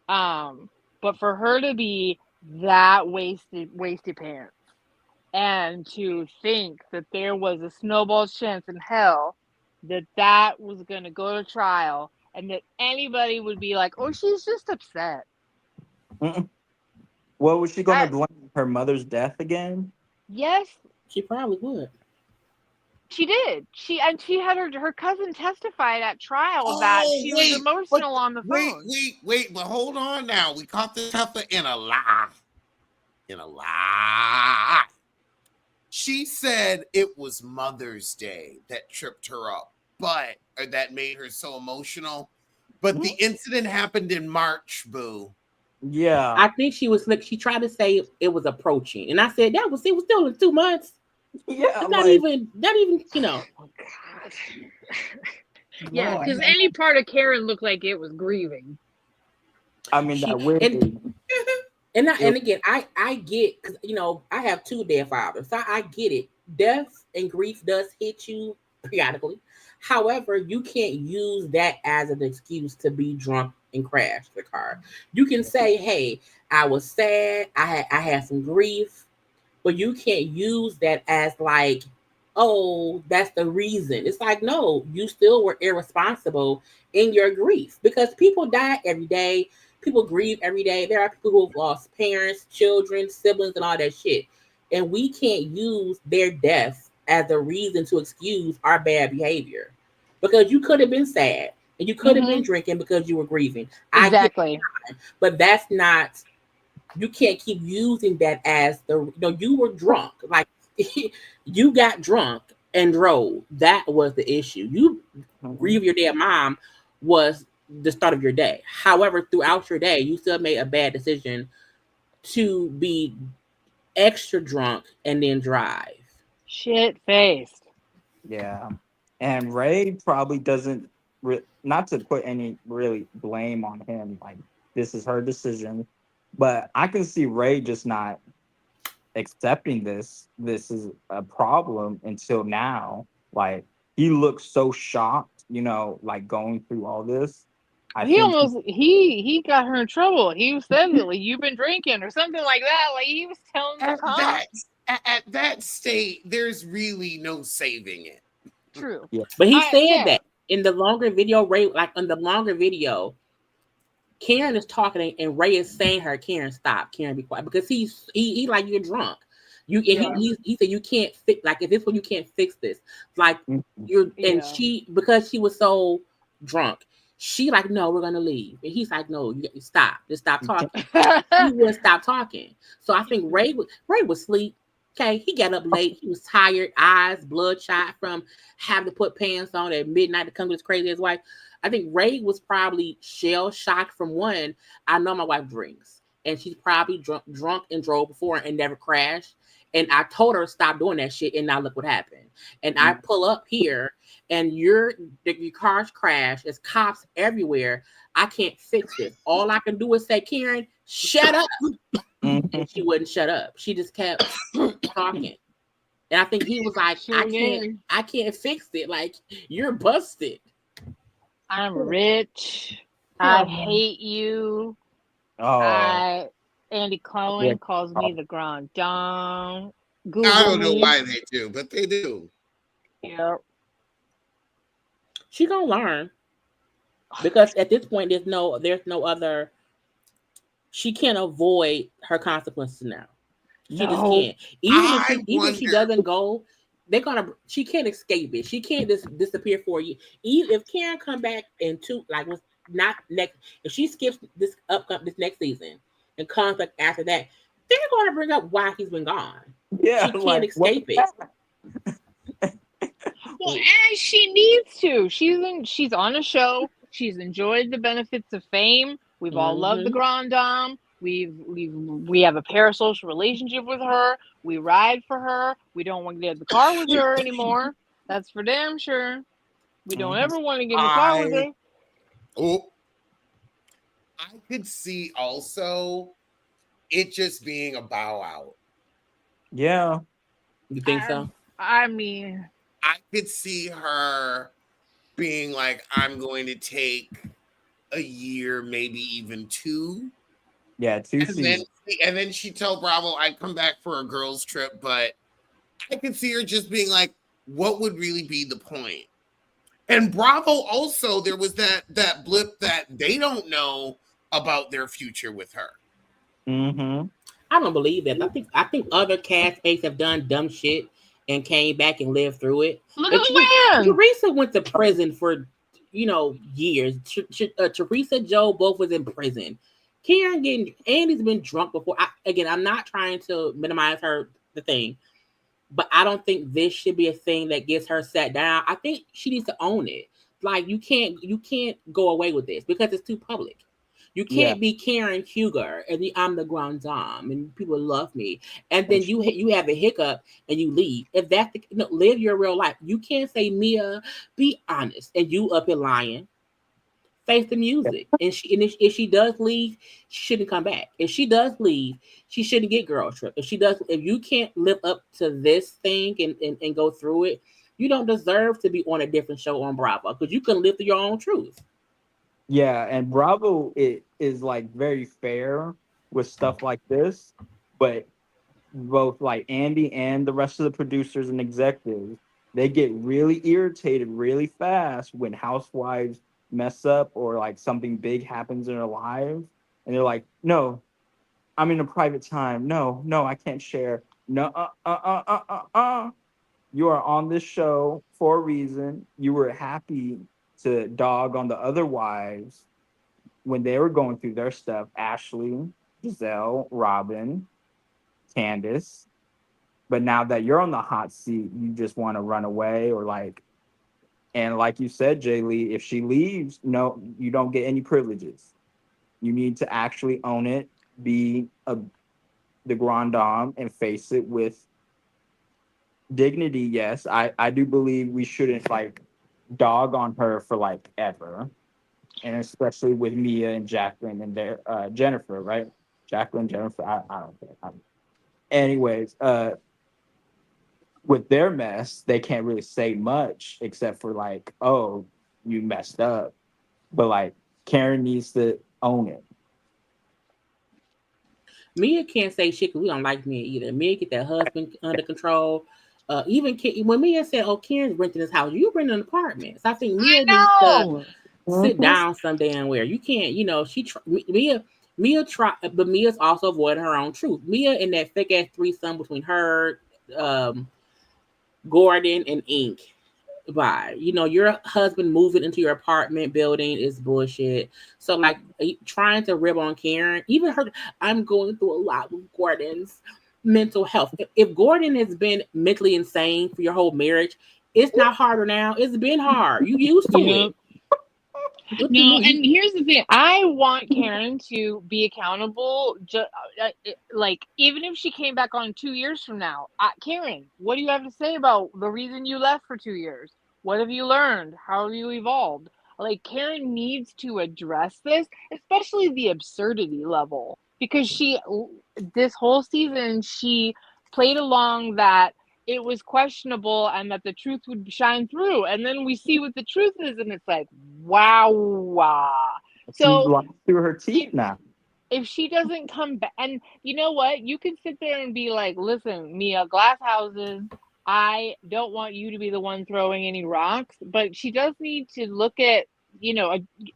But for her to be that wasty pants and to think that there was a snowball's chance in hell that was going to go to trial and that anybody would be like, oh, she's just upset. Mm-mm. Well, was she going to blame her mother's death again? Yes, She probably would. she did. She had her cousin testified at trial that she was emotional on the phone. Wait, but hold on now. We caught the heifer in a lie. She said it was Mother's Day that tripped her up, or that made her so emotional. But the incident happened in March, boo. Yeah. I think she was like, she tried to say it was approaching. And I said, it was still in 2 months. Yeah. It's not even, you know. Oh, God. Yeah, because any part of Karen looked like it was grieving. I mean, that wig. And again, I get, because, you know, I have 2 dead fathers, so I get it. Death and grief does hit you periodically. However, you can't use that as an excuse to be drunk and crash the car. You can say, hey, I was sad, I had some grief, but you can't use that as like, oh, that's the reason. It's like, no, you still were irresponsible in your grief, because people die every day. People grieve every day. There are people who have lost parents, children, siblings, and all that shit. And we can't use their death as a reason to excuse our bad behavior. Because you could have been sad and you could have been drinking because you were grieving. Exactly. But that's not, you can't keep using that as you were drunk. Like, you got drunk and drove. That was the issue. You grieve your dead mom was the start of your day. However, throughout your day, you still made a bad decision to be extra drunk and then drive. Shit-faced. Yeah. And Ray probably doesn't, not to put any really blame on him, like, this is her decision, but I can see Ray just not accepting this is a problem until now. Like, he looks so shocked, like, going through all this. He got her in trouble. He said, like, you've been drinking or something like that. Like, he was telling the cops. At that state, there's really no saving it. True. Yeah. But he said that in the longer video, Ray, like on the longer video, Karen is talking and Ray is saying her, Karen, stop, Karen, be quiet, because he like, you're drunk. He said you can't fix, like, if this one you can't fix this, like, and she, because she was so drunk, she like, no, we're gonna leave, and he's like, no, you stop, just stop talking. He wouldn't stop talking. So I think Ray was asleep. Okay, he got up late. He was tired, eyes bloodshot from having to put pants on at midnight to come to his crazy ass wife. I think Ray was probably shell shocked from one. I know my wife drinks, and she's probably drunk and drove before and never crashed. And I told her stop doing that shit, and now look what happened. And I pull up here, and your car's crashed. There's cops everywhere. I can't fix it. All I can do is say, Karen, shut up. And she wouldn't shut up. She just kept talking. And I think he was like, I can't fix it. Like, you're busted. I'm rich. I hate you. Andy Cohen calls me the Grand Dame. I don't know why they do, but they do. Yeah. She gonna learn. Because at this point, there's no other. She can't avoid her consequences now. She just can't. Even if she doesn't go, she can't escape it. She can't just disappear for you. Even if Karen come back in if she skips this next season and comes back after that, they're going to bring up why he's been gone. Yeah, she can't escape it. Well, and she needs to. She's on a show. She's enjoyed the benefits of fame. We've all loved the Grand Dame. We have a parasocial relationship with her. We ride for her. We don't want to get in the car with her anymore. That's for damn sure. We don't ever want to get in the car with her. Oh, I could see also it just being a bow out. Yeah. You think so? I mean, I could see her being like, I'm going to take a year, maybe even 2. Yeah, 2 And seasons. then she told Bravo, I'd come back for a girls' trip, but I could see her just being like, what would really be the point? And Bravo also, there was that blip that they don't know about their future with her. Mm-hmm. I don't believe that. I think other castmates have done dumb shit and came back and lived through it. Look And at Luann. Teresa went to prison for years. Teresa, Joe both was in prison. Andy's been drunk before. I'm not trying to minimize the thing, but I don't think this should be a thing that gets her sat down. I think she needs to own it. Like you can't go away with this because it's too public. You can't be Karen Huger and I'm the grand dame and people love me, and then you have a hiccup and you leave. If that's live your real life. You can't say, Mia, be honest, and you up here lying. Face the music, and if she does leave, she shouldn't come back. If she does leave, she shouldn't get girl trip. If you can't live up to this thing and go through it, you don't deserve to be on a different show on Bravo because you can live through your own truth. Yeah, and Bravo is like very fair with stuff like this, but both like Andy and the rest of the producers and executives, they get really irritated really fast when housewives mess up or like something big happens in their lives, and they're like, "No, I'm in a private time. No, I can't share. No, You are on this show for a reason. You were happy to dog on the other wives when they were going through their stuff. Ashley, Giselle, Robin, Candace. But now that you're on the hot seat, you just want to run away or like, and like you said, Jay Lee, if she leaves, no, you don't get any privileges. You need to actually own it, be the grand dame and face it with dignity. Yes, I do believe we shouldn't like dog on her for like ever. And especially with Mia and Jacqueline and their Jennifer, right? Jacqueline, Jennifer, I don't care. Anyways, with their mess, they can't really say much except for like, oh, you messed up. But like Karen needs to own it. Mia can't say shit because we don't like Mia either. Mia get that husband under control. Even when Mia said, "Oh, Karen's renting this house," you renting an apartment. So I think Mia needs to sit down some damn where. You can't, Mia try, but Mia's also avoiding her own truth. Mia in that fake ass threesome between her, Gordon and Ink. Bye. Your husband moving into your apartment building is bullshit. So like trying to rib on Karen, even her, I'm going through a lot with Gordon's mental health. If Gordon has been mentally insane for your whole marriage, it's not harder now. It's been hard. You used to it. No, and here's the thing. I want Karen to be accountable. Like, even if she came back on 2 years from now, Karen, what do you have to say about the reason you left for 2 years? What have you learned? How have you evolved? Like, Karen needs to address this, especially the absurdity level, because this whole season, she played along that it was questionable and that the truth would shine through. And then we see what the truth is, and it's like, wow. So she's lying through her teeth now. If she doesn't come back, and you know what? You can sit there and be like, listen, Mia, glass houses, I don't want you to be the one throwing any rocks, but she does need to look at,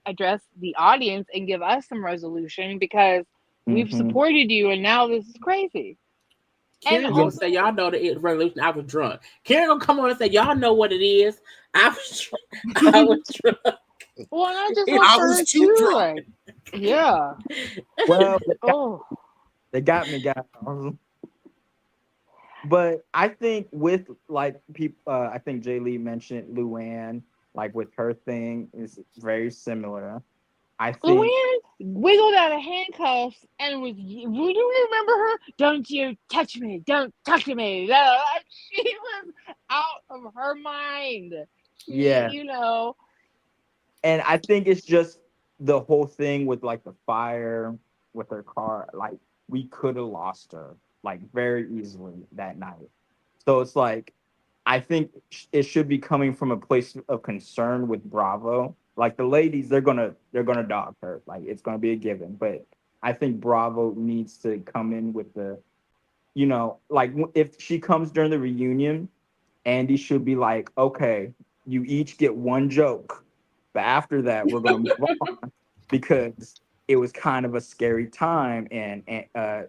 address the audience and give us some resolution because we've supported you and now this is crazy. Karen gonna say, y'all know the resolution. I was drunk. Karen gonna come on and say, y'all know what it is. I was drunk. Well, and I just I was too drunk. Like, yeah. Well, they got me, guys. But I think with like people, I think Jay Lee mentioned Luann, like with her thing is very similar. I think Luann wiggled out of handcuffs and do you remember her? Don't you touch me! Don't talk to me! She was out of her mind. Yeah. And I think it's just the whole thing with like the fire with her car. Like we could have lost her like very easily that night. So it's like I think it should be coming from a place of concern with Bravo. Like the ladies, they're gonna dog her. Like it's gonna be a given. But I think Bravo needs to come in with the, like if she comes during the reunion, Andy should be like, okay, you each get one joke, but after that, we're gonna move on because it was kind of a scary time, and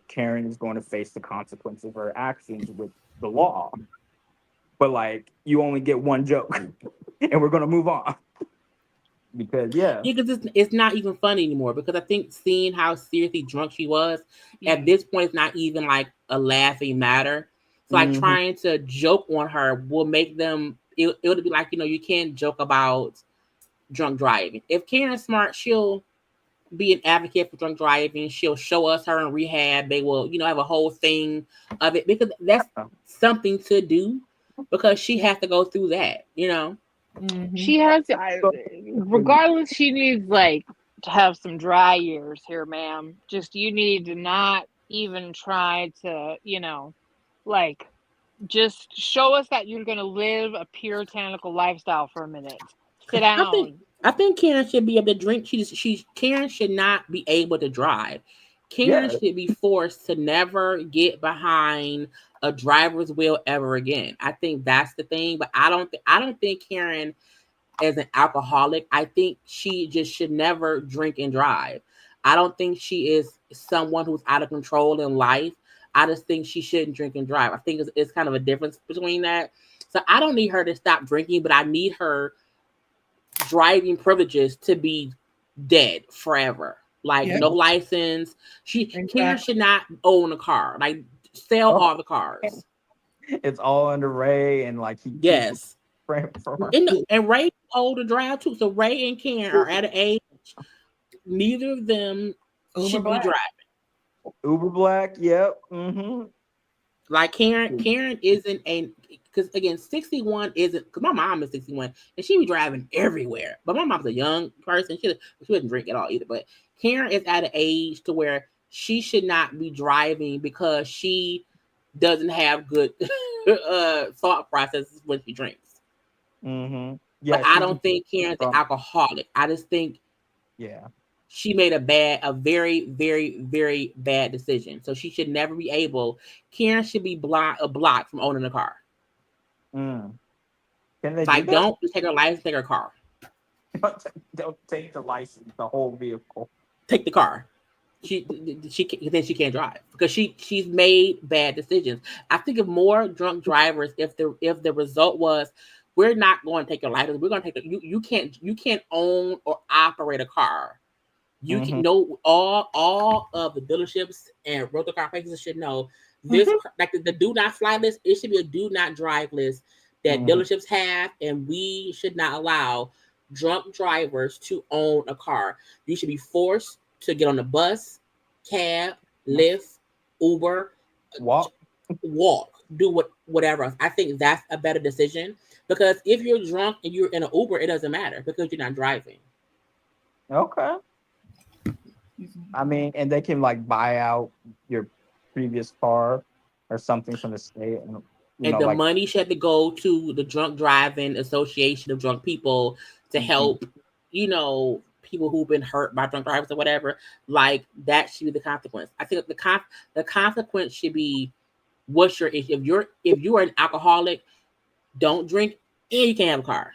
Karen is going to face the consequence of her actions with the law. But like, you only get one joke, and we're gonna move on because because it's not even funny anymore. Because I think seeing how seriously drunk she was at this point, it's not even like a laughing matter. It's like trying to joke on her will make them. It would be like, you can't joke about drunk driving. If Karen's smart, she'll be an advocate for drunk driving. She'll show us her in rehab. They will, have a whole thing of it because that's something to do because she has to go through that, She has to, regardless, she needs like to have some dry years here, ma'am. Just you need to not even try to, like just show us that you're going to live a puritanical lifestyle for a minute. Sit down. I think Karen should be able to drink. Karen should not be able to drive. Karen should be forced to never get behind a driver's wheel ever again. I think that's the thing. But I don't think Karen is an alcoholic. I think she just should never drink and drive. I don't think she is someone who's out of control in life. I just think she shouldn't drink and drive. I think it's kind of a difference between that. So I don't need her to stop drinking, but I need her driving privileges to be dead forever. Like no license. Karen should not own a car. Like sell all the cars. It's all under Ray and like and Ray old to drive too. So Ray and Karen are at an age. Neither of them should be driving. Uber Black, yep. Like Karen isn't because again 61 isn't because my mom is 61 and she be driving everywhere. But my mom's a young person. She wouldn't drink at all either. But Karen is at an age to where she should not be driving because she doesn't have good thought processes when she drinks. Yeah, but I don't think Karen's an alcoholic. I just think she made a very, very, very bad decision. So she should never be able. Karen should be blocked from owning a car. Can they don't take her license, take her car. Don't take the license, the whole vehicle. Take the car. She can't drive because she's made bad decisions. I think of more drunk drivers. If the result was we're not going to take your license, we're going to take you can't own or operate a car. You can know all of the dealerships and rental car places should know this like the do not fly list. It should be a do not drive list that dealerships have, and we should not allow drunk drivers to own a car. You should be forced to get on the bus, cab, Lyft, Uber, walk, do whatever. I think that's a better decision because if you're drunk and you're in an Uber, it doesn't matter because you're not driving. Okay. I mean, and they can like buy out your previous car or something from the state. And the money should have to go to the Drunk Driving Association of Drunk People to help, people who've been hurt by drunk drivers or whatever. Like that should be the consequence. I think the consequence should be what's your issue. If you're an alcoholic, don't drink and you can't have a car.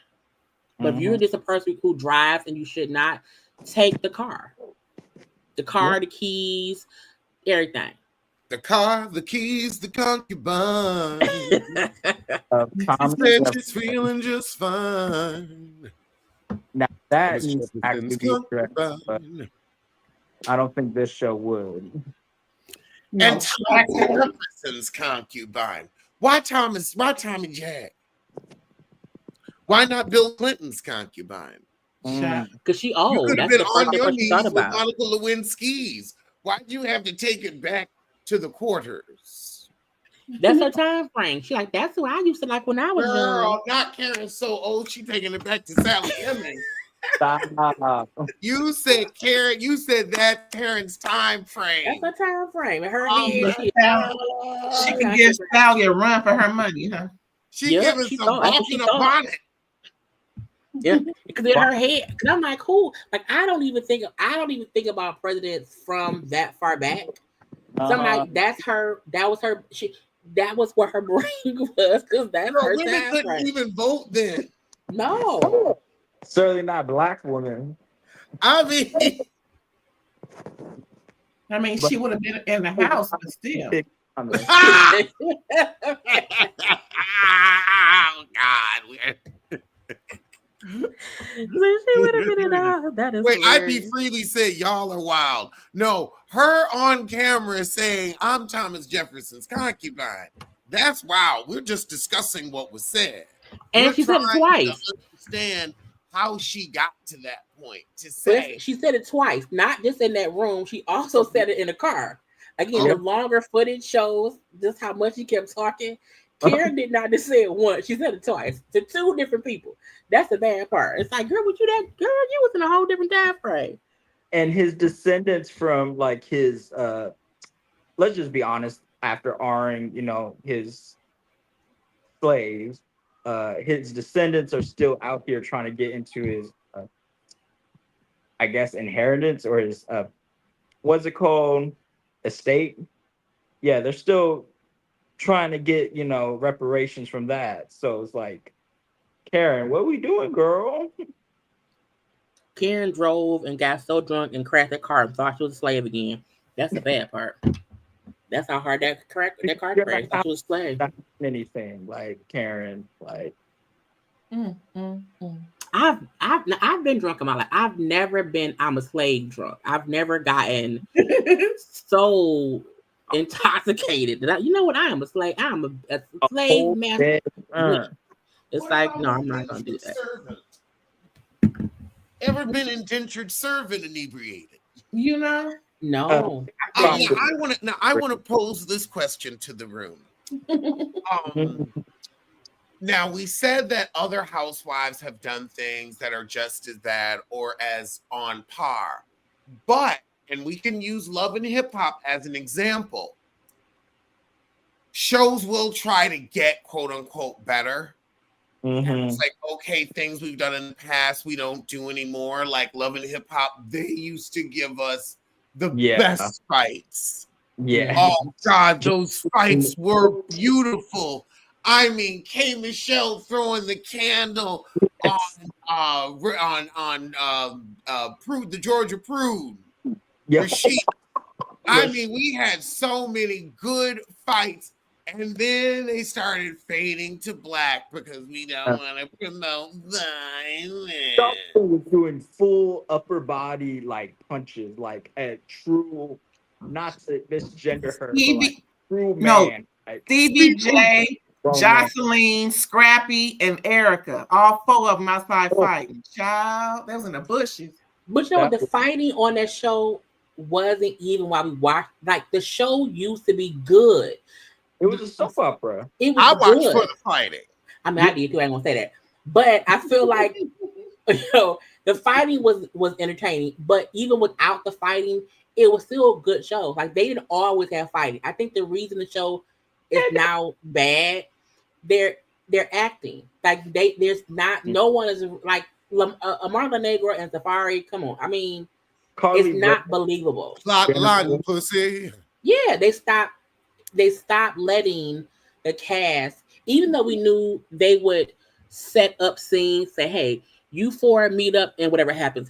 But if you're just a person who drives and you should not, take the car. The car, the keys, everything. The car, the keys, the concubine. She's feeling just fine. Now that needs to actually be addressed, but I don't think this show would. And Thomas's concubine. Why Tommy Jack? Why not Bill Clinton's concubine? Because she old. You could have That's been the first on your thing she knees thought with about. Monica Lewinsky's. Why'd you have to take it back to the quarters? That's her time frame. She like, that's who I used to like when I was young. Not Karen so old, she taking it back to Sally Hemings. You said Karen, you said that Karen's time frame. That's her time frame. Her she can give Sally a run for her money, huh? She giving she some thought that's bop what she in a thought. bonnet. Yeah, because in her head, and I'm like, cool. Like I don't even think about presidents from that far back. So I'm like, that's her. That was her. That was what her brain was, because that's Girl, her women time couldn't frame. even vote then. No, Certainly not black women. I mean, she would have been in the house, but still. oh God, she would have been in the. That is wait. hilarious. IP Freely said y'all are wild. No, her on camera saying I'm Thomas Jefferson's concubine. That's wild. We're just discussing what was said. And We're she said it trying twice. to understand how she got to that point to say. She said it twice, not just in that room. She also said it in the car. Again, the longer footage shows just how much she kept talking. Karen did not just say it once. She said it twice to two different people. That's the bad part. It's like, girl, you was in a whole different time frame. And his descendants from like his let's just be honest, after R-ing, his slaves, his descendants are still out here trying to get into his I guess inheritance, or his what's it called? Estate. Yeah, they're still trying to get, reparations from that. So it's like, Karen, what are we doing, girl? Karen drove and got so drunk and crashed her car and thought she was a slave again. That's the bad part. That's how hard that car crashed. Thought she was a slave. Not anything like Karen, like. I've been drunk in my life. I've never been I'm a slave drunk. I've never gotten so intoxicated that you know what, I am a slave. I'm a slave master. It's like, no, I'm not gonna do that. Ever been indentured servant inebriated? No. I want to pose this question to the room. Now, we said that other housewives have done things that are just as bad or as on par. But, and we can use Love and Hip Hop as an example, shows will try to get quote unquote better. And it's like, okay, things we've done in the past, we don't do anymore. Like Love and Hip Hop, they used to give us the best fights. Yeah. Oh, God, those fights were beautiful. I mean, K. Michelle throwing the candle on Prude, the Georgia Prude. Rashid. I mean, we had so many good fights, and then they started fading to black because we don't want to promote violence. Was doing full upper body like punches, like a true, not to misgender her, but like true man. Like, Stevie J, Jocelyn, Scrappy, and Erica. All four of them outside fighting. Child, they was in the bushes. But you know what? The fighting on that show wasn't even while we watched. Like, the show used to be good. It was a soap opera. It was I watched good for the fighting. I mean, I did too. I ain't gonna say that. But I feel like, the fighting was entertaining. But even without the fighting, it was still a good show. Like, they didn't always have fighting. I think the reason the show is now bad, they're acting like there's not, no one is like Amarla Negro and Safari. Come on, I mean, it's not believable. Lying pussy. Yeah, they stopped letting the cast, even though we knew they would set up scenes, say, hey, you four meet up and whatever happens.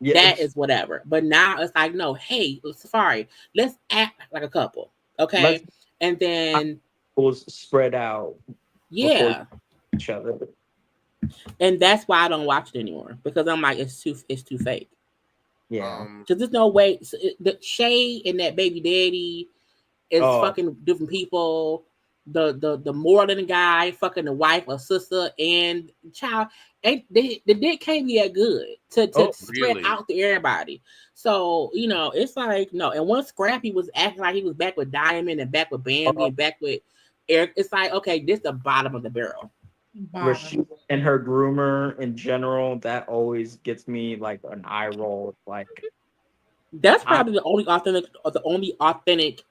Yes. That is whatever. But now it's like, no, hey, Safari, let's act like a couple. Okay. And then was spread out. Yeah. Each other. And that's why I don't watch it anymore, because I'm like, it's too fake. Yeah. Because there's no way. The Shay and that baby daddy is fucking different people. The Moreland guy fucking the wife or sister and child. The dick can't be that good to spread out to everybody. So, it's like, no. And once Scrappy was acting like he was back with Diamond and back with Bambi and back with Eric, it's like, okay, this is the bottom of the barrel. Rashid and her groomer in general, that always gets me like an eye roll. Like, that's probably the only authentic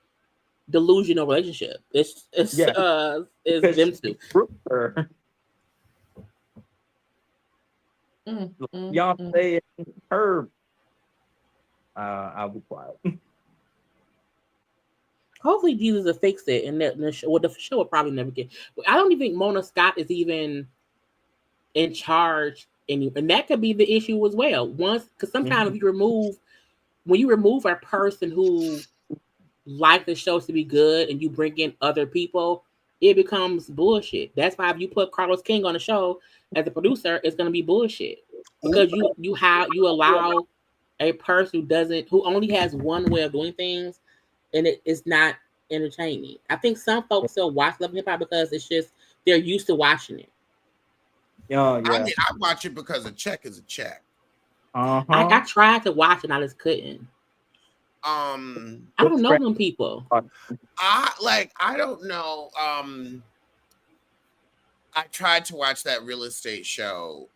delusional relationship. It's them two. Y'all say her. I'll be quiet. Hopefully Jesus will fix it, and the show will probably never get. But I don't even think Mona Scott is even in charge, and that could be the issue as well. Once, because sometimes when you remove a person who like the shows to be good, and you bring in other people, it becomes bullshit. That's why if you put Carlos King on the show as a producer, it's going to be bullshit because you allow a person who only has one way of doing things, and it is not entertaining. I think some folks still watch Love and Hip Hop because it's just they're used to watching it. Oh, yeah. I mean, I watch it because a check is a check. I tried to watch it, and I just couldn't. I don't know them people. I don't know. I tried to watch that real estate show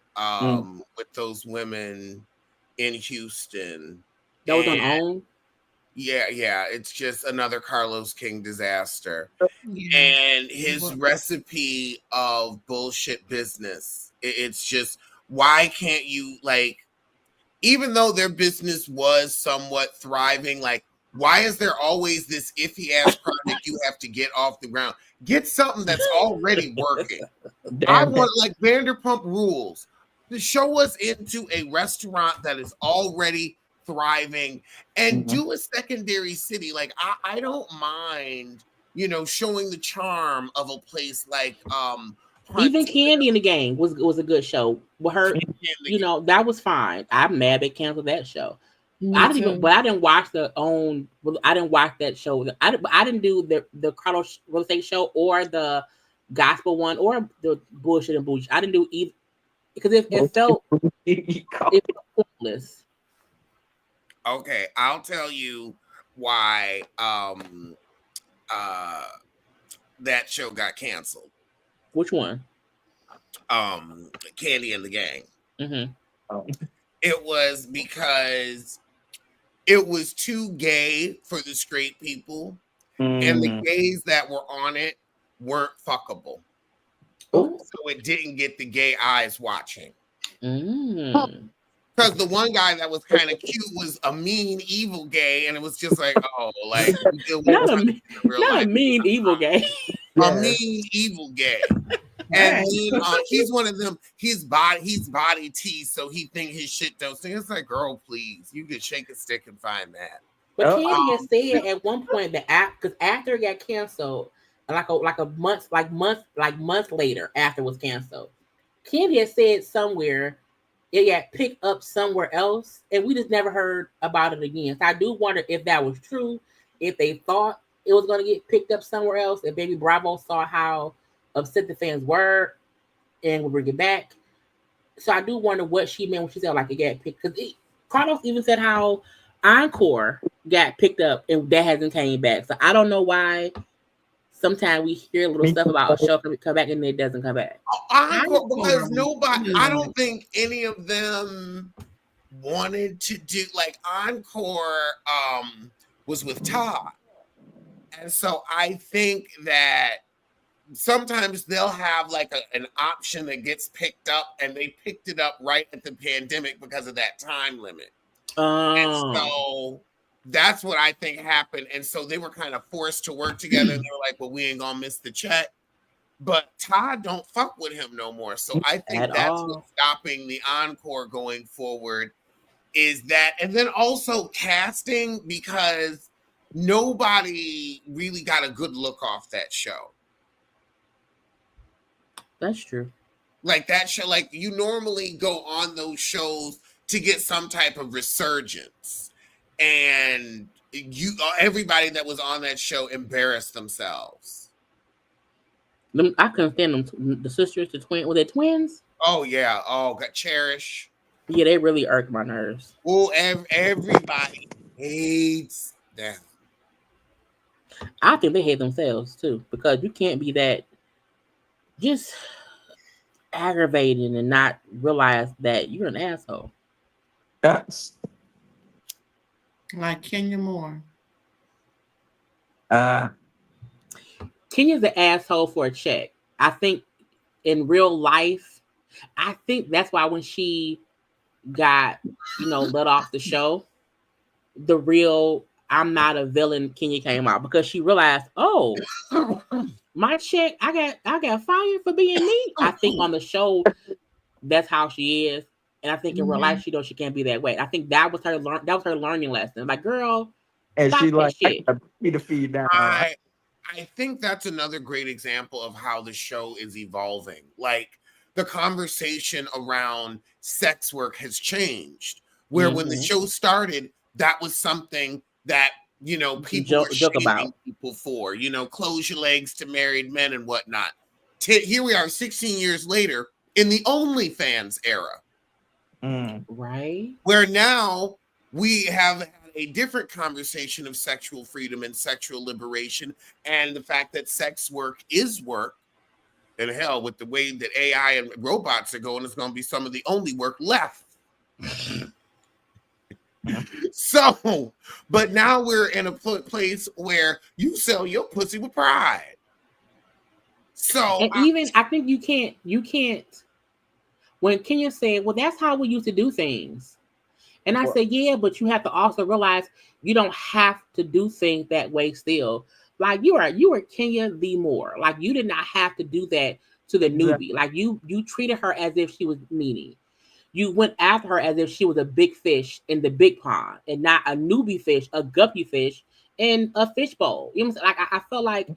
with those women in Houston. That was on OWN? Yeah. It's just another Carlos King disaster. And his recipe of bullshit business. It's just, why can't you, like, even though their business was somewhat thriving, like, why is there always this iffy ass project you have to get off the ground? Get something that's already working. I want, like, Vanderpump Rules to show us into a restaurant that is already thriving and do a secondary city. Like, I don't mind, showing the charm of a place like even Candy in the Gang was a good show. With her, that was fine. I'm mad they canceled that show. I didn't watch I didn't watch that show. I didn't do the Carlos real estate show or the gospel one or the bullshit and bullshit. I didn't do either because it felt pointless. Okay, I'll tell you why that show got canceled. Which one? Candy and the Gang. Mm-hmm. It was because it was too gay for the straight people, and the gays that were on it weren't fuckable. So it didn't get the gay eyes watching. Because the one guy that was kind of cute was a mean, evil gay, and it was just like, not a mean, evil gay. A mean, evil gay. And then he's one of them. He's body teased, so he think his shit don't sing. It's like, girl, please, you could shake a stick and find that. But Candy had said at one point that because after it got canceled, months later after it was canceled, Candy had said somewhere it got picked up somewhere else, and we just never heard about it again. So I do wonder if that was true, if they thought it was going to get picked up somewhere else, if Baby Bravo saw how upset the fans were and would bring it back. So I do wonder what she meant when she said like it got picked. Because Carlos even said how Encore got picked up and that hasn't came back. So I don't know why. Sometimes we hear little stuff about a show come back and it doesn't come back. Encore, because nobody, I don't think any of them wanted to do, like, Encore was with Todd. And so I think that sometimes they'll have like an option that gets picked up, and they picked it up right at the pandemic because of that time limit. And so that's what I think happened. And so they were kind of forced to work together. And they were like, well, we ain't gonna miss the check. But Todd don't fuck with him no more. So I think that's what's stopping the Encore going forward is that. And then also casting, because nobody really got a good look off that show. That's true. Like that show, like you normally go on those shows to get some type of resurgence. And everybody that was on that show embarrassed themselves. I couldn't stand them. The sisters, the twins. Were they twins? Oh yeah. Oh, got Cherish. Yeah, they really irked my nerves. Oh, everybody hates them. I think they hate themselves too, because you can't be that just aggravating and not realize that you're an asshole. That's like Kenya Moore. Kenya's an asshole for a check. I think in real life, I think that's why when she got, let off the show, the real I'm not a villain Kenya came out because she realized, oh, my check, I got fired for being me. I think on the show, that's how she is. And I think in real life, she can't be that way. I think that was her learning lesson. Like, girl, And stop she that like, I shit. gotta feed the feed down. I think that's another great example of how the show is evolving. Like the conversation around sex work has changed. Where when the show started, that was something that people were joke shaming about. people for. Close your legs to married men and whatnot. Here we are, 16 years later, in the OnlyFans era, right? Where now we have had a different conversation of sexual freedom and sexual liberation, and the fact that sex work is work. And hell, with the way that AI and robots are going, it's going to be some of the only work left. So, but now we're in a place where you sell your pussy with pride. So, and even I think you can't. When Kenya said, "Well, that's how we used to do things," and I said, "Yeah, but you have to also realize you don't have to do things that way still. Like you are Kenya the Moore. Like you did not have to do that to the newbie. Like you treated her as if she was meanie. You went after her as if she was a big fish in the big pond and not a newbie fish, a guppy fish in a fishbowl. You know what I'm saying? Like I felt like,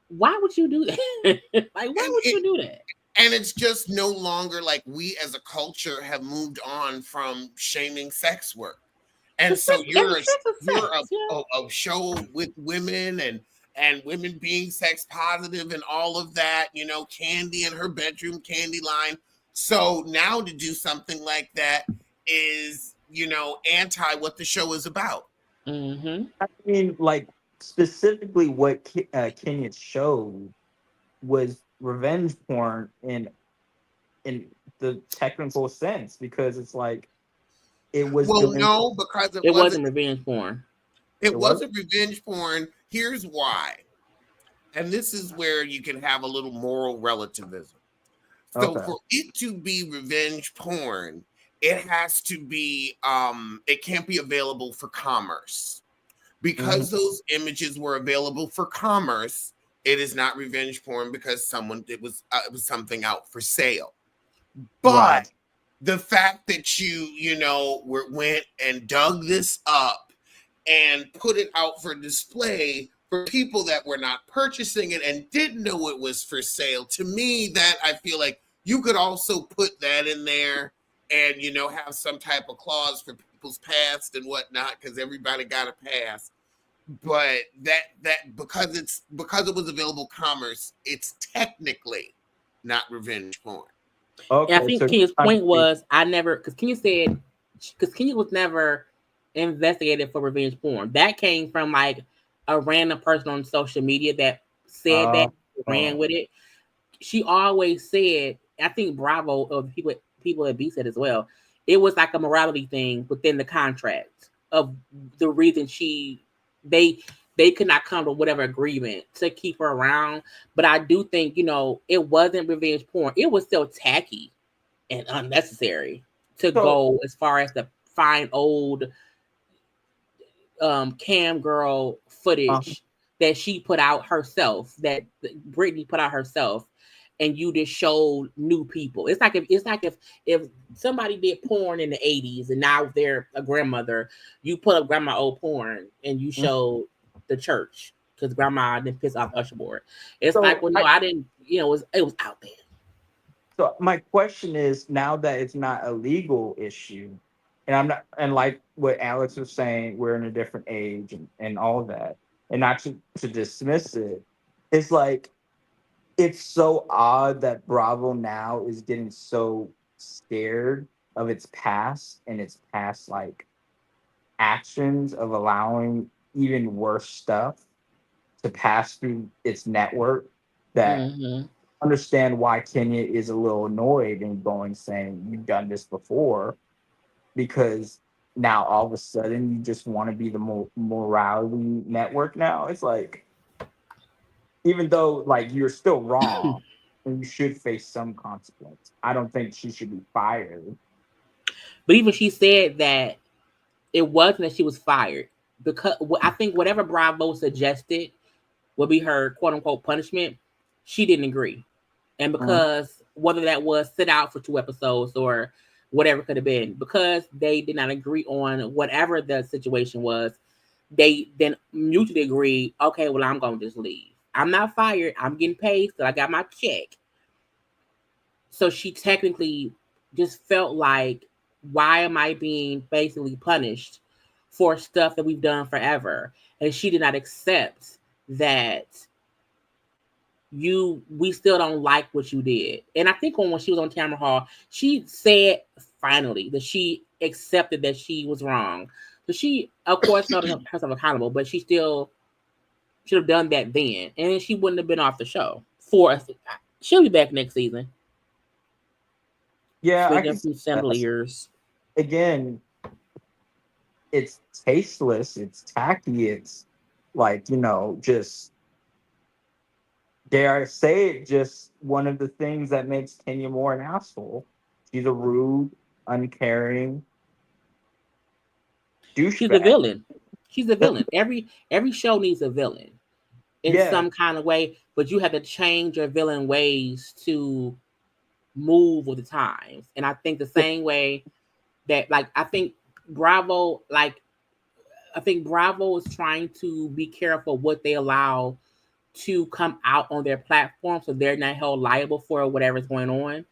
why would you do that? Like, why would you do that? And it's just no longer like we as a culture have moved on from shaming sex work. And so you're a show with women and women being sex positive and all of that, Candy in her bedroom, Candy line. So now to do something like that is, anti what the show is about. I mean, like specifically what Kenya showed was revenge porn in the technical sense, because it's like it was no, because it wasn't revenge porn. It wasn't revenge porn. Here's why. And this is where you can have a little moral relativism. So for it to be revenge porn, it has to be it can't be available for commerce. Because those images were available for commerce, it is not revenge porn because it was something out for sale. But the fact that you went and dug this up and put it out for display for people that were not purchasing it and didn't know it was for sale, to me, that I feel like you could also put that in there and have some type of clause for people's past and whatnot, because everybody got a pass. But that because it was available commerce, it's technically not revenge porn. Okay, I think Kenya's point was because Kenya was never investigated for revenge porn. That came from like a random person on social media that said that ran with it. She always said, I think Bravo or people at B said as well, it was like a morality thing within the contract of the reason they could not come to whatever agreement to keep her around. But I do think, it wasn't revenge porn. It was still tacky and unnecessary to go as far as the fine old cam girl footage that she put out herself, that Brittany put out herself, and you just showed new people. It's like if somebody did porn in the 80s and now they're a grandmother, you put up grandma old porn and you showed the church because grandma didn't piss off usher board. It's like, well, no, I didn't. It was out there. So my question is, now that it's not a legal issue, and like what Alex was saying, we're in a different age and all of that, and not to dismiss it, it's like, it's so odd that Bravo now is getting so scared of its past and its past like actions of allowing even worse stuff to pass through its network, that understand why Kenya is a little annoyed and going saying, you've done this before, because now all of a sudden you just want to be the morality network now. It's like, even though like you're still wrong and you should face some consequence. I don't think she should be fired. But even she said that it wasn't that she was fired, because I think whatever Bravo suggested would be her quote unquote punishment, she didn't agree. And because whether that was sit out for 2 episodes or whatever it could have been, because they did not agree on whatever the situation was, they then mutually agreed, okay, well, I'm going to just leave. I'm not fired. I'm getting paid, so I got my check. So she technically just felt like, why am I being basically punished for stuff that we've done forever? And she did not accept that we still don't like what you did. And I think when she was on Tamara Hall, she said finally that she accepted that she was wrong. So she, of course, held herself accountable, but she still should have done that then, and she wouldn't have been off the show. She'll be back next season. Yeah, I Swinging can from see that. chandeliers. Again, it's tasteless, it's tacky, it's like, just dare I say it, just one of the things that makes Kenya Moore an asshole. She's a rude, uncaring douchebag. She's a villain. She's a villain. Every show needs a villain in some kind of way, but you have to change your villain ways to move with the times. And I think the same way that, like, I think Bravo is trying to be careful what they allow to come out on their platform, so they're not held liable for whatever's going on.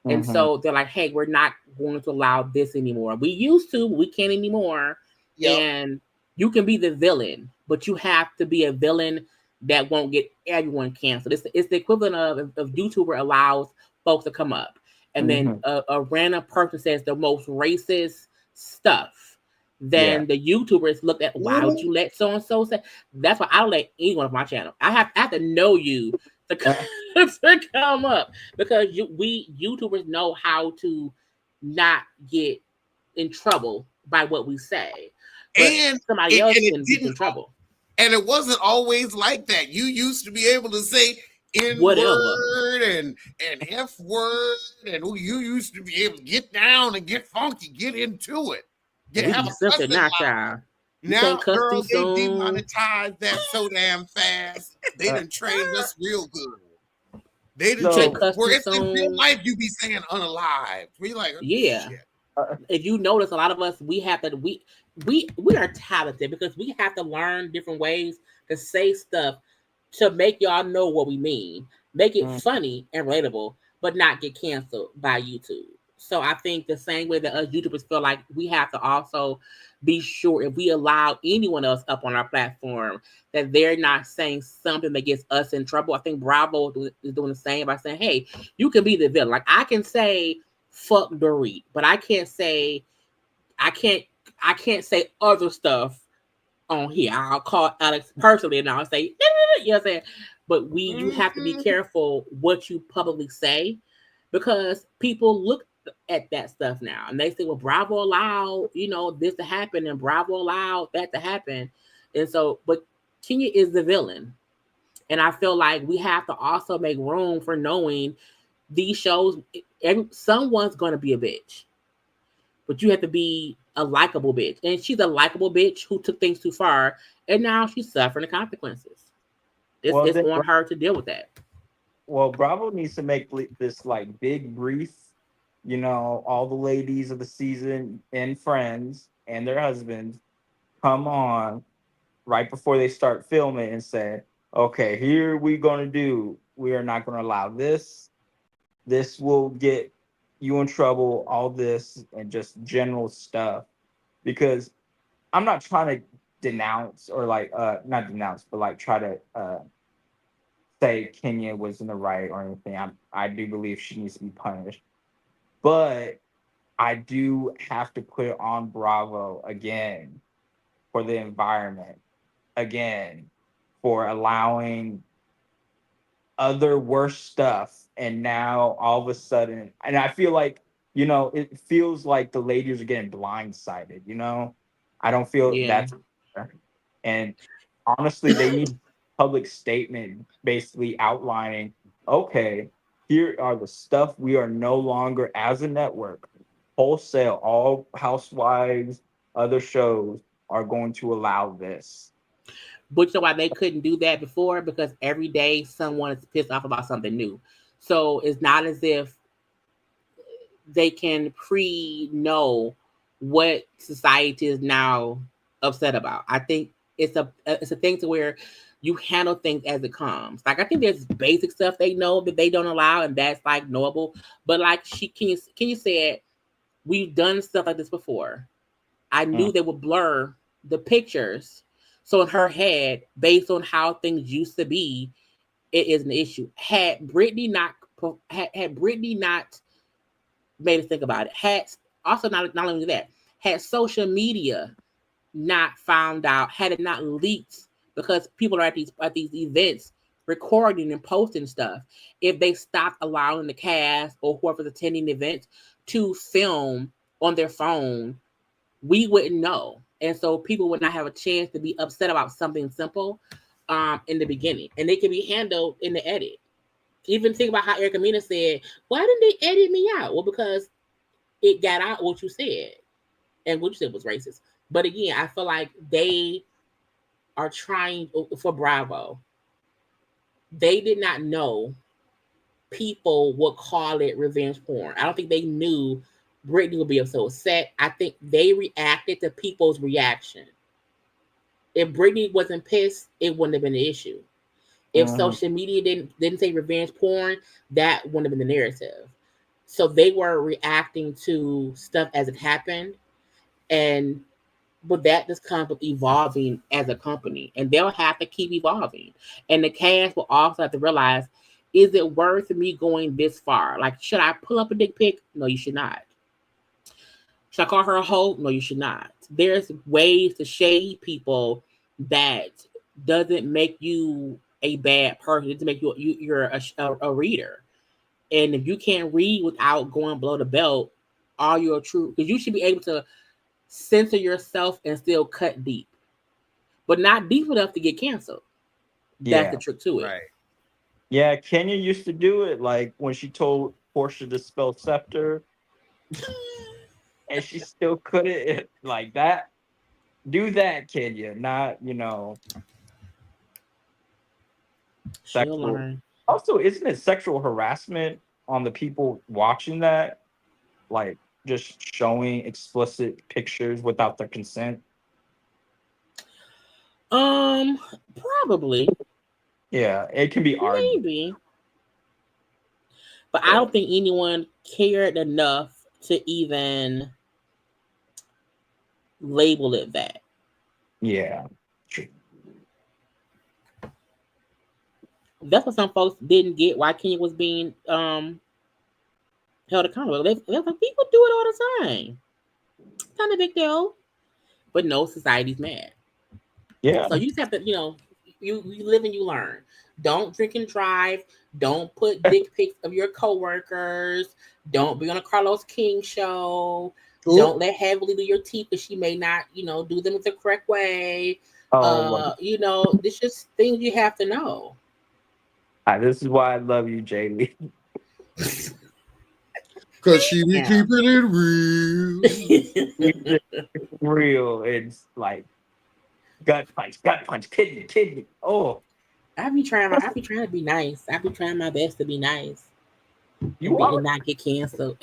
And so they're like, hey, we're not going to allow this anymore. We used to, but we can't anymore. Yep. And you can be the villain, but you have to be a villain that won't get everyone canceled. It's the equivalent of YouTuber allows folks to come up, and then a random person says the most racist stuff. Then the YouTubers look at, why would you let so and so say? That's why I don't let anyone on my channel. I have to know you to come up, because we YouTubers know how to not get in trouble by what we say. But and somebody else can get in trouble. And it wasn't always like that. You used to be able to say N-word and F-word, and you used to be able to get down and get funky, get into it. Have a cussing line. Now, girl, they demonetized that so damn fast. They done trained us real good. They done trained us. Where it's in real life, you be saying unalive. We like, yeah. Shit. If you notice, a lot of us, we have to, we are talented because we have to learn different ways to say stuff to make y'all know what we mean, make it funny and relatable, but not get canceled by YouTube. So I think the same way that us YouTubers feel like we have to also be sure, if we allow anyone else up on our platform, that they're not saying something that gets us in trouble. I think Bravo is doing the same by saying, hey, you can be the villain. Like, I can say fuck Dorit, but I can't say other stuff on here. I'll call Alex personally and I'll say, you know what I'm saying? But you have to be careful what you publicly say, because people look at that stuff now and they say, well, Bravo allowed, this to happen, and Bravo allowed that to happen. And so, but Kenya is the villain. And I feel like we have to also make room for knowing these shows, someone's going to be a bitch, but you have to be a likable bitch. And she's a likable bitch who took things too far, and now she's suffering the consequences. It's on her to deal with that. Well, Bravo needs to make this like big brief, all the ladies of the season and friends and their husbands come on right before they start filming and say, okay, here we're going to do, we are not going to allow this. This will get you in trouble, all this, and just general stuff. Because I'm not trying to denounce or not denounce, but like try to say Kenya was in the right or anything. I do believe she needs to be punished. But I do have to put it on Bravo again for the environment, again, for allowing other worse stuff. And now all of a sudden, and I feel like, it feels like the ladies are getting blindsided, I don't feel that's fair. And honestly, they need public statement basically outlining, okay, here are the stuff we are no longer, as a network, wholesale, all Housewives, other shows are going to allow this. But you know why they couldn't do that before? Because every day someone is pissed off about something new. So it's not as if they can know what society is now upset about. I think it's a thing to where you handle things as it comes. Like, I think there's basic stuff they know that they don't allow, and that's like knowable. But like Kenya said, we've done stuff like this before. I knew they would blur the pictures. So in her head, based on how things used to be, it is an issue. Had Brittany not made us think about it, had also not only that, had social media not found out, had it not leaked, because people are at these events recording and posting stuff, if they stopped allowing the cast or whoever's attending the event to film on their phone, we wouldn't know. And so people would not have a chance to be upset about something simple in the beginning. And they can be handled in the edit. Even think about how Erica Mena said, why didn't they edit me out? Well, because it got out what you said. And what you said was racist. But again, I feel like they are trying for Bravo. They did not know people would call it revenge porn. I don't think they knew Brittany would be so upset. I think they reacted to people's reaction. If Brittany wasn't pissed, it wouldn't have been an issue. If social media didn't say revenge porn, that wouldn't have been the narrative. So they were reacting to stuff as it happened. But that just comes with evolving as a company. And they'll have to keep evolving. And the cast will also have to realize, is it worth me going this far? Like, should I pull up a dick pic? No, you should not. Should I call her a hoe? No, you should not. There's ways to shade people that doesn't make you a bad person. It to make you're a reader. And if you can't read without going below the belt, are you a true? Because you should be able to censor yourself and still cut deep, but not deep enough to get canceled. That's the trick to it. Right. Yeah, Kenya used to do it, like when she told Portia to spell scepter. And she still couldn't, like that. Do that, Kenya. Not, sexual. Also, isn't it sexual harassment on the people watching that? Like, just showing explicit pictures without their consent? Probably. Yeah, it can be argued. Maybe. But I don't think anyone cared enough to even label it that. Yeah. That's what some folks didn't get, why Kenya was being held accountable. They like, people do it all the time. It's not a big deal. But no, society's mad. Yeah. So you just have to, you live and you learn. Don't drink and drive. Don't put dick pics of your coworkers. Don't be on a Carlos King show. Ooh. Don't let Heavily do your teeth because she may not, do them the correct way. It's just things you have to know. This is why I love you, Jamie. Because she be keeping it real. Real. It's like gut punch, kidney. Oh. I be trying to be nice. I be trying my best to be nice. And not get canceled.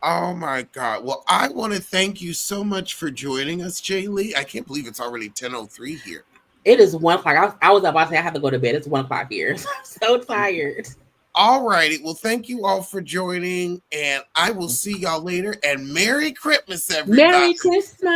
Oh my God. Well, I want to thank you so much for joining us, Jay Lee. I can't believe it's already 10:03 here. It is 1 o'clock. I was about to say I have to go to bed. It's 1 o'clock here. I'm so tired. All righty. Well, thank you all for joining, and I will see y'all later. And Merry Christmas, everybody. Merry Christmas.